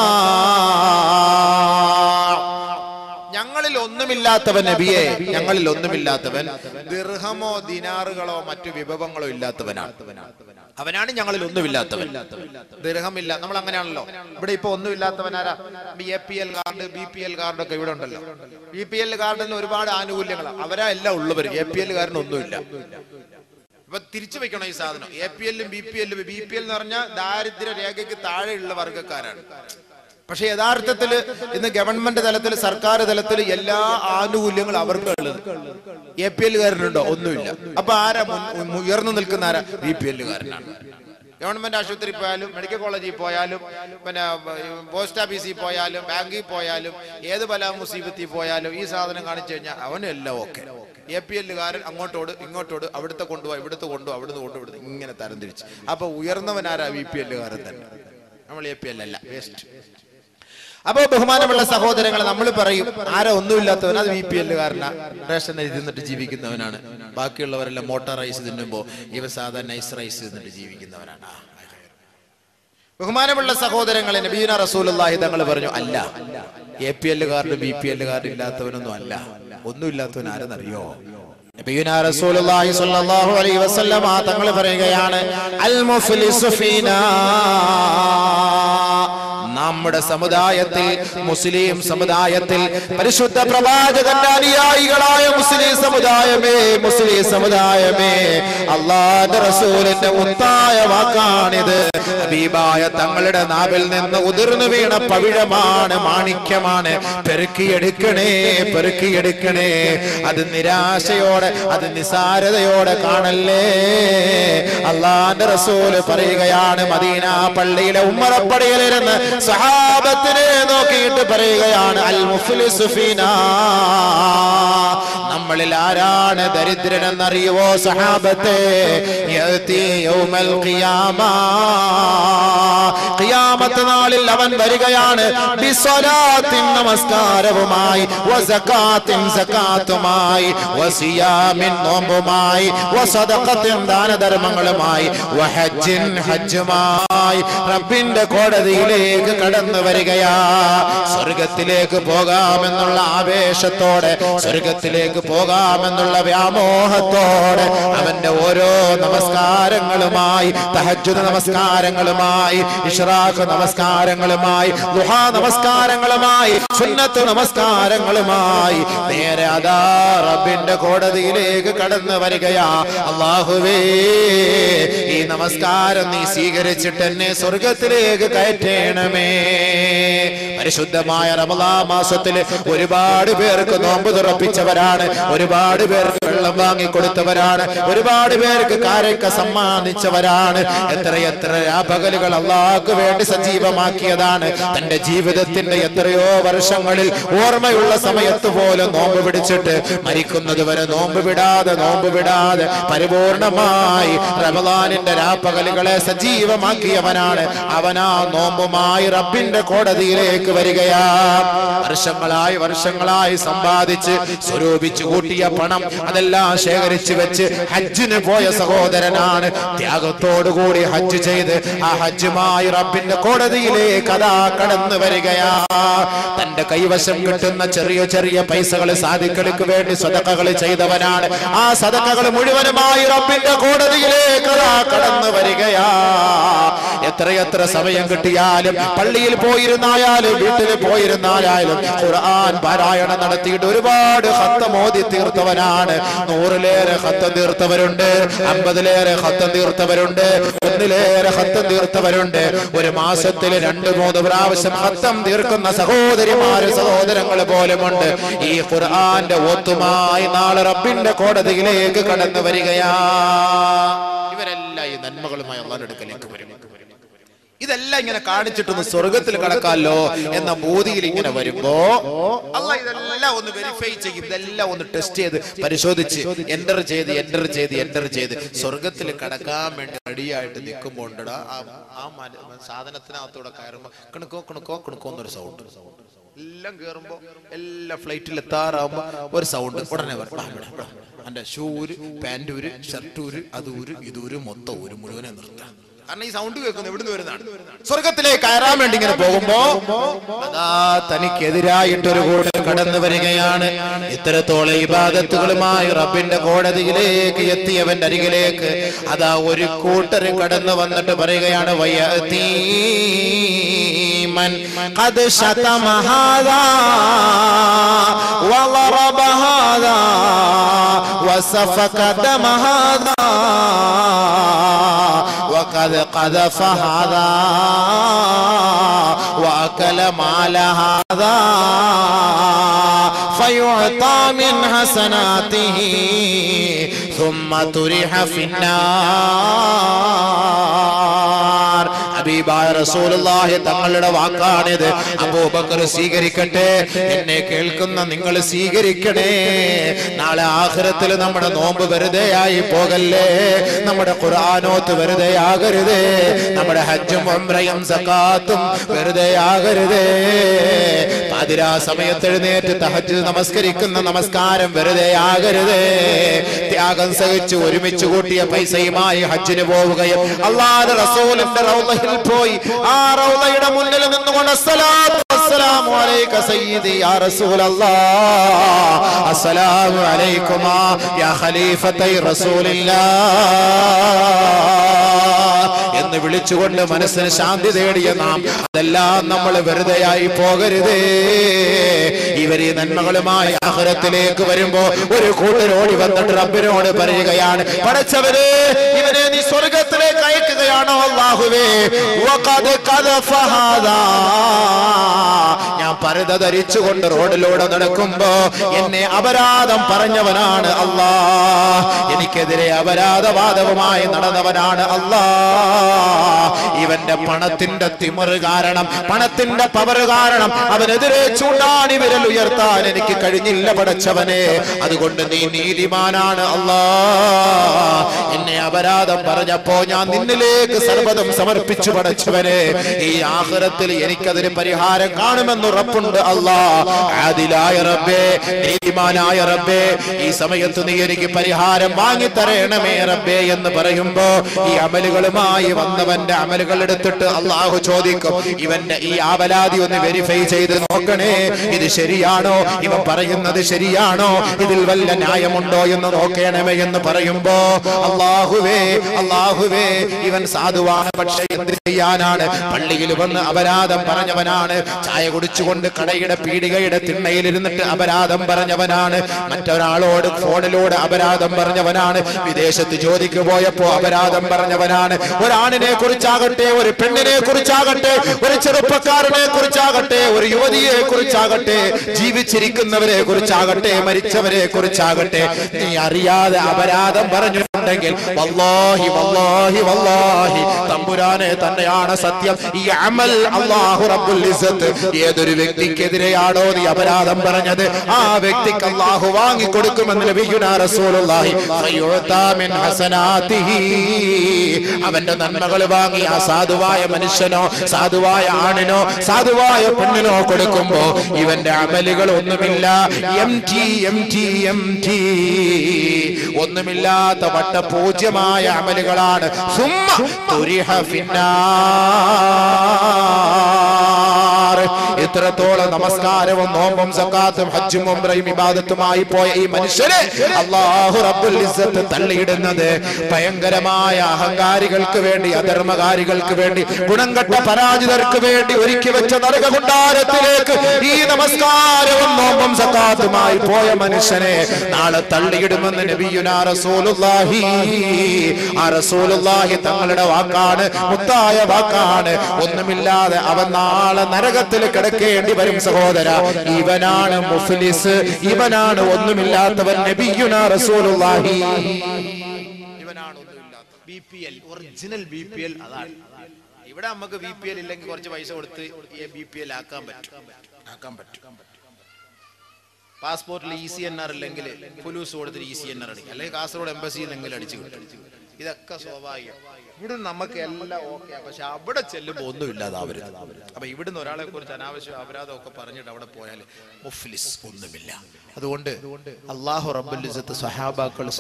ഞങ്ങളിൽ ഒന്നുമില്ലാത്തവൻ നബിയെ, ഞങ്ങളിൽ ഒന്നുമില്ലാത്തവൻ ദിർഹമോ ദിനാറുകളോ മറ്റു വിഭവങ്ങളോ ഇല്ലാത്തവനാണ്. അവനാണ് ഞങ്ങളിൽ ഒന്നുമില്ലാത്തവൻ. ദിർഹമില്ല, നമ്മൾ അങ്ങനെയാണല്ലോ. ഇവിടെ ഇപ്പൊ ഒന്നുമില്ലാത്തവനാരാ? APL കാർഡ്, BPL കാർഡൊക്കെ ഇവിടെ ഉണ്ടല്ലോ. BPL കാർഡിന് ഒരുപാട് ആനുകൂല്യങ്ങളാണ്. അവരാ എല്ലാം ഉള്ളവർ. APL കാരന് ഒന്നുമില്ല. ഇപ്പൊ തിരിച്ചു വെക്കണം ഈ സാധനം. APL-ഉം BPL-ഉം. BPL എന്ന് പറഞ്ഞാൽ ദാരിദ്ര്യ രേഖയ്ക്ക് താഴെയുള്ള വർഗ്ഗക്കാരാണ്. പക്ഷെ യഥാർത്ഥത്തിൽ ഇന്ന് ഗവൺമെന്റ് തലത്തിൽ, സർക്കാർ തലത്തിൽ എല്ലാ ആനുകൂല്യങ്ങളും അവർക്ക് ഉള്ളത്. APL കാരനുണ്ടോ? ഒന്നുമില്ല. അപ്പൊ ആരാ ഉയർന്നു നിൽക്കുന്ന? ആരാ? BPL കാരനാണ്. ഗവൺമെന്റ് ആശുപത്രി പോയാലും, മെഡിക്കൽ കോളേജിൽ പോയാലും, പിന്നെ പോസ്റ്റ് ഓഫീസിൽ പോയാലും, ബാങ്കിൽ പോയാലും, ഏത് ബലാ മുസീബത്തിൽ പോയാലും ഈ സാധനം കാണിച്ചു കഴിഞ്ഞാൽ അവനും എല്ലാം ഓക്കെ. APL കാരൻ അങ്ങോട്ടോട് ഇങ്ങോട്ടോട്, അവിടുത്തെ കൊണ്ടുപോയി, ഇവിടുത്തെ കൊണ്ടുപോയി, അവിടുന്ന് കൊണ്ടുപോയി, ഇങ്ങനെ തരംതിരിച്ച്. അപ്പൊ ഉയർന്നവനാരാ? BPL കാരൻ തന്നെ. നമ്മൾ APL അല്ല, വേസ്റ്റ്. അപ്പോ ബഹുമാനമുള്ള സഹോദരങ്ങൾ, നമ്മൾ പറയും ആരാ ഒന്നുമില്ലാത്തവൻ? അത് BPL കാരനാ, റേഷൻ അരി തിന്നിട്ട് ജീവിക്കുന്നവനാണ്. ബാക്കിയുള്ളവരെല്ലാം മോട്ടോർ റൈസ് തിന്നുമ്പോ ഇവ സാധാരണ നൈസ് റൈസ് തിന്നിട്ട് ജീവിക്കുന്നവരാണ്. ബഹുമാനമുള്ള സഹോദരങ്ങളെ, നബിയുനാ റസൂലുള്ളാഹി തങ്ങൾ പറഞ്ഞു, അല്ല, APL കാർഡ് BPL കാർഡ് ഇല്ലാത്തവനൊന്നും അല്ല. ഒന്നുമില്ലാത്തവൻ ആരെന്നറിയോ? നബിയുനാ റസൂലുള്ളാഹി സ്വല്ലല്ലാഹു അലൈഹി വസല്ലമ തങ്ങൾ പറയുകയാണ്, അൽ മുഫ്ലിസു ഫീനാ, നമ്മുടെ സമുദായത്തിൽ, മുസ്ലിം സമുദായത്തിൽ, പരിശുദ്ധ പ്രവാചകന്റെ അനുയായികളായ മുസ്ലിം സമുദായമേ, മുസ്ലിം സമുദായമേ, അല്ലാഹുവിന്റെ റസൂലിന്റെ മുത്തായ വാക്കാണിത്. ഹബീബായ തങ്ങളുടെ നാവിൽ നിന്ന് ഉതിർന്നു വീണ പവിഴമാണ്, മാണിക്യമാണ്. പെറുക്കിയെടുക്കണേ, പെറുക്കിയെടുക്കണേ. അത് നിരാശയോടെ, അത് നിസാരതയോടെ കാണല്ലേ. അല്ലാഹുവിന്റെ റസൂൽ പറയുകയാണ്, മദീന പള്ളിയിലെ ഉമ്മറപ്പടിയിലിരുന്ന് സഹാബത്തിനെ നോക്കിയിട്ട് പറയുകയാണ്, അൽ മുഫ്ലിസു ഫീനാ, നമ്മളിൽ ആരാണ് ദരിദ്രനെന്നറിയുവോ സഹാബത്തെ? യഅതി യൗമൽ ഖിയാമ, ഖിയാമത്ത് നാളിൽ അവൻ വരികയാണ്, ബിസ്സലാത്തിൻ, നമസ്കാരവുമായി, വസകാത്തിൻ, സകാത്തുമായി, വസിയാമിൻ, നോമ്പുമായി, വസദഖത്തിൻ, ദാനധർമ്മങ്ങളുമായി, വഹജ്ജിൻ, ഹജ്ജുമായി, റബ്ബിന്റെ കോടതിയിലേക്ക് കടന്നു വരികയാ. സ്വർഗത്തിലേക്ക് പോകാമെന്നുള്ള ആവേശത്തോടെ, സ്വർഗത്തിലേക്ക് പോകാമെന്നുള്ള വ്യാമോഹത്തോടെ അവന്റെ ഓരോ നമസ്കാരങ്ങളുമായി, തഹജ്ജുദ് നമസ്കാരങ്ങളുമായി, ഇശ്റാഖ് നമസ്കാരങ്ങളുമായി, ദുഹാ നമസ്കാരങ്ങളുമായി, സുന്നത്ത് നമസ്കാരങ്ങളുമായി നേരെ അതാ റബ്ബിന്റെ കോടതിയിലേക്ക് കടന്നു വരികയാ. അല്ലാഹുവേ, ഈ നമസ്കാരം നീ സ്വീകരിച്ചിട്ട് എന്നെ സ്വർഗത്തിലേക്ക് കയറ്റണമേ. പരിശുദ്ധമായ റമളാൻ മാസത്തിൽ ഒരുപാട് പേർക്ക് നോമ്പ് തുറപ്പിച്ചവരാണ്, ഒരുപാട് പേർക്ക് വെള്ളം വാങ്ങിക്കൊടുത്തവരാണ്, ഒരുപാട് പേർക്ക് കാരക്ക സമ്മാനിച്ചവരാണ്. എത്രയെത്ര രാപകലുകൾ അല്ലാഹുവിന് വേണ്ടി സജീവമാക്കിയതാണ്. തന്റെ ജീവിതത്തിന്റെ എത്രയോ വർഷങ്ങളിൽ ഓർമ്മയുള്ള സമയത്ത് പോലും നോമ്പ് പിടിച്ചിട്ട് മരിക്കുന്നത് വരെ നോമ്പ് വിടാതെ പരിപൂർണമായി റമളാനിന്റെ രാപകലുകളെ സജീവമാക്കിയവനാണ്. അവനാ നോമ്പുമായി റബ്ബിന്റെ കോടതിയിലേക്ക് വരികയാ. വർഷങ്ങളായി സമ്പാദിച്ച് സ്വരൂപിച്ചു കൂട്ടിയ പണം അതെല്ലാം ശേഖരിച്ചു വെച്ച് ഹജ്ജിന് പോയ സഹോദരനാണ്. ത്യാഗത്തോടുകൂടി ഹജ്ജ് ചെയ്ത് ആ ഹജ്ജുമായി റബ്ബിന്റെ കോടതിയിലേക്ക് അതാ കടന്നു വരികയാ. തന്റെ കൈവശം കിട്ടുന്ന ചെറിയ ചെറിയ പൈസകൾ സാദിഖുകൾക്ക് വേണ്ടി സദഖകൾ ചെയ്തവനാണ്. ആ സദഖകൾ മുഴുവനുമായി റബ്ബിന്റെ കോടതിയിലേക്ക് അതാ കടന്നു വരികയാ. എത്രയെത്ര സമയം കിട്ടിയാലും, പള്ളിയിൽ പോയിരുന്നായാലും, വീട്ടിൽ പോയിരുന്നായാലും ഖുർആൻ പാരായണം നടത്തിയിട്ട് ഒരുപാട് ഖത്തം ഓതി തീർത്തവനാണ്. 100-ലേറെ ഖത്തം തീർത്തവരുണ്ട്, 50-ലേറെ ഖത്തം തീർത്തവരുണ്ട്, 1-ലേറെ ഖത്തം തീർത്തവരുണ്ട്. ഒരു മാസത്തിൽ 2-3 പ്രാവശ്യം ഖത്തം തീർക്കുന്ന സഹോദരങ്ങൾ പോലുമുണ്ട്. ഈ ഖുർആന്റെ ഓത്തുമായി നാളെ റബ്ബിന്റെ കോടതിയിലേക്ക് കടന്നു വരികയാ. ഇവരെല്ലാം ഈ നന്മകളുമായി അല്ലാഹുവിന്റെ അടുക്കലേക്ക് വരും. ഇതെല്ലാം ഇങ്ങനെ കാണിച്ചിട്ടൊന്ന് സ്വർഗത്തിൽ കടക്കാമല്ലോ എന്ന ബോധിയിൽ ഇങ്ങനെ വരുമ്പോ അള്ളാഹ് ഇതെല്ലാം ഒന്ന് വെരിഫൈ ചെയ്യും, ഇതെല്ലാം ഒന്ന് ടെസ്റ്റ് ചെയ്ത് പരിശോധിച്ച് എൻ്റർ ചെയ്ത് സ്വർഗത്തിൽ കടക്കാൻ വേണ്ടി റെഡിയായിട്ട് നിൽക്കുമ്പോൾ ഉണ്ടടാ ആ സാധനത്തിനകത്തൂടെ കയറുമ്പോ കിണുക്കോ എന്നൊരു സൗണ്ട്. എല്ലാം കയറുമ്പോ എല്ലാ ഫ്ലൈറ്റിൽ എത്താറാവുമ്പോ ഒരു സൗണ്ട് ഉടനെ എന്റെ ഷൂര്, പാൻറ്റൂര്, ഷർട്ടൂര്, അതൂര്, ഇതൂര്, മൊത്തം ഊര് മുഴുവനെ നിർത്താം. കാരണം ഈ സൗണ്ട് കേൾക്കുന്നത് എവിടുന്ന് വരുന്നതാണ്. സ്വർഗത്തിലേക്ക് കയറാൻ വേണ്ടി ഇങ്ങനെ പോകുമ്പോ അതാ തനിക്കെതിരായിട്ടൊരു കൂട്ടർ കടന്നു വരികയാണ്. ഇത്തരത്തോളം ഇബാദത്തുകളുമായി റബ്ബിന്റെ കോടതിയിലേക്ക് എത്തിയവന്റെ അരികിലേക്ക് അതാ ഒരു കൂട്ടർ കടന്നു വന്നിട്ട് പറയുകയാണ്, വയതീമൻ ഖദ് ശതമ ഹാദാ വളറബ ഹാദാ വസഫക ദമ ഹാദാ وقد قذف هذا وأكل مال هذا فيعطى من حسناته ثم طرح في النار. ഹബീബായ റസൂലുള്ളാഹി തങ്ങളുടെ വാക്കാണിത്. അബൂബക്കർ സ്വീകരിക്കട്ടെ, എന്നെ കേൾക്കുന്ന നിങ്ങൾ സ്വീകരിക്കണേ. നാളെ ആഖിറത്തിൽ നമ്മുടെ നോമ്പ് വെറുതെയായി പോകല്ലേ, നമ്മുടെ ഖുർആനോത്ത് വെറുതെയാകരുതേ, നമ്മുടെ ഹജ്ജും ഉംറയും സകാത്തും വെറുതെയാകരുതേ, പാതിരാ സമയത്ത് എഴുന്നേറ്റ് തഹജ്ജുദ് നമസ്കരിക്കുന്ന നമസ്കാരം വെറുതെയാകരുതേ. ത്യാഗം സഹിച്ച് ഒരുമിച്ച് കൂട്ടിയ പൈസയുമായി ഹജ്ജിന് പോവുകയും അല്ലാഹുവിന്റെ റസൂലിന്റെ റൗളയിൽ പോയി ആ റൗളയുടെ മുന്നിൽ നിന്നുകൊണ്ട് അസ്സലാത്തു വസ്സലാമു അലൈക സയ്യിദി യാ റസൂലല്ലാഹ്, അസ്സലാമു അലൈക്കുമാ യാ ഖലീഫത്തൈ റസൂലില്ലാഹ് എന്ന് വിളിച്ചുകൊണ്ട് മനസ്സിന് ശാന്തി തേടിയ നാം അതെല്ലാം നമ്മൾ വെറുതെയായി പോകരുതേ. ഇവര് നന്മകളുമായി ആഖിറത്തിലേക്ക് വരുമ്പോ ഒരു കൂട്ടരോടി വന്നിട്ട് റബ്ബിനോട് പറയുകയാണ്, പടച്ചവനെ ഇവനെ നീ സ്വർഗത്തിലേക്ക് അയക്കുകയാണോ അല്ലാഹുവേ? വഖദ് ഖദഫ ഹാദാ, ഞാൻ പർദ ധരിച്ചുകൊണ്ട് റോഡിലൂടെ നടക്കുമ്പോ എന്നെ അപരാധം പറഞ്ഞവനാണ് അല്ലാഹ്, എനിക്കെതിരെ അപരാധവാദവുമായി നടന്നവനാണ് അല്ലാഹ്. ഇവന്റെ പണത്തിന്റെ തിമിറ് കാരണം, പണത്തിന്റെ പവർ കാരണം അവനെതിരെ ചൂണ്ടാണി വിരൽ ഉയർത്താൻ എനിക്ക് കഴിഞ്ഞില്ല പടച്ചവനെ. അതുകൊണ്ട് നീ നീതിമാനാണ് അല്ലാഹ്. എന്നെ അപരാധം പറഞ്ഞപ്പോ ഞാൻ നിന്നിലേക്ക് സർവ്വതും സമർപ്പിച്ചു പടച്ചവനെ. ഈ ആഖിറത്തിൽ എനിക്കതിന് പരിഹാരം കാണുമെന്ന് ഉറപ്പുണ്ട് അല്ലാഹ്. ആദിലായ റബ്ബേ, നീതിമാനായ റബ്ബേ, ഈ സമയത്ത് നീ എനിക്ക് പരിഹാരം വാങ്ങി തരണമേ റബ്ബേ എന്ന് പറയുമ്പോ ഈ അമലുകളുമായി വന്നവന്റെ അമലുകൾ എടുത്തിട്ട് അല്ലാഹു ചോദിക്കും, ഇവന്റെ ഈ ആവലാതി ഒന്ന് വെരിഫൈ ചെയ്ത് നോക്കണേ, ഇത് ശരിയാണോ, ഇവൻ പറയുന്നത് ശരിയാണോ, ഇതിൽ വല്ല ന്യായമുണ്ടോ എന്ന് നോക്കണമേ എന്ന് പറയുമ്പോ അല്ലാഹുവേ അല്ലാഹുവേ ഇവൻ സാധുവാണ്, പക്ഷെ എന്ത് ചെയ്യാനാണ്, പള്ളിയിൽ വന്ന് അപരാധം പറഞ്ഞവനാണ്, ചായ കുടിച്ചുകൊണ്ട് കടയുടെ പീടികയുടെ തിണ്ണയിലിരുന്നിട്ട് അപരാധം പറഞ്ഞവനാണ്, മറ്റൊരാളോട് ഫോണിലൂടെ അപരാധം പറഞ്ഞവനാണ്, വിദേശത്ത് ജോലിക്ക് പോയപ്പോ അപരാധം പറഞ്ഞവനാണ്, ഒരാണിനെ കുറിച്ചാകട്ടെ, ഒരു പെണ്ണിനെ കുറിച്ചാകട്ടെ, ഒരു ചെറുപ്പക്കാരനെ കുറിച്ചാകട്ടെ, ഒരു യുവതിയെ കുറിച്ചാകട്ടെ, ജീവിച്ചിരിക്കുന്നവരെ കുറിച്ചാകട്ടെ, മരിച്ചവരെ കുറിച്ചാകട്ടെ, നീ അറിയാതെ അപരാധം പറഞ്ഞിട്ടുണ്ടെങ്കിൽ വല്ലാഹി വല്ലാഹി വല്ലാഹി തമ്പുരാനെ തന്നെയാണ് സത്യം, ഈ അമൽ അല്ലാഹു റബ്ബുൽ ഇസ്സത്ത് ഏതൊരു വ്യക്തിക്കെതിരെയാണോ നീ അപരാധം പറഞ്ഞത് ആ വ്യക്തിക്ക് അല്ലാഹു വാങ്ങി കൊടുക്കുമെന്ന് നബിയുനാ റസൂലുള്ളാഹി ഫയുഅതാ മിൻ ഹസനാതിഹി, അവന്റെ നന്മകൾ വാങ്ങി ആ സാധുവായ മനുഷ്യനോ സാധുവായ ആണിനോ സാധുവായ പെണ്ണിനോ കൊടുക്കുമ്പോ ഇവന്റെ അമലുകൾ ഒന്നുമില്ല, ഒന്നുമില്ലാത്ത വട്ടപൂജ്യമായ അമലുകളാണ്. സുമ്മ തുരിഹ ഫിന്നാർ. ഇത്രത്തോളം നമസ്കാരവും നോമ്പും സക്കാത്തും ഹജ്ജും ഉംറയും ഇബാദത്തുമായി പോയ ഈ മനുഷ്യരെ അല്ലാഹു റബ്ബുൽ ഇസ്സത്ത് തള്ളിയിടുന്നത് ഭയങ്കരമായ അഹങ്കാരികൾക്ക് വേണ്ടി, അധർമ്മകാരികൾക്ക് വേണ്ടി, ഗുണംകെട്ട പരാജിതർക്ക് വേണ്ടി ഒരുക്കി വെച്ച നരകകുണ്ടാരത്തിലേക്ക് ഈ നമസ്കാരവും നോമ്പും സക്കാത്തുമായി പോയ മനുഷ്യനെ നാളെ തള്ളിയിടുമെന്ന് നബിയുനാ റസൂലുള്ളാഹി. ആ റസൂലുള്ളാഹി തങ്ങളുടെ വാക്കാണ്, മുത്തായ വാക്കാണ്. ഒന്നുമില്ലാതെ അവൻ നാളെ നരകത്തിൽ കിടക്കേണ്ടി വരും സഹോദര. ഇവനാണ് മുഫ്ലിസ്, ഇവനാണ് ഒന്നുമില്ലാത്തവൻ. നബിയുനാ റസൂലുള്ളാഹി ഇവനാണ് ഒന്നുമില്ലാത്ത BPL, ഒറിജിനൽ BPL. അതാണ് ഇവിടെ നമുക്ക് BPL ഇല്ലെങ്കിൽ കുറച്ച് പൈസ കൊടുത്ത് BPL ആക്കാൻ പറ്റും. പാസ്പോർട്ടിൽ ECNR ഇല്ലെങ്കിൽ പോലീസ് കൊടുത്തിട്ട് ECNR അടിക്കും, അല്ലെങ്കിൽ കാസർഗോഡ് എംബസിയിലെങ്കിലും അടിച്ചു കിട്ടും. ഇതൊക്കെ സ്വാഭാവികം. ഇവിടെ നമുക്ക് എല്ലാം ഓക്കെ, പക്ഷെ അവിടെ ചെല്ലുമ്പോൾ ഒന്നുമില്ലാതാവരുത്. അപ്പൊ ഇവിടുന്ന് ഒരാളെ കുറിച്ച് അനാവശ്യ അപരാധം ഒക്കെ പറഞ്ഞിട്ട് അവിടെ പോയാൽ മുഫ്ലിസ് ഒന്നുമില്ല. അതുകൊണ്ട് അല്ലാഹു റബ്ബുൽ ഇസ്സത്ത്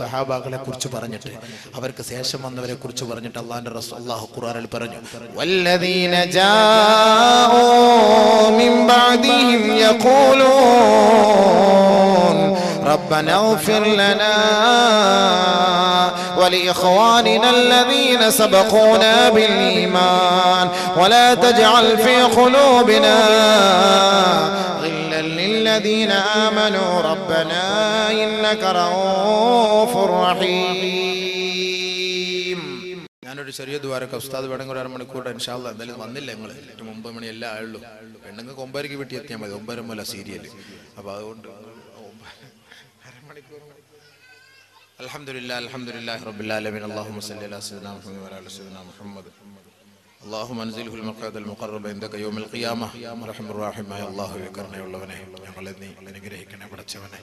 സഹാബാക്കളെ കുറിച്ച് പറഞ്ഞിട്ട് അവർക്ക് ശേഷം വന്നവരെ കുറിച്ച് പറഞ്ഞിട്ട് അല്ലാഹുവിന്റെ റസൂൽ അല്ലാഹു ഖുർആനിൽ പറഞ്ഞു, വല്ലദീന ജാഊ മിൻ ബഅദിഹിം യഖൂലൂൻ റബ്ബനാ ഇഗ്ഫിർ ലനാ ولإخواننا الذين سبقونا بالإيمان ولا تجعل في قلوبنا غلا للذين آمنوا ربنا إنك رؤوف رحيم. ഞാനൊരു ചെറിയ ദ്വാരക്ക ഉസ്താദ് വേണമെങ്കിൽ 1 മണിക്കൂർ ഇൻഷാ അല്ലാഹ് എന്തായാലും വന്നില്ല. ഞങ്ങൾ 9 മണി എല്ലാം ആയുള്ളൂ. പെണ്ണുങ്ങൾക്ക് 9:00 വീട്ടിൽ എത്തിയാൽ മതി. 9:30 മുതൽ സീരിയൽ. അപ്പൊ അതുകൊണ്ട് അൽഹംദുലില്ലാഹി റബ്ബിൽ ആലമീൻ. അല്ലാഹുമ്മ സല്ലി അലാ സയ്യിദിനാ മുഹമ്മദ് വഅലാ ആലി സയ്യിദിനാ മുഹമ്മദ്. اللهم انزله المقعد المقرب عندك يوم القيامه رحم الراحم. يا الله കരുണയുള്ളവനെ, ഞങ്ങളെ നീ അനുഗ്രഹിക്കണേ പടച്ചവനെ,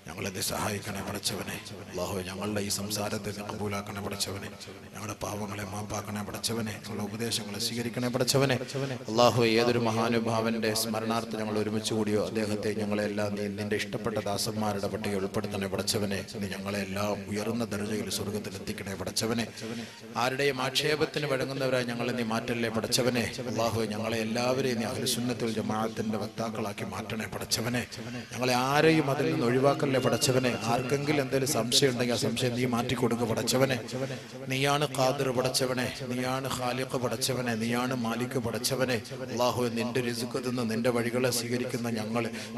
ഞങ്ങളെ നീ സഹായിക്കണേ പടച്ചവനെ. അല്ലാഹുവേ, ഞങ്ങളുടെ ഈ സംസാരത്തെ നീ കബൂലാക്കണേ പടച്ചവനെ, ഞങ്ങളുടെ പാവങ്ങളെ മാപ്പാക്കണേ പടച്ചവനെ, ഞങ്ങളുടെ ഉപദേശങ്ങളെ സ്വീകരിക്കണേ പടച്ചവനെ. അല്ലാഹുവേ, ഏതൊരു മഹാനുഭാവന്റെ സ്മരണാർത്ഥം ഞങ്ങൾ ഒരുമിച്ച് കൂടിയോ അദ്ദേഹത്തെ ഞങ്ങളെല്ലാം നീ നിന്റെ ഇഷ്ടപ്പെട്ട ദാസന്മാരുടെ പട്ടിക ഉൾപ്പെടുത്തണേ പടച്ചവനെ. നീ ഞങ്ങളെല്ലാം ഉയർന്ന ദർജയിൽ സ്വർഗ്ഗത്തിൽ എത്തിക്കണേ പടച്ചവനെ. ആരുടെയും ആക്ഷേപത്തിന് വഴങ്ങുന്നവരായി ഞങ്ങളെ നീ മാറ്റല്ലേ പടച്ചവനെ. അല്ലാഹുവേ, ഞങ്ങളെ എല്ലാവരെയും നീ അഹ്ലു സുന്നത്തുൽ ജമാഅത്തിന്റെ വക്താക്കളാക്കി മാറ്റണേ പടച്ചവനെ. ഞങ്ങളെ ആരെയും അതിൽ നിന്ന് ഒഴിവാക്കല്ലേ പടച്ചവനെ. ആർക്കെങ്കിലും എന്തെങ്കിലും സംശയം ഉണ്ടെങ്കിൽ ആ സംശയം നീ മാറ്റിക്കൊടുക്കുക പടച്ചവനെ. നീയാണ് ഖാദിർ പടച്ചവനെ, നീയാണ് ഖാലിഖ് പടച്ചവനെ, നീയാണ് മാലിക് പടച്ചവനെ. അല്ലാഹുവേ, നിന്റെ റിസ്ക് നിന്ന് നിന്റെ വഴികളെ സ്വീകരിക്കുന്ന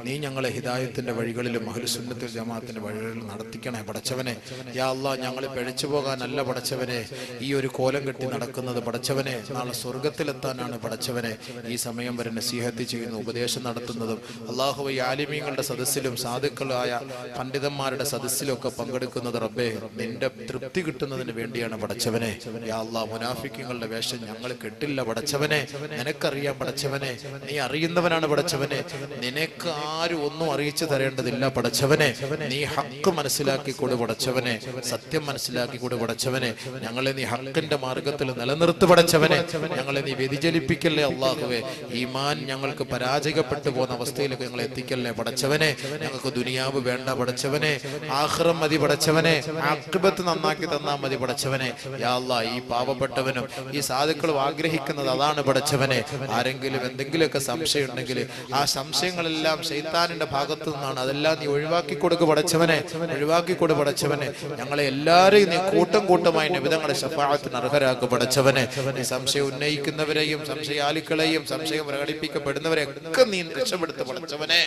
നീ ഞങ്ങളെ ഹിദായത്തിന്റെ വഴികളിലും അഹ്ലു സുന്നത്തുൽ ജമാഅത്തിന്റെ വഴികളിലും നടത്തിക്കണേ പടച്ചവനെ. യാ അല്ലാഹ്, ഞങ്ങൾ പിഴച്ചു പോകാനല്ല പടച്ചവനെ ഈ ഒരു കോലം കെട്ടി നടക്കുന്നത് പടച്ചവനെ. നാളെ സ്വർഗത്തിലെത്താനാണ് പടച്ചവനെ ഈ സമയം വരെ നസീഹത്ത് ചെയ്യുന്നു, ഉപദേശം നടത്തുന്നതും. അല്ലാഹുവേ, ആലിമീങ്ങളുടെ സദസ്സിലും സാധുക്കളായ പണ്ഡിതന്മാരുടെ സദസ്സിലൊക്കെ പങ്കെടുക്കുന്നത് റബ്ബേ നിന്റെ തൃപ്തി കിട്ടുന്നതിന് വേണ്ടിയാണ് പടച്ചവനെ. യാ അല്ലാഹ്, മുനാഫിക്കുകളുടെ വേഷം ഞങ്ങൾ കെട്ടില്ല പടച്ചവനെ. നിനക്കറിയാം പടച്ചവനെ, നീ അറിയുന്നവനാണ് പടച്ചവനെ. നിനക്ക് ആരും ഒന്നും അറിയിച്ചു തരേണ്ടതില്ല പടച്ചവനെ. നീ ഹക്ക് മനസ്സിലാക്കിക്കൂട് പടച്ചവനെ, സത്യം മനസ്സിലാക്കിക്കൂട് പടച്ചവനെ. ഞങ്ങളെ നീ ഹക്കിന്റെ മാർഗത്തിൽ നിലനിർത്തി പടച്ചവനെ. ഞങ്ങളെ നീ വ്യതിചലിപ്പിക്കല്ലേ അല്ലാഹുവേ. ഈമാൻ ഞങ്ങൾക്ക് പരാജയപ്പെട്ടു പോകുന്ന അവസ്ഥയിലേക്ക് ഞങ്ങൾ എത്തിക്കല്ലേ പടച്ചവനെ. ഞങ്ങൾക്ക് ദുനിയാവ് വേണ്ട പടച്ചവനെ, ആഖിറം മതി പടച്ചവനെ, ആഖിബത്ത് നന്നാക്കി തന്നാ മതി പടച്ചവനെ. യാ അല്ലാഹ്, ഈ പാവപ്പെട്ടവനും ഈ സാധുക്കളും ആഗ്രഹിക്കുന്നത് അതാണ് പടച്ചവനെ. ആരെങ്കിലും എന്തെങ്കിലുമൊക്കെ സംശയം ഉണ്ടെങ്കിൽ ആ സംശയങ്ങളെല്ലാം ശൈത്താനിന്റെ ഭാഗത്തു നിന്നാണ്. അതെല്ലാം നീ ഒഴിവാക്കി കൊടുക്കുക പടച്ചവനെ, ഒഴിവാക്കി കൊടു പടച്ചവനെ. ഞങ്ങളെ എല്ലാവരെയും നീ കൂട്ടം കൂട്ടമായി നബിതങ്ങളുടെ ശഫാഅത്തിന് അർഹരാക്കുക പടച്ചവനെ. ഈ സംശയം ഉന്നയിക്കുന്നവരെയും സംശയാലിക്കളെയും സംശയം പ്രകടിപ്പിക്കപ്പെടുന്നവരെ ഒക്കെ നീ രക്ഷപ്പെടുത്ത പടച്ചവനെ.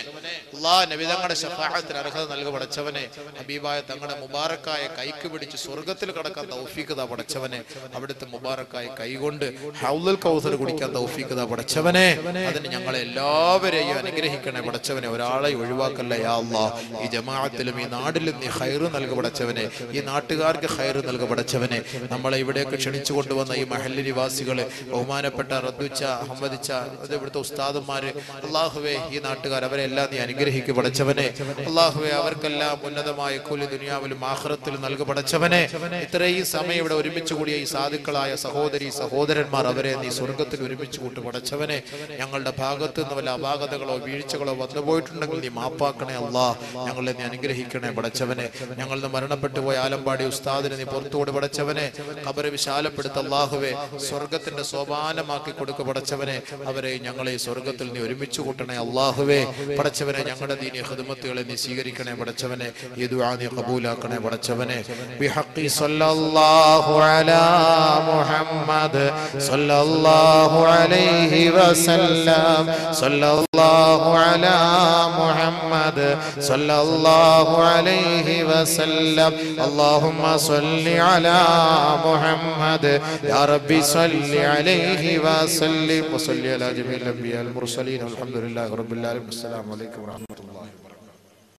അല്ലാഹ്, നബിതങ്ങളുടെ ശഫാഅത്തിന് അർഹത നൽകുക പടച്ചവനെ. ഹബീബായ തങ്ങളുടെ മുബാറക്കായ കൈക്ക് പിടിച്ച് സ്വർഗ്ഗത്തിൽ കടക്കാൻ തൗഫീഖ് താ പടച്ചവനെ. അവിടുത്തെ മുബാറക്കായ കൈകൊണ്ട് ഹൗലുൽ കൗസർ കുടിക്കാൻ തൗഫീഖ് താ പടച്ചവനെ. അതിന് ഞങ്ങളെ എല്ലാവരെയും അനുഗ്രഹിക്കണേ പടച്ചവനെ. ഒരാളെ ഒഴിവാക്കല്ലേ യാ അല്ലാഹ്. ഈ ജമാഅത്തിലും ഈ നാടിലും നീ ഖൈറ് നൽകുക പടച്ചവനെ. ഈ നാട്ടുകാർക്ക് ഖൈറ് നൽകുക പടച്ചവനെ. നമ്മളെ ഇവിടേക്ക് ക്ഷണിച്ചു കൊണ്ടുവന്ന ഈ മഹല്ല് നിവാസികള്, ബഹുമാനപ്പെട്ട റദ്ദുച്ച അഹമ്മദിച്ച, ഇവിടുത്തെ ഉസ്താദന്മാര്, അല്ലാഹുവേ, ഈ നാട്ടുകാർ അവരെല്ലാം നീ അനുഗ്രഹിക്കുക പടച്ചവനെ. അല്ലാഹുവേ, അവർക്കെല്ലാം ഉന്നതമായ കൂലി ദുനിയാവിലും ആഖിറത്തിലും നൽകുക പടച്ചവനെ. ഇത്രയും സമയം ഇവിടെ ഒരുമിച്ച് കൂടിയ ഈ സാധുക്കളായ സഹോദരി സഹോദരന്മാർ, അവരെ നീ സ്വർഗ്ഗത്തിൽ ഒരുമിച്ച് കൂട്ടു പടച്ചവനെ. ഞങ്ങളുടെ ഭാഗത്ത് നിന്ന് വല്ല അപാകതകളോ വീഴ്ചകളോ വന്നു പോയിട്ടുണ്ടെങ്കിൽ നീ മാപ്പാക്കണേ അല്ലാഹ്. ഞങ്ങളെ നീ അനുഗ്രഹിക്കണേ പടച്ചവനെ. ഞങ്ങളിൽ നിന്ന് മരണപ്പെട്ടു പോയ ആലമ്പാടി ഉസ്താദിനെ നീ പുറത്തുകൂടി പടച്ചവനെ. ഖബറ് വിശാലപ്പെടുത്ത അല്ലാഹുവേ. സ്വർഗ്ഗത്തിന്റെ സോപാനമാക്കി കൊടുക്ക പടച്ചവനെ. അവരെ ഞങ്ങളെ സ്വർഗ്ഗത്തിൽ നീ ഒരുമിച്ച് കൂട്ടണേ അല്ലാഹുവേ. പടച്ചവനെ, ഞങ്ങളുടെ ദീനി ഖിദ്മത്തുകളെ നീ സ്വീകരിക്കണേ പടച്ചവനെ. ഈ ദുആ നീ ഖബൂലാക്കണേ പടച്ചവനെ. ബിഹഖി സല്ലല്ലാഹു അലാ മുഹമ്മദ് സല്ലല്ലാഹു അലൈഹി വസല്ലം സല്ലല്ലാഹു അലാ മുഹമ്മദ് സല്ലല്ലാഹു അലൈഹി വസല്ലം. അല്ലാഹുമ്മ സ്വല്ലി അലാ മുഹമ്മദ് യാ റബ്ബി സ്വല്ലി അലൈഹി വസല്ലം വസല്ലി അലാ ജമീൽ അംബിയാൽ മുർസലീൻ. അൽഹംദുലില്ലാഹി റബ്ബിൽ ആലമീൻ. അസ്സലാമു അലൈക്കും വറഹ്മത്തുള്ളാഹി.